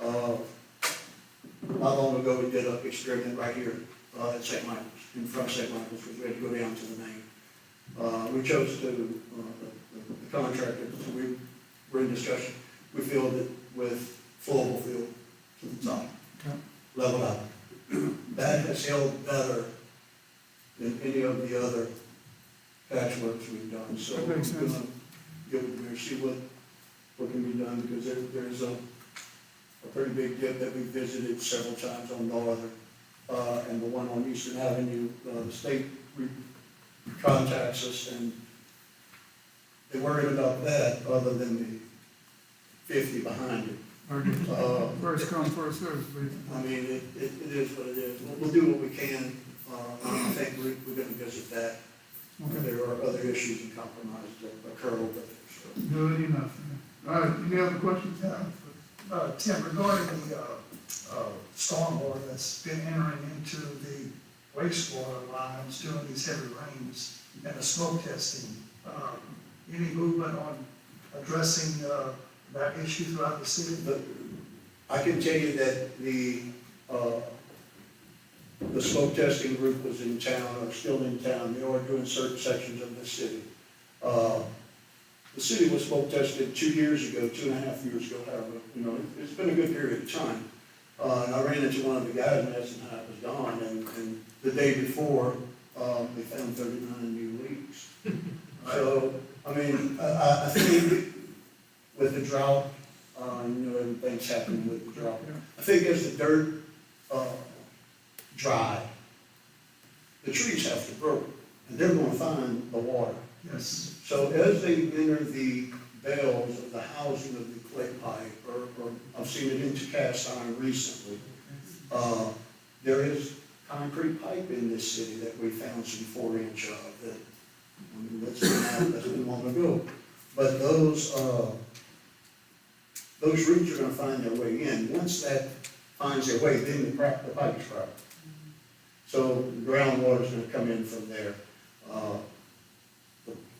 Not long ago, we did an experiment right here, at St. Michael's, in front of St. Michael's, we had to go down to the main. We chose to, the contractor, so we were in discussion, we filled it with flowable fill to the top, level out. That has held better than any of the other patchworks we've done, so we're That makes sense. gonna get with them, see what can be done, because there's a pretty big dip that we visited several times on Northern, and the one on Eastern Avenue, the state contacts us, and they're worried about that, other than the 50 behind it. First come, first served, basically. I mean, it is what it is. We'll do what we can. I think we're gonna visit that. There are other issues and compromises that occur over there, so. Good enough. Yeah. All right, any other questions? Tim, regarding the stormwater that's been entering into the wastewater lines during these heavy rains and the smoke testing, any movement on addressing that issue throughout the city? I can tell you that the smoke testing group was in town, or still in town. They are doing certain sections of the city. The city was smoke tested 2 years ago, 2.5 years ago, however, it's been a good period of time. And I ran into one of the guys and asked him how it was gone, and the day before, they found 39 new leaks. So, I mean, I think with the drought, everything's happening with the drought. I think as the dirt dry, the trees have to grow, and they're gonna find the water. Yes. So as they enter the bells of the housing of the clay pipe, or I've seen it into cast iron recently, there is concrete pipe in this city that we found some 4-inch of that, that's been long ago. But those roots are gonna find their way in. Once that finds their way, then the pipe is cracked. So the groundwater's gonna come in from there.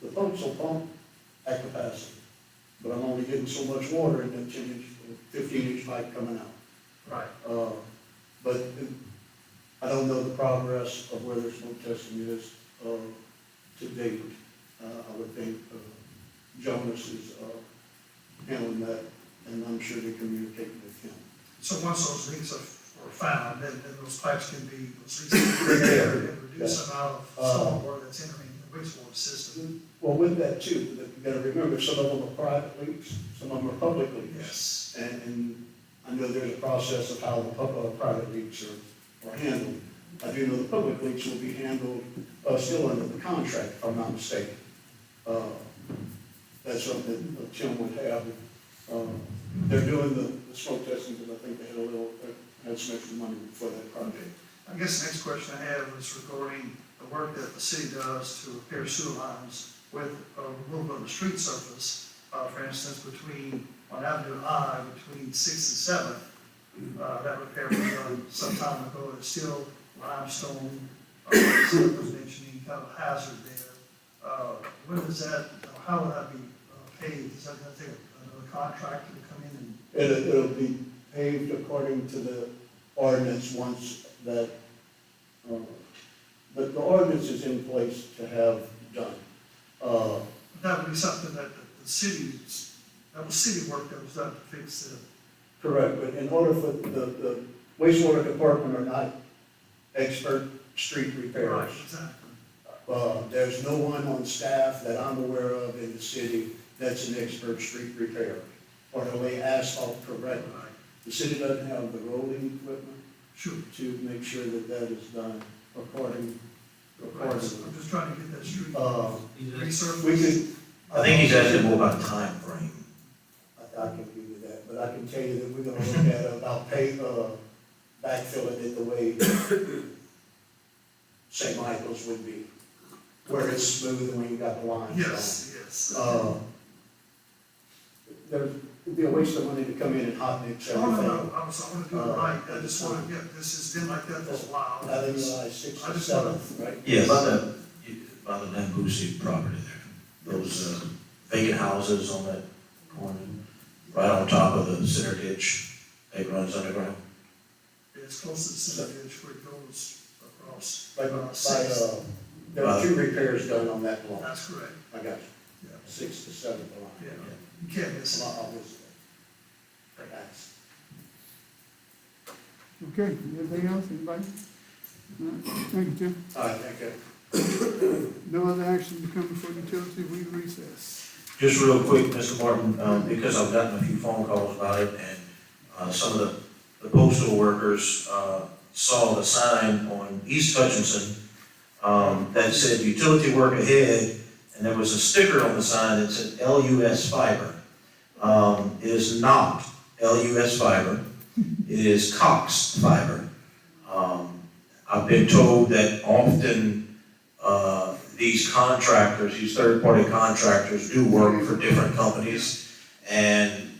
The pumps will pump at capacity, but I'm only getting so much water in that 10-inch, 15-inch pipe coming out. Right. But I don't know the progress of where their smoke testing is to date. I would think Jonas is handling that, and I'm sure they communicate with him. So once those leaks are found, then those pipes can be, those leaks can be repaired and reduce the amount of stormwater that's entering the wastewater system. Well, with that too, you gotta remember, some of them are private leaks, some of them are public leaks. Yes. And I know there's a process of how the private leaks are handled. I do know the public leaks will be handled, still under the contract, if I'm not mistaken. That's something that Tim would have. They're doing the smoke testing, because I think they had some extra money for that project. I guess the next question I have is regarding the work that the city does to repair sewer lines with removal of the street surface. For instance, on Avenue I, between 6th and 7th, that repair was done some time ago. It's still limestone, Steve was mentioning kind of a hazard there. When is that, how will that be paved? Is that going to take another contractor to come in and? It'll be paved according to the ordinance once that, but the ordinance is in place to have done. That would be something that that was city work that was done to fix it. Correct, but in order for the wastewater department are not expert street repairers. Right, exactly. There's no one on staff that I'm aware of in the city that's an expert street repairer, or to lay asphalt correctly. The city doesn't have the rolling equipment to make sure that that is done accordingly. I'm just trying to get that street resurfaced. We could. I think he's asking more about time frame. I can give you that, but I can tell you that we're gonna look at about backfilling it the way St. Michael's would be, where it's smooth and when you got the lines. Yes, yes. There's it'd be a waste of money to come in and hot mix No, everything. no, I wanna do it right, I just wanna get, this has been like that for a while. I think July sixth I or just wanna- seventh, right? Yeah, by the Nambusi property there. Those vacant houses on that corner, right on top of the center ditch, it runs underground. It's close to the center ditch where it goes across. By, there were 2 repairs done on that block. That's correct, I got you. yeah, 6th to 7th line. yeah, you can't miss it. I'll miss it. Thanks. Okay, anything else, anybody? All right, thank you, Tim. All right, thank you. No other action to come before utility, we recess. Just real quick, Mr. Martin, because I've gotten a few phone calls about it, and some of the postal workers saw the sign on East Hutchinson that said utility work ahead, and there was a sticker on the sign that said LUS Fiber. It is not LUS Fiber, it is Cox Fiber. I've been told that often these contractors, these third-party contractors do work for different companies, and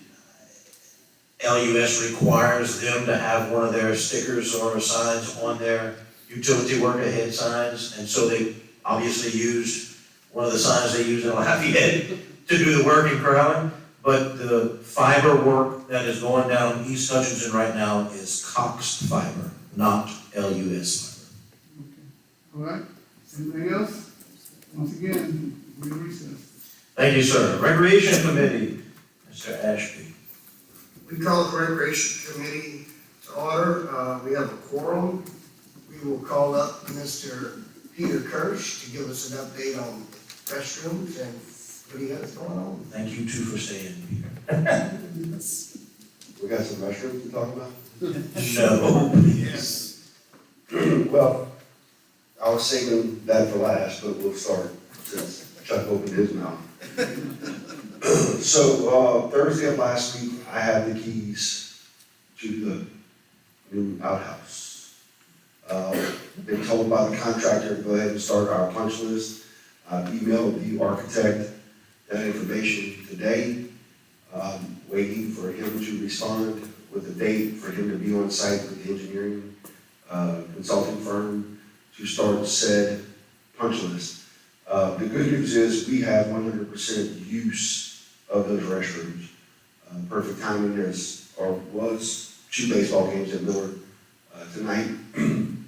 LUS requires them to have one of their stickers or signs on their utility work ahead signs, and so they obviously used one of the signs they use in Lafayette to do the work in Crowley, but the fiber work that is going down East Hutchinson right now is Cox Fiber, not LUS Fiber. All right, anything else? Once again, we recess. Thank you, sir. Recreation Committee, Mr. Ashby. We call the Recreation Committee to order. We have a quorum. We will call up Mr. Peter Kirsch to give us an update on restrooms and what he has going on. Thank you too for staying, Peter. We got some restrooms to talk about? No, please. Well, I was saving that for last, but we'll start since Chuck opened his mouth. So, Thursday of last week, I had the keys to the new outhouse. Been told by the contractor to go ahead and start our punch list. I've emailed the architect that information today. Waiting for him to respond with a date for him to be on site with the engineering consulting firm to start said punch list. The good news is we have 100% use of those restrooms. Perfect timing, was 2 baseball games at Miller tonight. And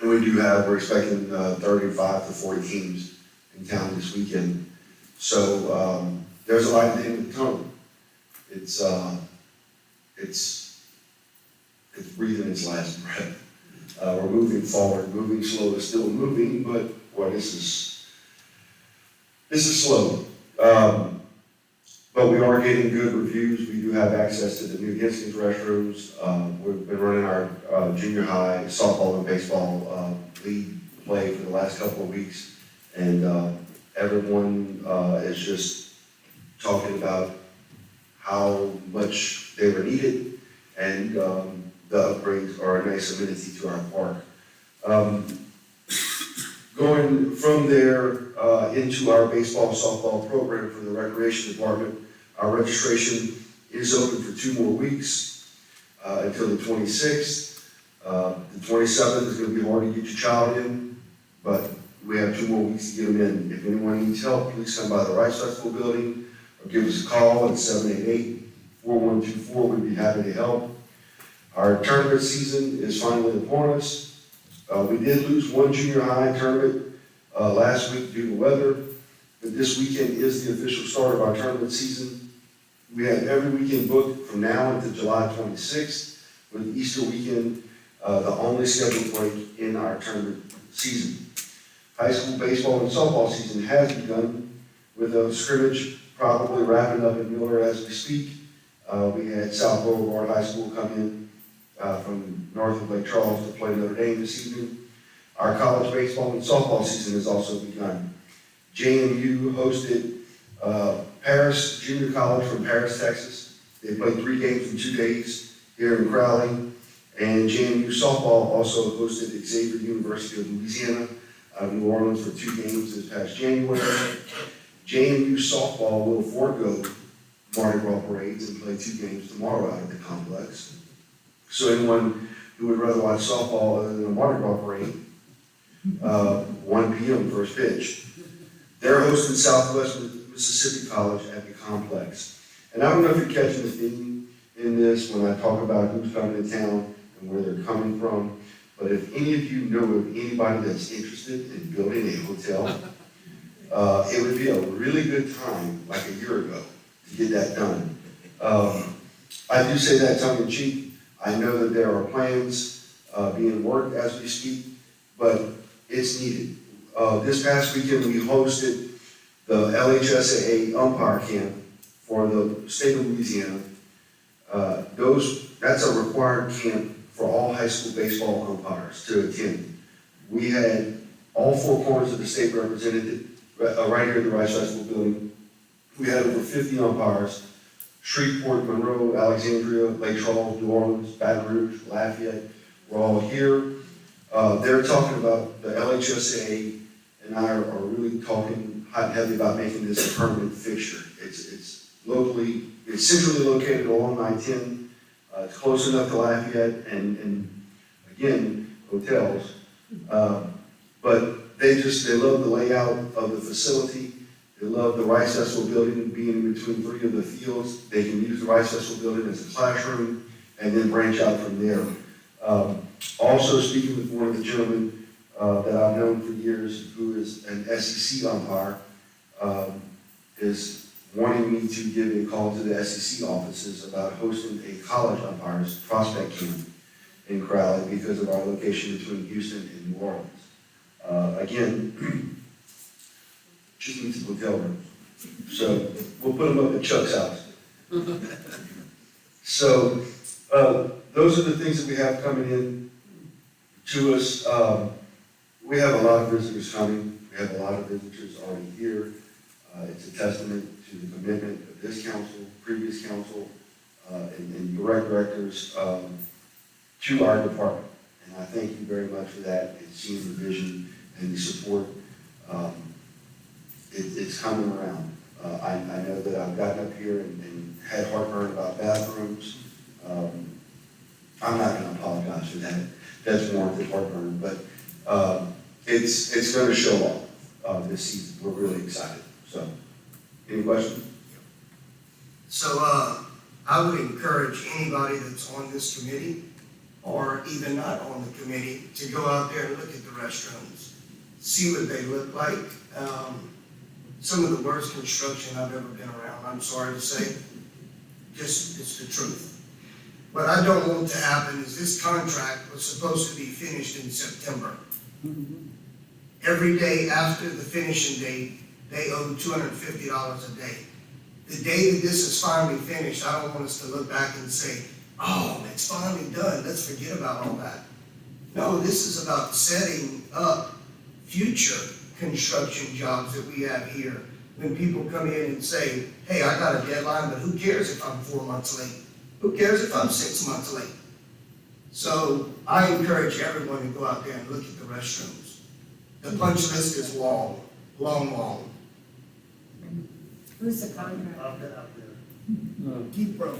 we're expecting 35 to 40 teams in town this weekend. So there's a light at the end of the tunnel. It's breathing its last breath. We're moving forward, moving slow, still moving, but boy, this is slow. But we are getting good reviews. We do have access to the new Hastings restrooms. We've been running our junior high softball and baseball league play for the last couple of weeks. And everyone is just talking about how much they were needed, and the upgrades are a nice amenity to our park. Going from there into our baseball, softball program for the recreation department, our registration is open for 2 more weeks until the 26th. The 27th is going to be hard to get your child in, but we have 2 more weeks to get them in. If anyone needs help, please come by the Rice Festival building or give us a call at 788-4124. We'd be happy to help. Our tournament season is finally upon us. We did lose 1 junior high tournament last week due to weather, but this weekend is the official start of our tournament season. We have every weekend booked from now until July 26th, with Easter weekend the only scheduled break in our tournament season. High school baseball and softball season has begun, with a scrimmage probably wrapping up in Miller as we speak. We had South Boulevard High School come in from north of Lake Charles to play Notre Dame this evening. Our college baseball and softball season has also begun. JMU hosted Paris Junior College from Paris, Texas. They played 3 games in 2 days here in Crowley. And JMU softball also hosted Xavier University of Louisiana, New Orleans for 2 games this past January. JMU softball will forego Mardi Gras parades and play 2 games tomorrow out at the complex. So anyone who would rather watch softball other than a Mardi Gras parade, 1 p.m. first pitch. They're hosting Southwest Mississippi College at the complex. And I don't know if you're catching the theme in this when I talk about who's coming to town and where they're coming from, but if any of you know of anybody that's interested in building a hotel, it would be a really good time, like a year ago, to get that done. I do say that tongue in cheek. I know that there are plans being worked as we speak, but it's needed. This past weekend, we hosted the LHSAA umpire camp for the state of Louisiana. That's a required camp for all high school baseball umpires to attend. We had all 4 corners of the state represented right here at the Rice Festival building. We had over 50 umpires, Shreveport, Monroe, Alexandria, Lake Charles, New Orleans, Baton Rouge, Lafayette, we're all here. They're talking about, the LHSA and I are really talking hot and heavy about making this a permanent fixture. It's locally, it's centrally located along I-10. It's close enough to Lafayette and again, hotels. But they love the layout of the facility. They love the Rice Festival building being in between 3 of the fields. They can use the Rice Festival building as a classroom and then branch out from there. Also speaking with one of the gentlemen that I've known for years, who is an SEC umpire, is wanting me to give a call to the SEC offices about hosting a college umpires prospect camp in Crowley because of our location between Houston and New Orleans. Again, just needs some hotel rooms. So we'll put them up at Chuck's house. So those are the things that we have coming in to us. We have a lot of visitors coming. We have a lot of visitors already here. It's a testament to the commitment of this council, previous council, and direct directors to our department. And I thank you very much for that, and seeing the vision and the support. It's coming around. I know that I've gotten up here and had heartburn about bathrooms. I'm not going to apologize for that. That's warranted heartburn, but it's going to show off this season. We're really excited. So, any questions? So, I would encourage anybody that's on this committee, or even not on the committee, to go out there and look at the restrooms, see what they look like. Some of the worst construction I've ever been around, I'm sorry to say. Just, it's the truth. What I don't want to happen is this contract was supposed to be finished in September. Every day after the finishing date, they owe $250 a day. The day that this is finally finished, I don't want us to look back and say, oh, it's finally done, let's forget about all that. No, this is about setting up future construction jobs that we have here. When people come in and say, hey, I got a deadline, but who cares if I'm 4 months late? Who cares if I'm 6 months late? So I encourage everyone to go out there and look at the restrooms. The punch list is long, long, long. Who's the contract? Out there. Keep Pro.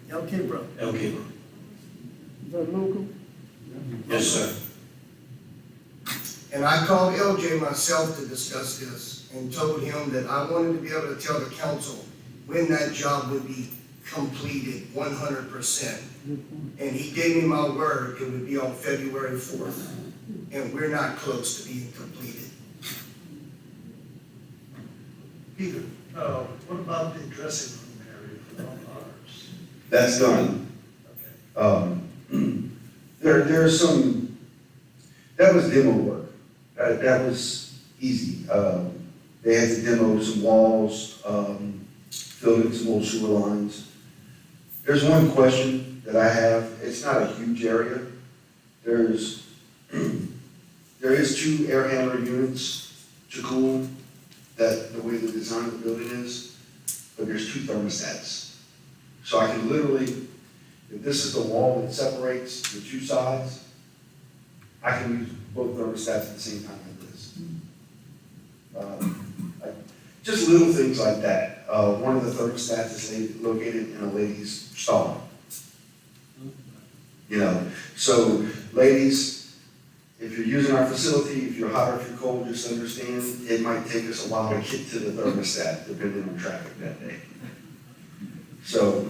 LK Pro. Okay. Is that local? Yes, sir. And I called LJ myself to discuss this and told him that I wanted to be able to tell the council when that job would be completed 100%. And he gave me my word it would be on February 4th. And we're not close to being completed. Peter, what about the dressing room area for the umpires? That's done. Okay. There's some, that was demo work. That was easy. They had to demo some walls, fill in some old sewer lines. There's one question that I have. It's not a huge area. There is 2 air handler units to cool that the way the design of the building is, but there's 2 thermostats. So I can literally, if this is the wall that separates the 2 sides, I can use both thermostats at the same time like this. just little things like that. One of the thermostats is located in a lady's stall. You know, so ladies, if you're using our facility, if you're hot or if you're cold, just understand it might take us a while to get to the thermostat, depending on traffic that day. So,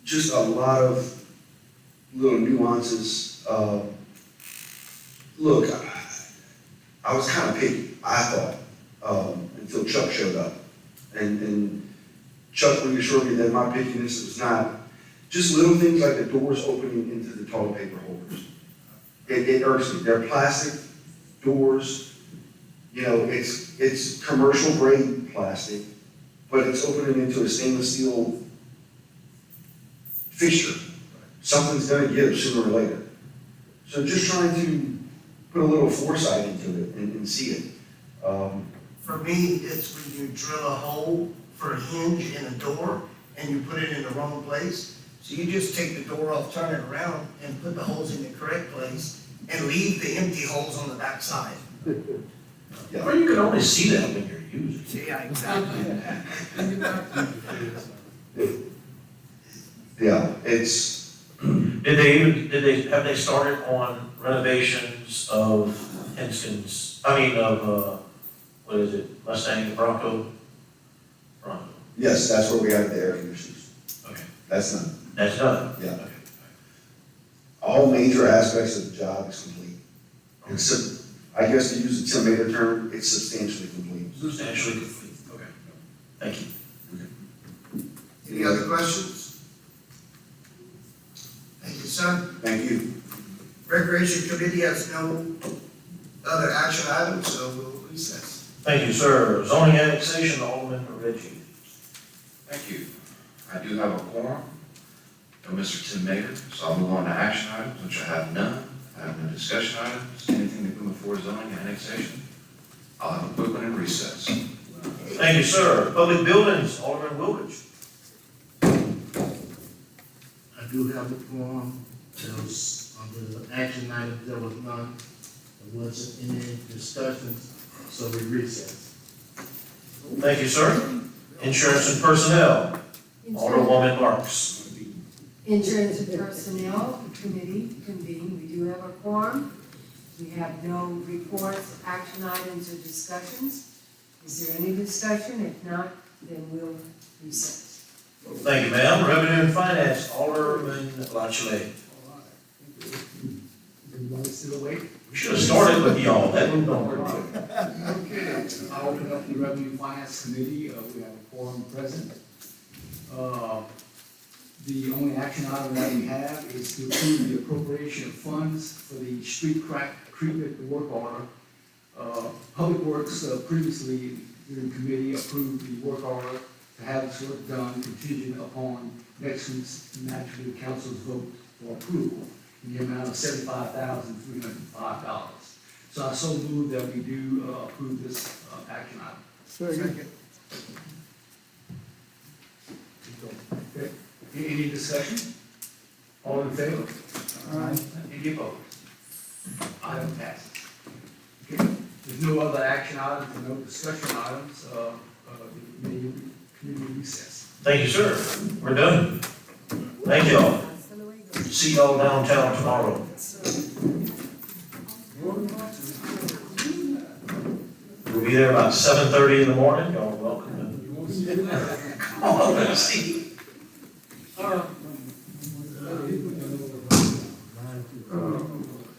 just a lot of little nuances. Look, I was kind of picky, I thought, until Chuck showed up. And Chuck reassured me that my pickiness was not just little things like the doors opening into the toilet paper holders. It irks me. They're plastic doors. You know, it's commercial grade plastic, but it's opening into a stainless steel fixture. Something's gonna give sooner or later. So just trying to put a little foresight into it and see it. For me, it's when you drill a hole for a hinge in a door and you put it in the wrong place. So you just take the door off, turn it around, and put the holes in the correct place, and leave the empty holes on the back side. Yeah. Well, you can only see that when you're using it. Yeah, exactly. Yeah, it's, Have they started on renovations of what is it, Mustang, Bronco? yes, that's where we have the air conditioners. Okay. That's done. That's done? Yeah. Okay. All major aspects of the job is complete. And so, I guess to use the Tim Mater term, it's substantially complete. Substantially complete, okay. Thank you. Any other questions? Thank you, sir. Thank you. Recreation Committee has no other action items, so we'll recess. Thank you, sir. Zoning annexation, Alderman Reggie. Thank you. I do have a quorum, no Mr. Tim Mater, so I'll move on to action items, which I have none. I have no discussion items, anything to come before zoning and annexation. I'll have a quick one in recess. Thank you, sir. Public buildings, Alderman Wilkins. I do have the quorum. There was, on the action item, there was none. There wasn't any discussions, so we recess. Thank you, sir. Insurance and personnel, Alderwoman Marks. Insurance and Personnel Committee convened, we do have a quorum. We have no reports, action items, or discussions. Is there any discussion? If not, then we'll recess. Thank you, ma'am. Revenue and finance, Alderman Lachele. Everybody still awake? We should have started with y'all. That moved on pretty quick. Okay, I'll open up the Revenue and Finance Committee. We have a quorum present. The only action item that we have is to approve the appropriation of funds for the street crack treatment work order. Public Works previously during committee approved the work order to have this work done contingent upon next week's National Council's vote for approval in the amount of $75,305. So I so move that we do approve this action item. Second. Okay. Any discussion? All in favor? Any opposed? Item passes. Okay. There's no other action items and no discussion items. Committee recess. Thank you, sir. We're done. Thank y'all. See y'all downtown tomorrow. We'll be there about 7:30 in the morning. Y'all are welcome. Come on, let's see.